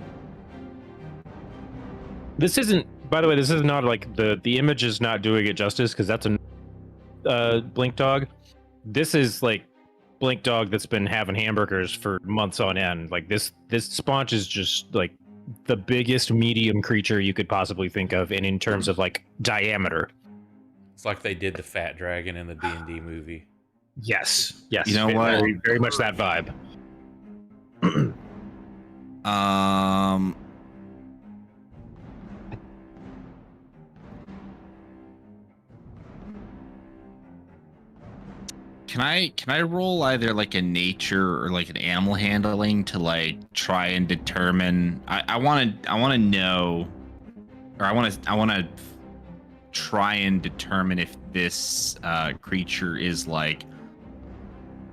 this isn't. By the way, this is not like the image is not doing it justice because that's a blink dog. This is like blink dog that's been having hamburgers for months on end. Like this sponge is just like the biggest medium creature you could possibly think of, and in terms of like diameter. It's like they did the fat dragon in the D&D movie. Yes. Yes. You know what? Very, very much that vibe. Can I roll either like a nature or like an animal handling to like try and determine? I want to know, or I want to try and determine if this creature is like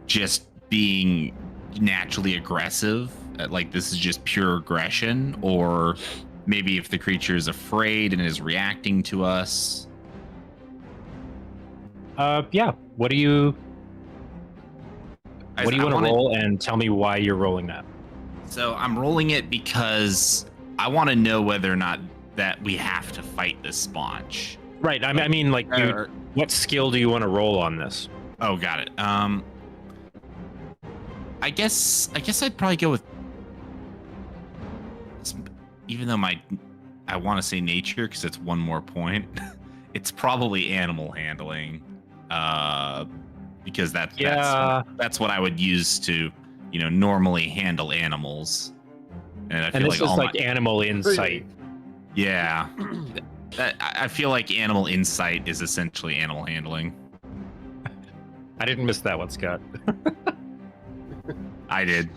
just being naturally aggressive, like this is just pure aggression, or maybe if the creature is afraid and is reacting to us. Yeah. What do you want to roll, and tell me why you're rolling that? So I'm rolling it because I want to know whether or not that we have to fight this sponge. Right. I mean, like, what skill do you want to roll on this? Oh, got it. I guess I'd probably go with, even though I want to say nature because it's one more point. It's probably animal handling, because that's what I would use to, normally handle animals. And I feel this is like animal insight. Yeah. I feel like animal insight is essentially animal handling. I didn't miss that one, Scott. I did.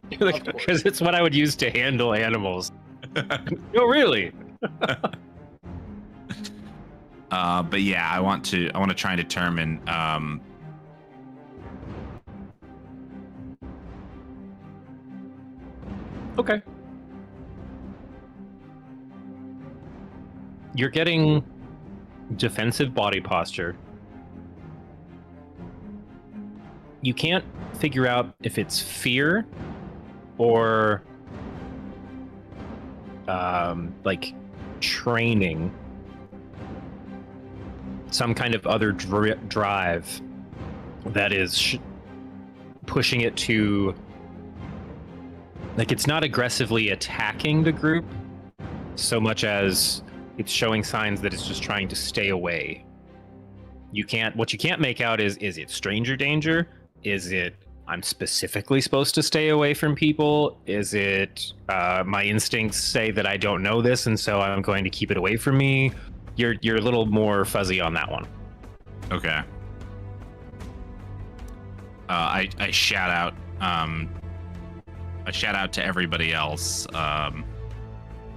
Because it's what I would use to handle animals. No, really. But yeah, I want to try and determine. Okay. You're getting defensive body posture. You can't figure out if it's fear or like training, some kind of other drive that is pushing it to, like, it's not aggressively attacking the group so much as it's showing signs that it's just trying to stay away. What you can't make out is it stranger danger? Is it I'm specifically supposed to stay away from people? Is it my instincts say that I don't know this and so I'm going to keep it away from me? You're a little more fuzzy on that one. Okay. I shout out. I shout out to everybody else.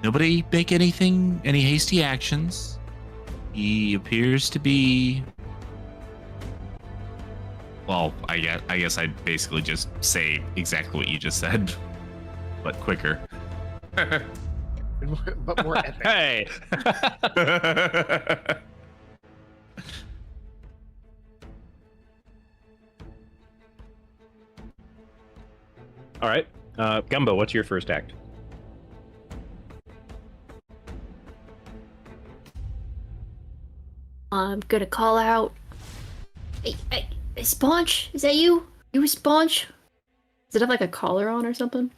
Nobody make any hasty actions. He appears to be. Well, I guess I'd basically just say exactly what you just said, but quicker. But more epic. Hey. All right, Gumbo, what's your first act? I'm gonna call out. Hey, Sponge, is that you? You a Sponge? Does it have like a collar on or something?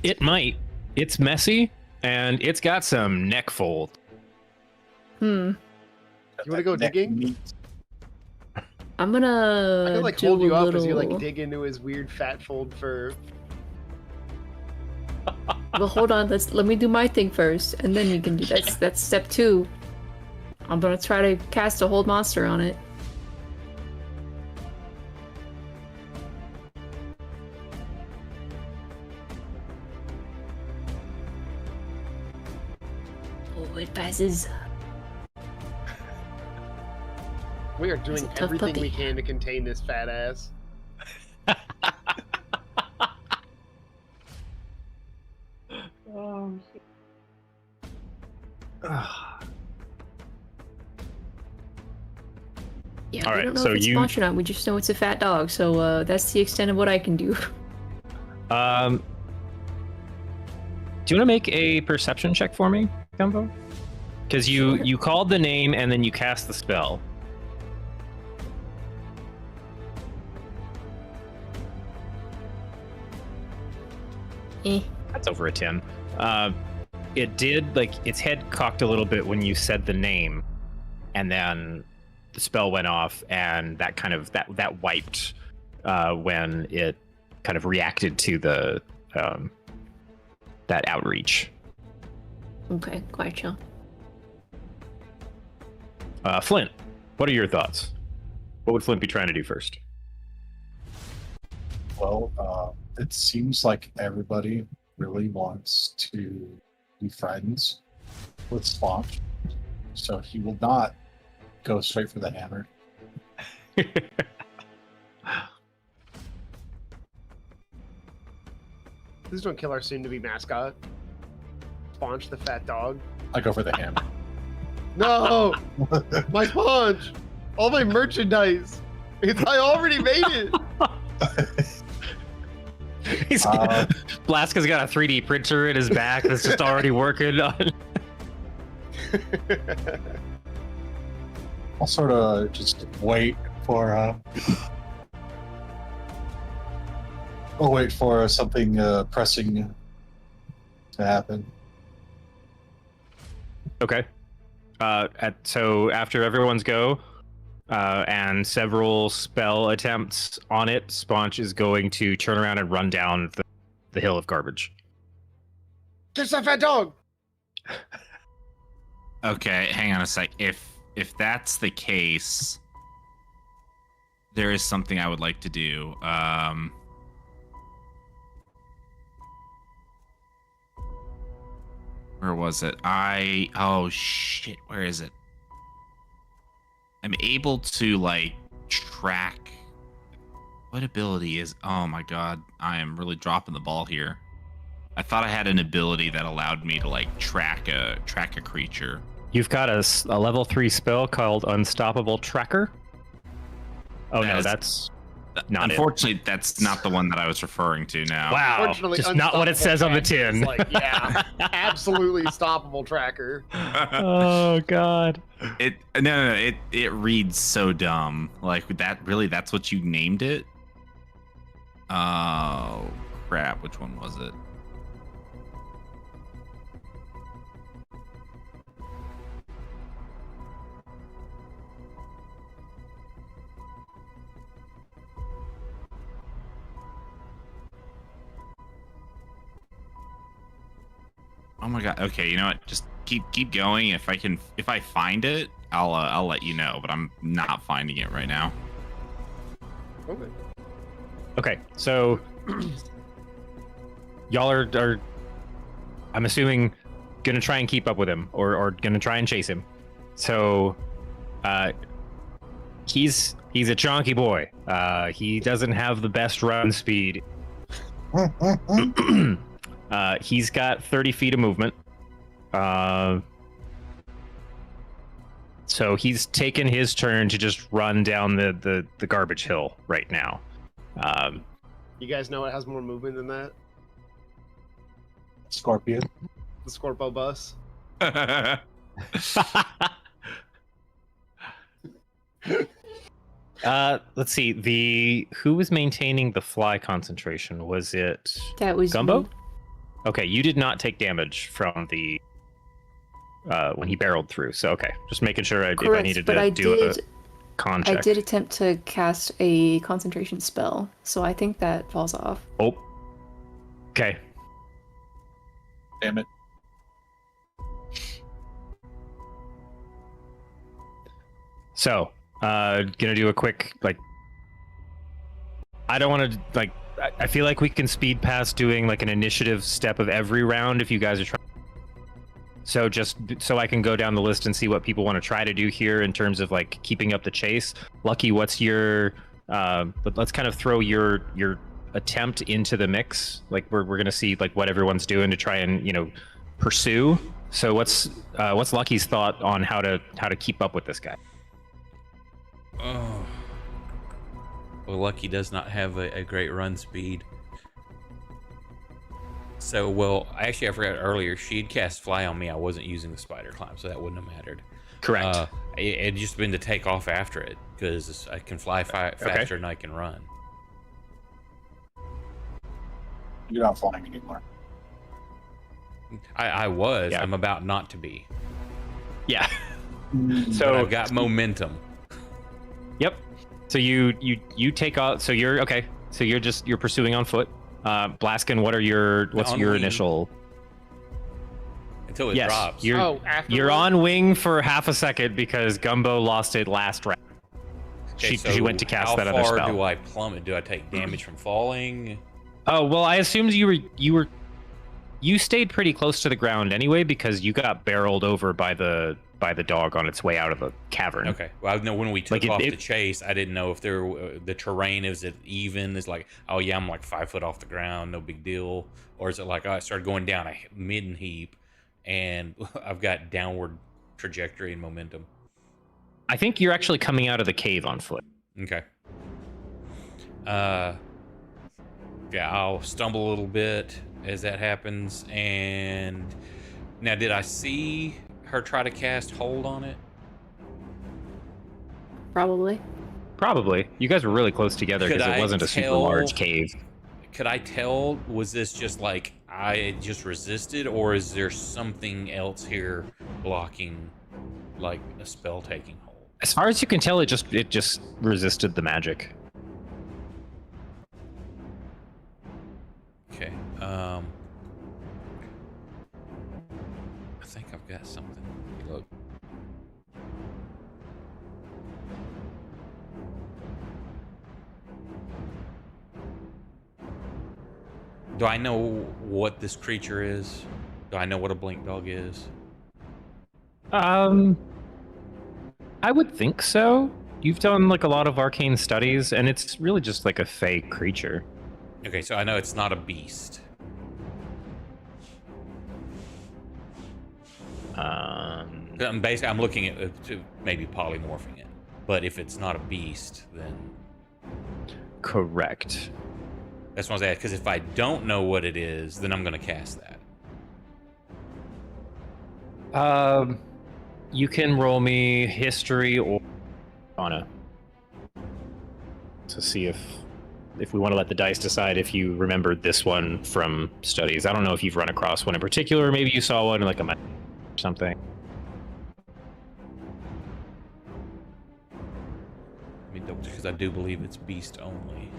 It might. It's messy, and it's got some neck fold. You want to go digging? I'm gonna. I can like do hold you a up little... as you like dig into his weird fat fold fur. Well, hold on. Let me do my thing first, and then you can do that. That's step 2. I'm gonna try to cast a hold monster on it. Oh, it passes. We are doing It's a tough everything we puppy. can to contain this fat ass. Yeah, All we right, don't know so if it's you- Sponge or not. We just know it's a fat dog, so that's the extent of what I can do. Do you want to make a perception check for me, Gumbo? Because you called the name and then you cast the spell. Eh. That's over a 10. It did, like, its head cocked a little bit when you said the name, and then the spell went off, and that kind of that wiped when it kind of reacted to the that outreach. Okay, gotcha. Flint, what are your thoughts? What would Flint be trying to do first? Well, it seems like everybody really wants to be friends with Sponge, so he will not go straight for the hammer. Please don't kill our soon-to-be mascot. Sponge the fat dog. I go for the hammer. No! My Sponge! All my merchandise! I already made it! Blaska's got a 3D printer in his back that's just already working on. I'll sort of just wait for I'll wait for something pressing to happen. Okay. So after everyone's go, and several spell attempts on it, Sponge is going to turn around and run down the hill of garbage. There's that fat dog! Okay, hang on a sec. If that's the case, there is something I would like to do. Where was it? Oh shit, where is it? I'm able to like track. What ability is? Oh my god, I am really dropping the ball here. I thought I had an ability that allowed me to like track a creature. You've got a level 3 spell called Unstoppable Tracker. Oh no, that's not unfortunately, that's not the one that I was referring to now. Wow, just not what it says on the tin. Like, yeah, absolutely stoppable tracker. Oh god. It reads so dumb. Like that, really, that's what you named it? Oh crap, which one was it? Oh my god. Okay, you know what? Just keep going. If I find it, I'll let you know. But I'm not finding it right now. Okay. Okay, so y'all are I'm assuming gonna try and keep up with him or gonna try and chase him. So he's a chonky boy. He doesn't have the best run speed. He's got 30 feet of movement. So he's taken his turn to just run down the garbage hill right now. You guys know it has more movement than that? Scorpion. The Scorpo bus. Let's see. Who was maintaining the fly concentration? Was it That was Gumbo? me. Okay, you did not take damage from the when he barreled through. So okay, just making sure if I needed to do a con check. I did attempt to cast a concentration spell, so I think that falls off. Oh. Okay. Damn it. So, gonna do a quick I don't want to I feel like we can speed past doing like an initiative step of every round if you guys are trying. So just so I can go down the list and see what people want to try to do here in terms of like keeping up the chase. Lucky, what's your let's kind of throw your attempt into the mix. Like we're gonna see like what everyone's doing to try and pursue. So what's Lucky's thought on how to keep up with this guy? Oh. Well, Lucky does not have a great run speed. So, well, actually, I forgot earlier, she had cast Fly on me. I wasn't using the spider climb, so that wouldn't have mattered. Correct. It had just been to take off after it, because I can fly faster than I can run. You're not flying anymore. I was. Yeah. I'm about not to be. Yeah. But So I've got momentum. Yep. So you take off. So you're okay. So you're pursuing on foot. Blaskin, what's your wing. initial? Until it Yes, drops. you're afterwards? you're on wing for half a second because Gumbo lost it last round. Okay, She went to cast that other How far spell. do I plummet? Do I take damage from falling? Oh well, I assumed you stayed pretty close to the ground anyway because you got barreled over by the dog on its way out of the cavern. Okay. Well, I know when we took Like, off the chase, I didn't know if the terrain is it even? Is like, oh yeah, I'm like 5 foot off the ground, no big deal, or is it like I started going down a mid heap, and I've got downward trajectory and momentum. I think you're actually coming out of the cave on foot. Okay. Yeah, I'll stumble a little bit as that happens. And now, did I see her try to cast hold on it? Probably. Probably. You guys were really close together Could because it I wasn't a super tell- large cave. Could I tell? Was this just like I just resisted, or is there something else here blocking, like a spell taking hold? As far as you can tell, it just resisted the magic. Okay. I think I've got something. Look. Do I know what this creature is? Do I know what a blink dog is? I would think so. You've done like a lot of arcane studies, and it's really just like a fey creature. Okay, so I know it's not a beast. I'm looking at to maybe polymorphing it, but if it's not a beast, then Correct. that's what I was asking. Because if I don't know what it is, then I'm going to cast that. You can roll me history or Arcana to see if we want to let the dice decide if you remembered this one from studies. I don't know if you've run across one in particular. Maybe you saw one in like a map or something. Let me double check because I do believe it's beast only.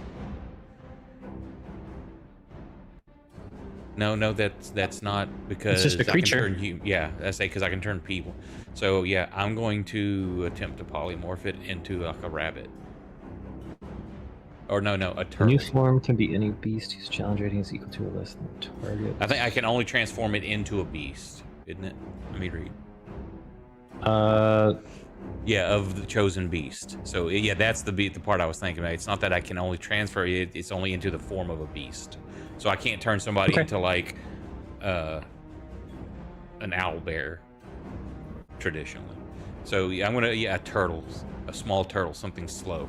No, that's not because It's just a creature. I can turn yeah, I say because I can turn people. So yeah, I'm going to attempt to polymorph it into like a rabbit. Or no, a The turtle. new form can be any beast whose challenge rating is equal to or less than the target. I think I can only transform it into a beast, isn't it? Let me read. Yeah, of the chosen beast. So yeah, that's the part I was thinking about. It's not that I can only transfer it; it's only into the form of a beast. So I can't turn somebody Okay. into like an owl bear traditionally. So yeah, I'm gonna a turtle, a small turtle, something slow.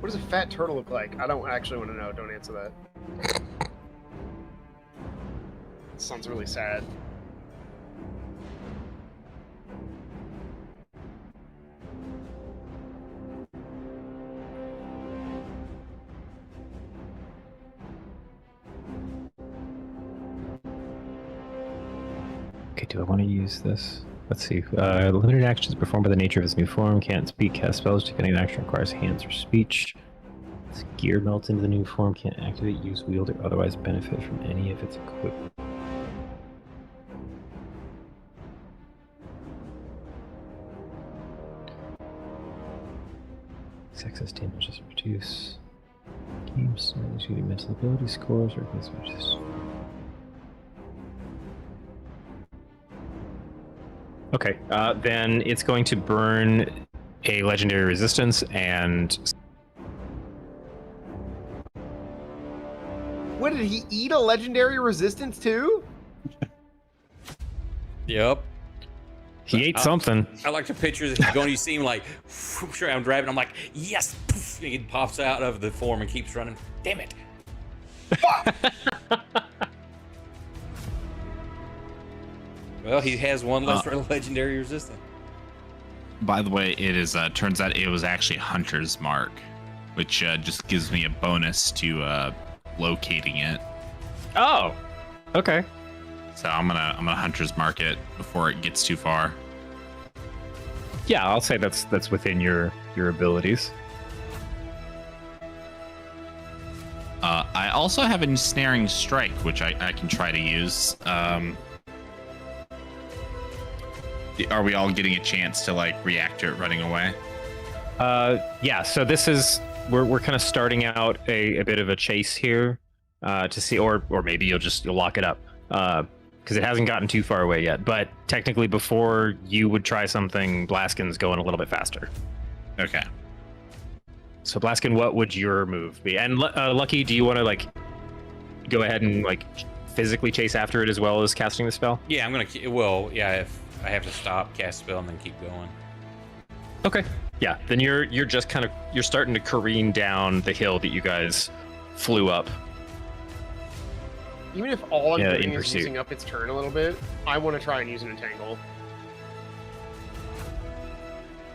What does a fat turtle look like? I don't actually want to know. Don't answer that. Sounds really sad. Okay, do I want to use this? Let's see. Limited actions performed by the nature of his new form. Can't speak, cast spells. Depending on action requires hands or speech. Its gear melts into the new form. Can't activate, use, wield, or otherwise benefit from any of its equipment. Excess damage doesn't reduce. Games, mental ability scores, or just. Okay, then it's going to burn a legendary resistance and What did he eat a legendary resistance too? Yep. he ate something. I like to picture this going. You see him like whoosh around driving. I'm like, yes. Poof, he pops out of the form and keeps running. Damn it. Well, he has one less legendary resistance. By the way, it is turns out it was actually Hunter's Mark, which just gives me a bonus to locating it. Oh, okay. So I'm gonna hunter's mark it before it gets too far. Yeah, I'll say that's within your abilities. I also have a ensnaring strike, which I can try to use. Are we all getting a chance to like react to it running away? Yeah. So this is we're kind of starting out a bit of a chase here to see, or maybe you'll lock it up because it hasn't gotten too far away yet. But technically, before you would try something, Blaskin's going a little bit faster. Okay. So Blaskin, what would your move be? And Lucky, do you want to like go ahead and like physically chase after it as well as casting the spell? Yeah, I'm gonna. Well, yeah. If I have to stop, cast spell, and then keep going. Okay. Yeah. Then you're just kind of starting to careen down the hill that you guys flew up. Even if all I'm doing in is pursuit. using up its turn a little bit, I want to try and use an entangle.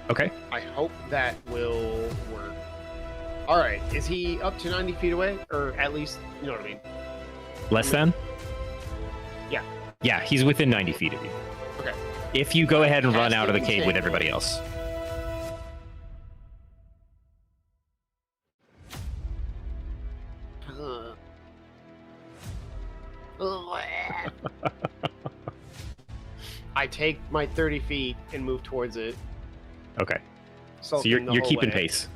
Okay. I hope that will work. All right, is he up to 90 feet away, or at least you know what I mean? Less than? Yeah. Yeah, he's within 90 feet of you. Okay. If you go ahead and run Casting out of the cave with entangle. everybody else. I take my 30 feet and move towards it. Okay. So sulking you're the whole keeping way. pace.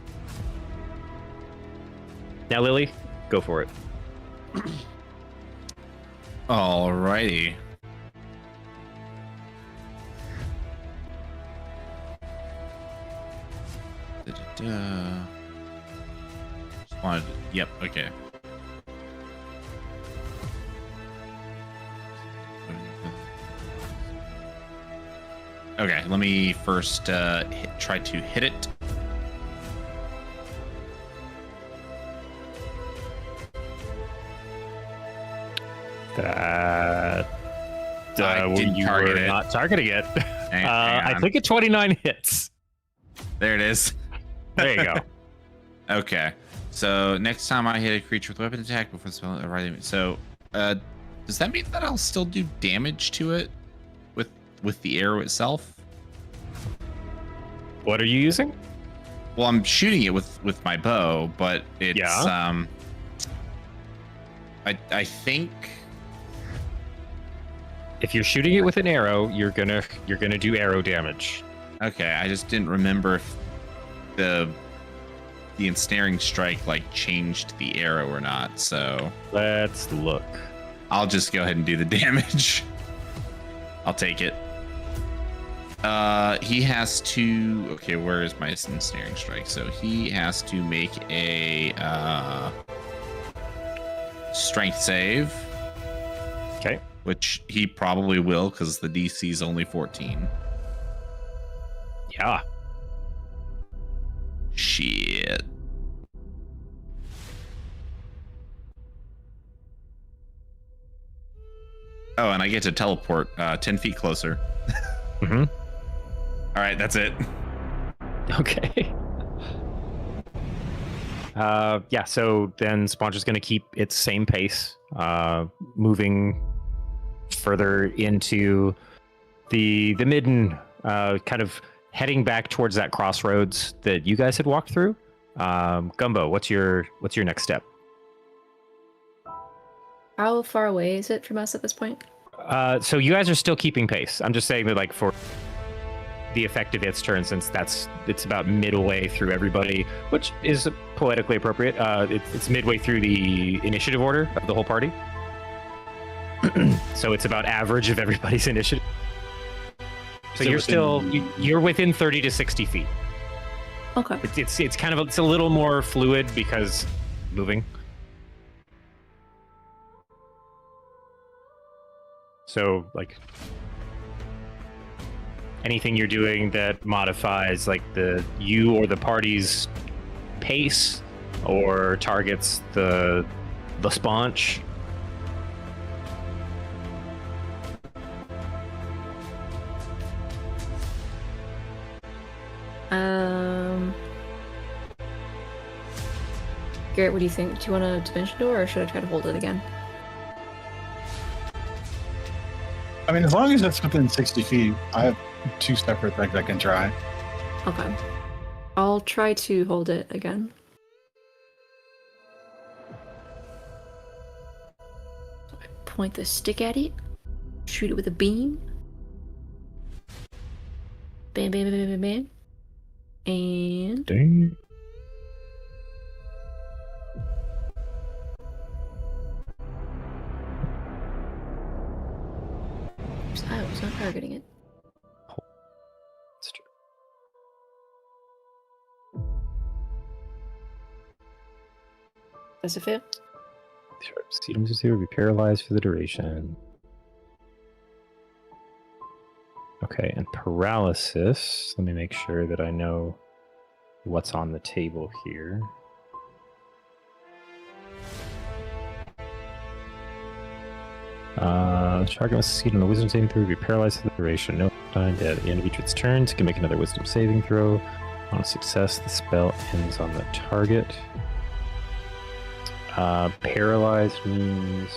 Now, Lily, go for it. Alrighty. Da-da-da. Just wanted. Yep. Okay. Okay. Let me first try to hit it. That I didn't you target were it. not targeting it. Hang I on. think a 29 hits. There it is. There you go. Okay. So next time I hit a creature with weapon attack before the spell, right? So, does that mean that I'll still do damage to it with the arrow itself? What are you using? Well, I'm shooting it with my bow, but it's I think. If you're shooting it with an arrow, you're gonna do arrow damage. Okay, I just didn't remember if the ensnaring strike like changed the arrow or not. So Let's look. I'll just go ahead and do the damage. I'll take it. He has to. Okay, where is my ensnaring strike? So he has to make a strength save. Okay. Which he probably will because the DC is only 14. Yeah. Shit. Oh, and I get to teleport 10 feet closer. Mm-hmm. All right, that's it. Okay. Yeah, so then Sponge is going to keep its same pace, moving further into the midden, kind of heading back towards that crossroads that you guys had walked through. Gumbo, what's your next step? How far away is it from us at this point? So you guys are still keeping pace. I'm just saying that, like, for the effect of its turn, since it's about midway through everybody, which is poetically appropriate. It's midway through the initiative order of the whole party. So it's about average of everybody's initiative. So you're within 30 to 60 feet. Okay. It's kind of it's a little more fluid because moving. So, like, anything you're doing that modifies like you or the party's pace or targets the sponge. Garrett, what do you think? Do you want a dimension door, or should I try to hold it again? I mean, as long as it's within 60 feet, I have 2 separate things I can try. Okay. I'll try to hold it again. So I point the stick at it, shoot it with a beam. Bam, bam, bam, bam, bam. And Dang. I was not targeting it. That's true. Does it fail? Succeed on zero, be paralyzed for the duration. Okay, and paralysis. Let me make sure that I know what's on the table here. Target must succeed on a wisdom saving throw, be paralyzed for the duration. No time at the end of each of its turns. It can make another wisdom saving throw. On a success, the spell ends on the target. Paralyzed means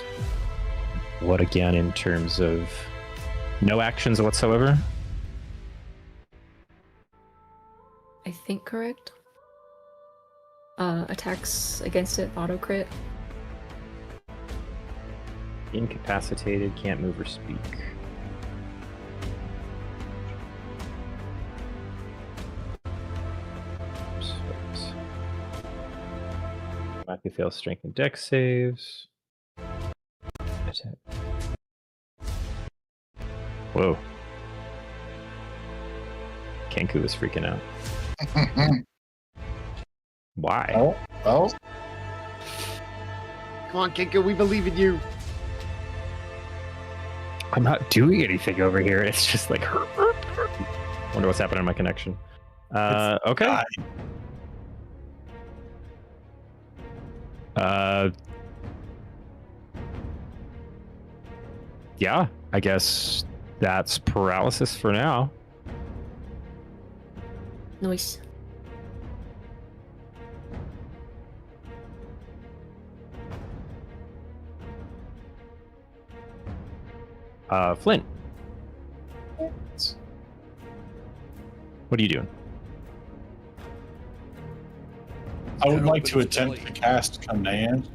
what again in terms of no actions whatsoever? I think correct. Attacks against it, auto crit. Incapacitated, can't move or speak. Automatically fails strength and dex saves. Attack. Whoa. Kenku is freaking out. Why? Oh, Come on, Kinko, we believe in you. I'm not doing anything over here. It's just like. Wonder what's happening on my connection. Okay. Yeah, I guess that's paralysis for now. Nice. Flint. What are you doing? I would like to attempt to cast command.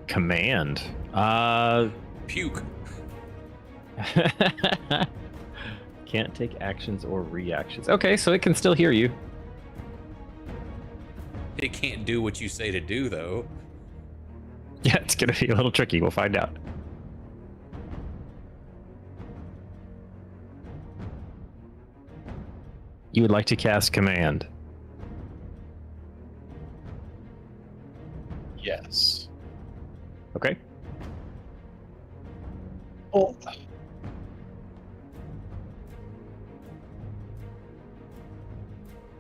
Command. Puke. Can't take actions or reactions. Okay, so it can still hear you. It can't do what you say to do, though. Yeah, it's gonna be a little tricky. We'll find out. You would like to cast command. Yes. Okay. Oh.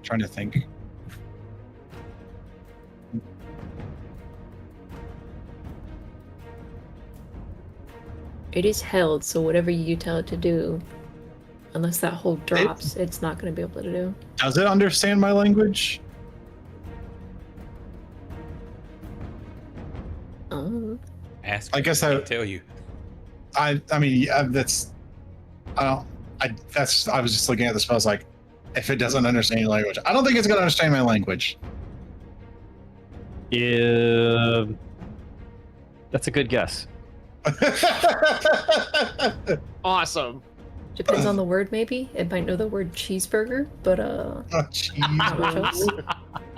Trying to think. It is held, so whatever you tell it to do, unless that hold drops, it's not going to be able to do. Does it understand my language? Ask. I guess I I can tell you. I mean, that's. I was just looking at the spells like, if it doesn't understand your language, I don't think it's gonna understand my language. That's a good guess. Awesome. Depends on the word, maybe. It might know the word cheeseburger, but Oh, not much else.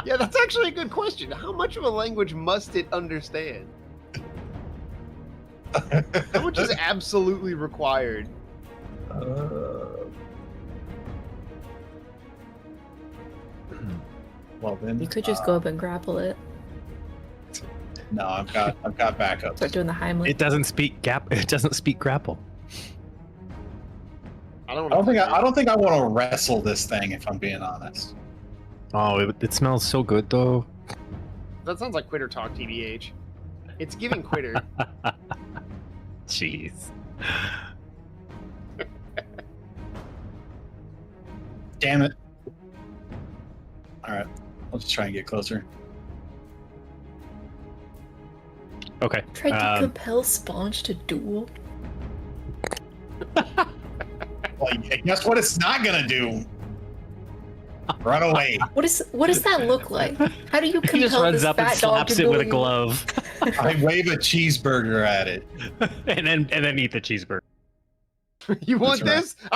Yeah, that's actually a good question. How much of a language must it understand? How much is absolutely required? Well then, You could just go up and grapple it. No, I've got backup. Start doing the Heimlich. It doesn't speak It doesn't speak grapple. I don't think I want to wrestle this thing. If I'm being honest. Oh, it smells so good though. That sounds like quitter talk, TBH. It's giving quitter. Jeez. Damn it. All right, I'll just try and get closer. Okay. Tried to compel Sponge to duel. Like, guess what? It's not gonna do. Run away. What does that look like? How do you He just compel runs this up and fat dog to slaps it with a bully you? glove, I wave a cheeseburger at it. and then eat the cheeseburger. You want That's this?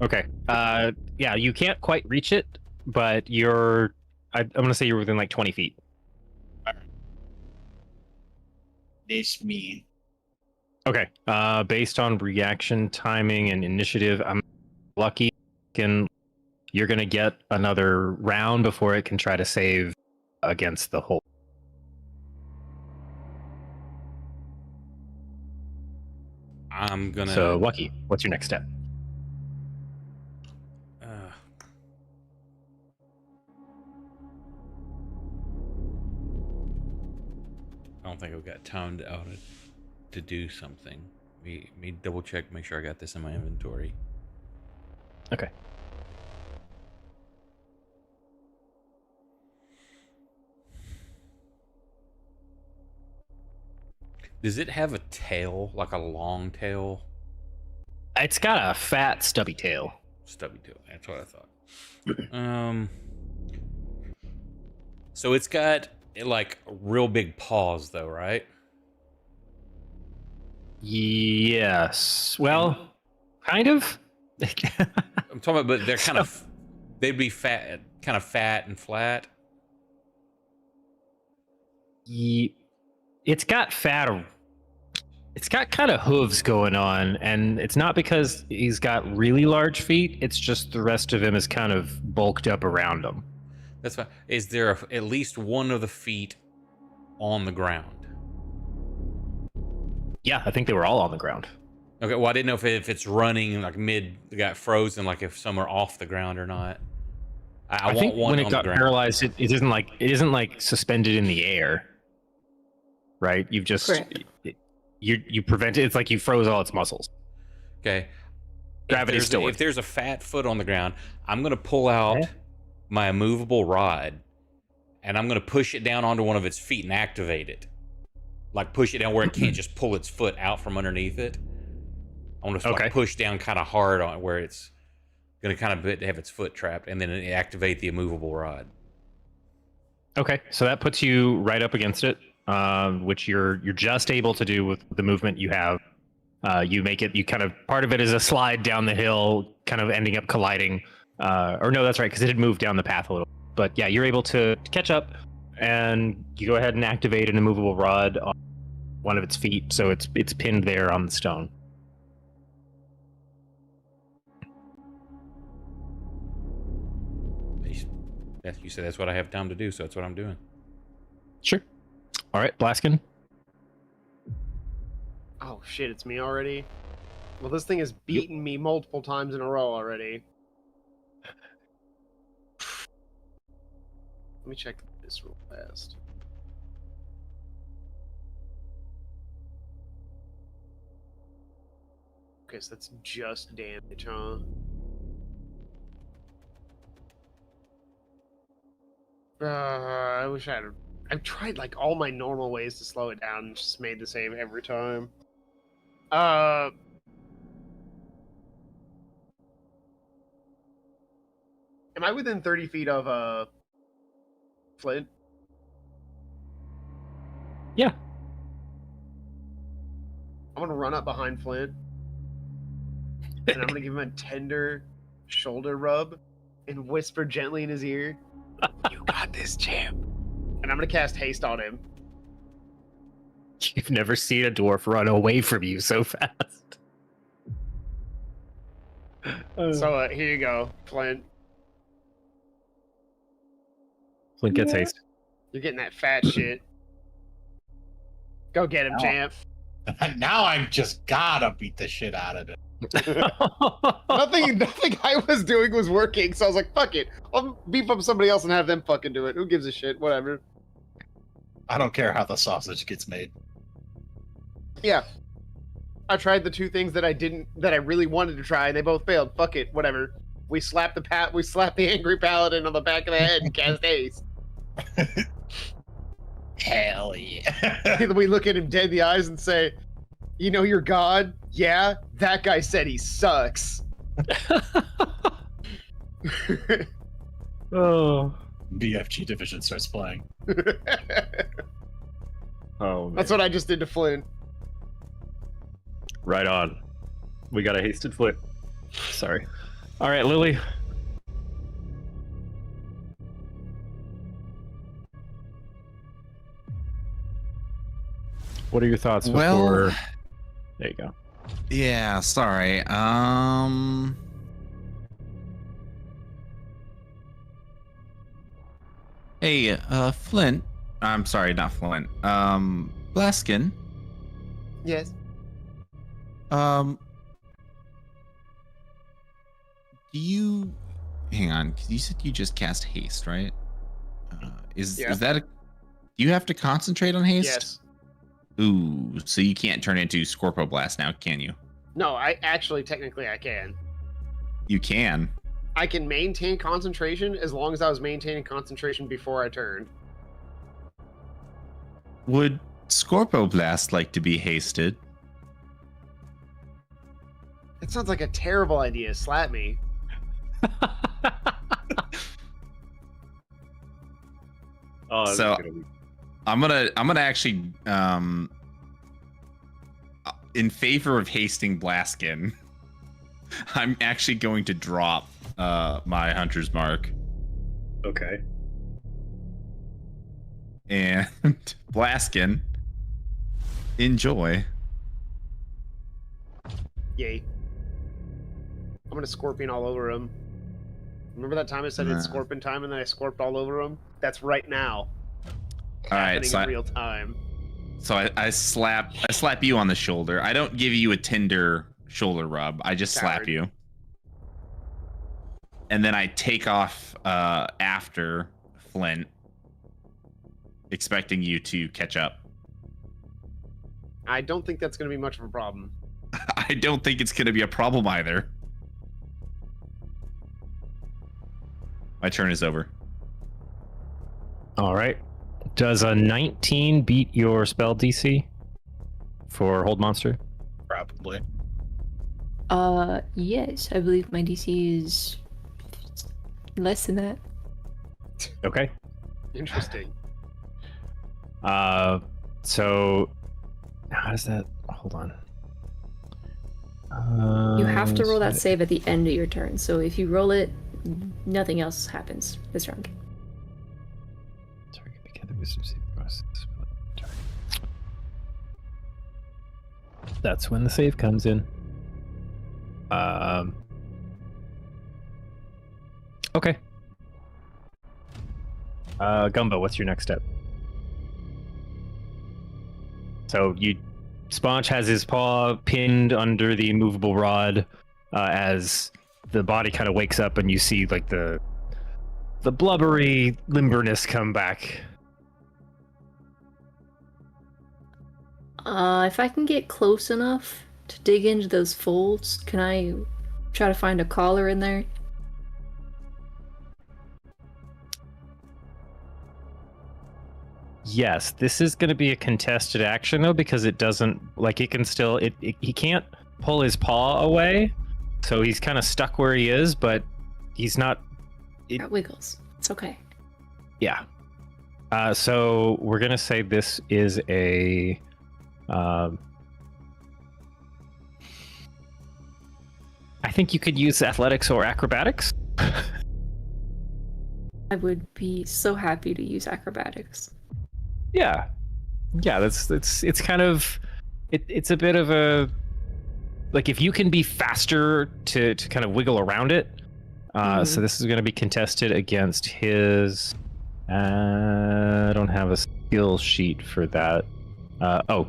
Okay. Yeah, you can't quite reach it, but I'm gonna say you're within like 20 feet. This me. Okay. Based on reaction timing and initiative, I'm lucky. You're gonna get another round before it can try to save against the hole. I'm gonna. So, Lucky, what's your next step? I don't think I've got time to do something. Me double check, make sure I got this in my inventory. Okay. Does it have a tail, like a long tail? It's got a fat, stubby tail. Stubby tail. That's what I thought. So it's got like real big paws, though, right? Yes. Well, kind of. I'm talking about, but they're kind of, they'd be fat, kind of fat and flat. It's got fat. It's got kind of hooves going on, and it's not because he's got really large feet. It's just the rest of him is kind of bulked up around him. That's fine. Is there at least one of the feet on the ground? Yeah, I think they were all on the ground. Okay, well, I didn't know if it's running like got frozen, like if some are off the ground or not. I think want one when on it the got ground. paralyzed, it isn't like suspended in the air, right? You've just Correct. you prevent it. It's like you froze all its muscles. Okay. Gravity's still If there's a fat foot on the ground, I'm gonna pull out my immovable rod, and I'm gonna push it down onto one of its feet and activate it. Like push it down where it can't just pull its foot out from underneath it. I want to like push down kind of hard on it where it's gonna kind of have its foot trapped, and then activate the immovable rod. Okay, so that puts you right up against it, which you're just able to do with the movement you have. You kind of part of it is a slide down the hill, kind of ending up colliding. Or no, that's right, because it had moved down the path a little. But yeah, you're able to catch up, and you go ahead and activate an immovable rod on one of its feet, so it's pinned there on the stone. You said that's what I have time to do, so that's what I'm doing. Sure. All right, Blaskin. Oh shit, it's me already? Well, this thing has beaten me multiple times in a row already. Let me check this real fast. Okay, so that's just damage, huh? I wish I've tried like all my normal ways to slow it down and just made the same every time. Am I within 30 feet of Flint? Yeah. I'm gonna run up behind Flint, and I'm gonna give him a tender shoulder rub and whisper gently in his ear, "You got this, champ." And I'm gonna cast haste on him. You've never seen a dwarf run away from you so fast. So here you go, Flint. Flint gets haste. You're getting that fat shit. Go get him, champ. Now I just gotta beat the shit out of it. Nothing I was doing was working, so I was like, fuck it. I'll beef up somebody else and have them fucking do it. Who gives a shit? Whatever. I don't care how the sausage gets made. Yeah. I tried the two things that I really wanted to try, and they both failed. Fuck it, whatever. We slapped the angry paladin on the back of the head and cast haste. Hell yeah. We look at him dead in the eyes and say, "You know your god? Yeah, that guy said he sucks." Oh. BFG division starts playing. Oh, man. That's what I just did to Flynn. Right on. We got a hasted flip. Sorry. All right, Lily. What are your thoughts before? Well, There you go. yeah, sorry. Hey, Flint. I'm sorry, not Flint. Blaskin. Yes. Do you hang on? 'Cause you said you just cast haste, right? Is that a? Do you have to concentrate on haste? Yes. Ooh, so you can't turn into Scorpo Blast now, can you? No, I actually technically I can. You can. I can maintain concentration as long as I was maintaining concentration before I turned. Would Scorpo Blast like to be hasted? It sounds like a terrible idea. Slap me. Oh, this So- is gonna be- I'm gonna actually in favor of hasting Blaskin. I'm actually going to drop my Hunter's Mark okay. and Blaskin. Enjoy. Yay. I'm gonna scorpion all over him. Remember that time I said it's Nah. scorpion time and then I scorped all over him? That's right now. All right, Happening so in real time. I slap you on the shoulder. I don't give you a tender shoulder rub. I just slap Coward. you. And then I take off after Flint, expecting you to catch up. I don't think that's gonna be much of a problem. I don't think it's going to be a problem either. My turn is over. All right. Does a 19 beat your spell DC for Hold Monster? Probably. Yes, I believe my DC is less than that. Okay. Interesting. So how does that? Hold on. You have to roll that save at the end of your turn, so if you roll it, nothing else happens this round. Target together wisdom saving process. That's when the save comes in. Okay. Gumbo, what's your next step? So Sponge has his paw pinned under the movable rod as the body kind of wakes up and you see like the blubbery limberness come back. If I can get close enough to dig into those folds, can I try to find a collar in there? Yes, this is going to be a contested action though because it doesn't like it can still he can't pull his paw away, so he's kind of stuck where he is, but he's not. It wiggles. It's okay. Yeah. So we're gonna say this is a. I think you could use athletics or acrobatics. I would be so happy to use acrobatics. Yeah, it's kind of it's a bit of a like if you can be faster to kind of wiggle around it. So this is going to be contested against his. I don't have a skill sheet for that.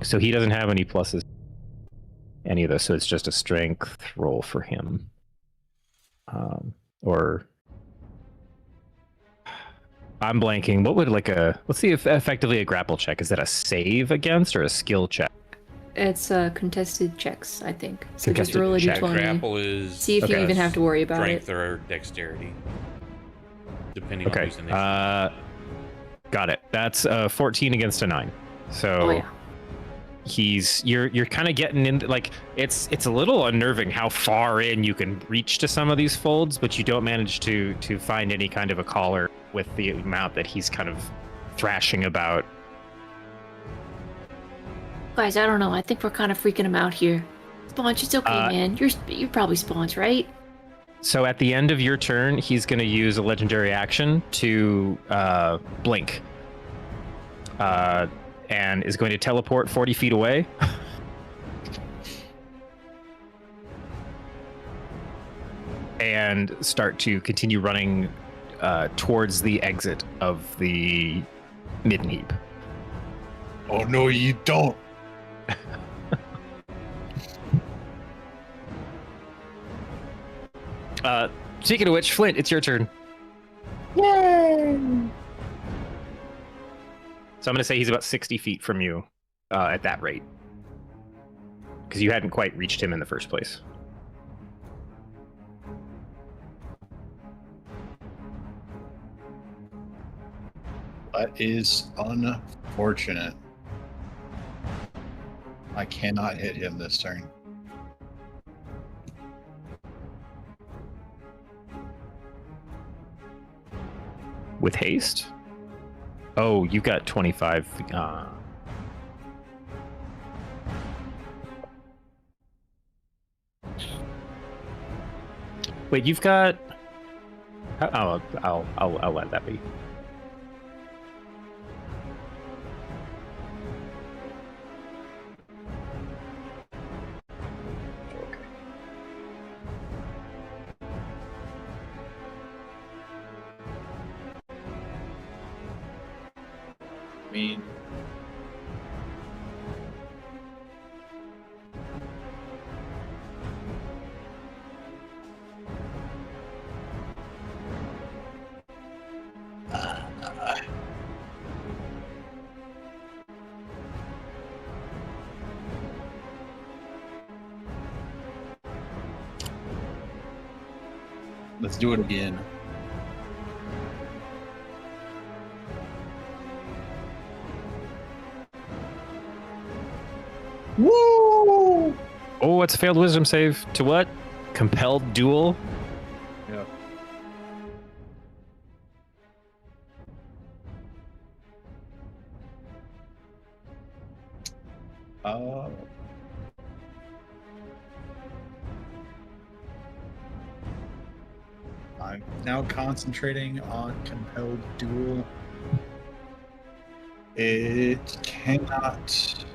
So he doesn't have any pluses, any of those. So it's just a strength roll for him. Or I'm blanking. What would let's see if effectively a grapple check. Is that a save against or a skill check? It's contested checks, I think. So just Contested roll a check. d20. Grapple is See if you Okay. even have to worry about strength it. or dexterity, depending on Okay. who's initiative. Got it. That's 14 against a 9. So Oh yeah. you're kind of getting in, like it's a little unnerving how far in you can reach to some of these folds, but you don't manage to find any kind of a collar with the amount that he's kind of thrashing about. Guys, I don't know. I think we're kind of freaking him out here. Sponge, it's okay, man. You're probably Sponge, right? So at the end of your turn, he's going to use a legendary action to blink. And is going to teleport 40 feet away. And start to continue running towards the exit of the midden heap. Oh no, you don't. Speaking of which, Flint, it's your turn. Yay! So I'm going to say he's about 60 feet from you at that rate. Because you hadn't quite reached him in the first place. That is unfortunate. I cannot hit him this turn. With haste? Oh, you got 25. Wait, you've got. Oh, I'll let that be. I mean, let's do it again. Woo! Oh, it's a failed wisdom save. To what? Compelled duel? Yeah. I'm now concentrating on compelled duel. It cannot.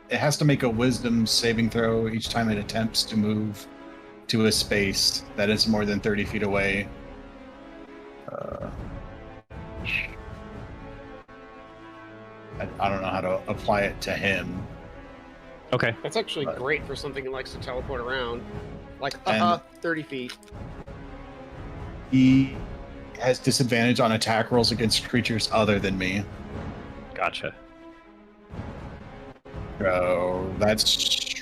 It has to make a wisdom saving throw each time it attempts to move to a space that is more than 30 feet away. I don't know how to apply it to him. Okay. That's actually great for something that likes to teleport around. Like, 30 feet. He has disadvantage on attack rolls against creatures other than me. Gotcha. So that's.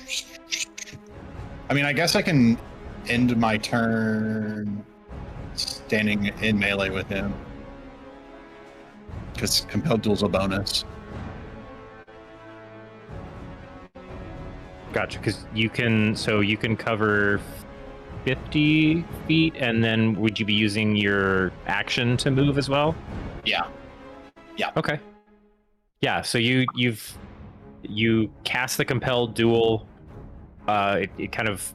I mean, I guess I can end my turn standing in melee with him. Because compelled duel's a bonus. Gotcha, because you can cover 50 feet, and then would you be using your action to move as well? Yeah. Yeah. Okay. Yeah, so you cast the compelled duel. It kind of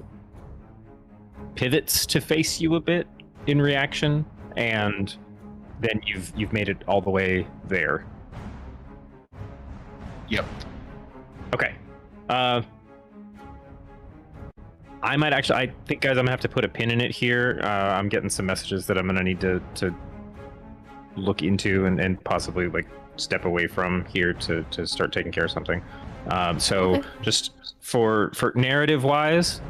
pivots to face you a bit in reaction, and then you've made it all the way there. Yep. Okay. I think, guys, I'm gonna have to put a pin in it here. I'm getting some messages that I'm gonna need to look into and possibly like step away from here to start taking care of something. So Okay. just for narrative wise,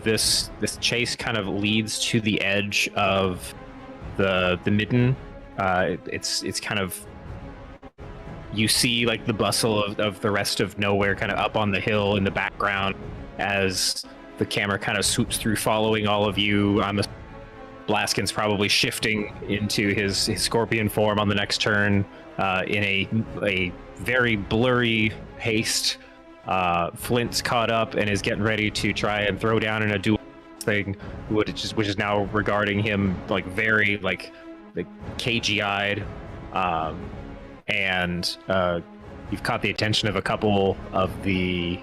this chase kind of leads to the edge of the midden. It's kind of, you see like the bustle of the rest of nowhere kind of up on the hill in the background as the camera kind of swoops through following all of you. Blaskin's probably shifting into his scorpion form on the next turn in a very blurry haste. Flint's caught up and is getting ready to try and throw down in a duel thing, which is now regarding him like very like cagey-eyed. And you've caught the attention of a couple of the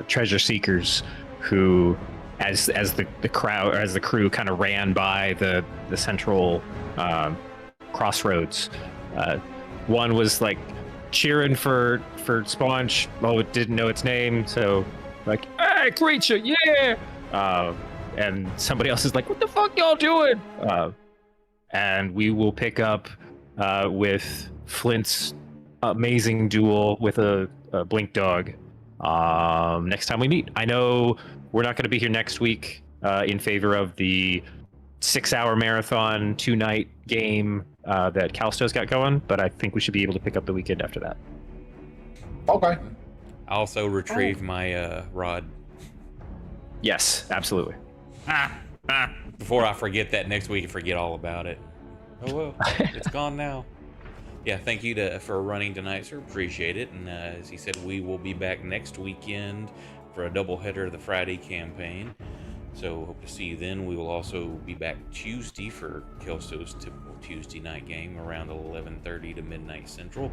treasure seekers who, as the crowd or as the crew kind of ran by the central crossroads, one was like cheering for Sponge. Oh, it didn't know its name, so like, hey, creature, yeah. And somebody else is like, what the fuck y'all doing? And we will pick up with Flint's amazing duel with a blink dog next time we meet. I know we're not going to be here next week in favor of the 6-hour marathon 2-night game that Calsto's got going, but I think we should be able to pick up the weekend after that. Okay. I also retrieved my rod. Yes, absolutely. Before I forget that next week and forget all about it. Oh well, it's gone now. Yeah, thank you for running tonight, sir. Appreciate it. And as he said, we will be back next weekend for a doubleheader of the Friday campaign. So hope to see you then. We will also be back Tuesday for Kelso's typical Tuesday night game around 11:30 to midnight Central.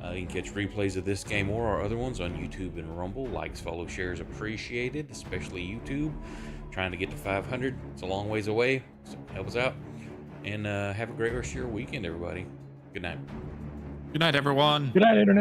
You can catch replays of this game or our other ones on YouTube and Rumble. Likes, follow, shares appreciated, especially YouTube. Trying to get to 500. It's a long ways away, so help us out. And have a great rest of your weekend, everybody. Good night. Good night, everyone. Good night, Internet.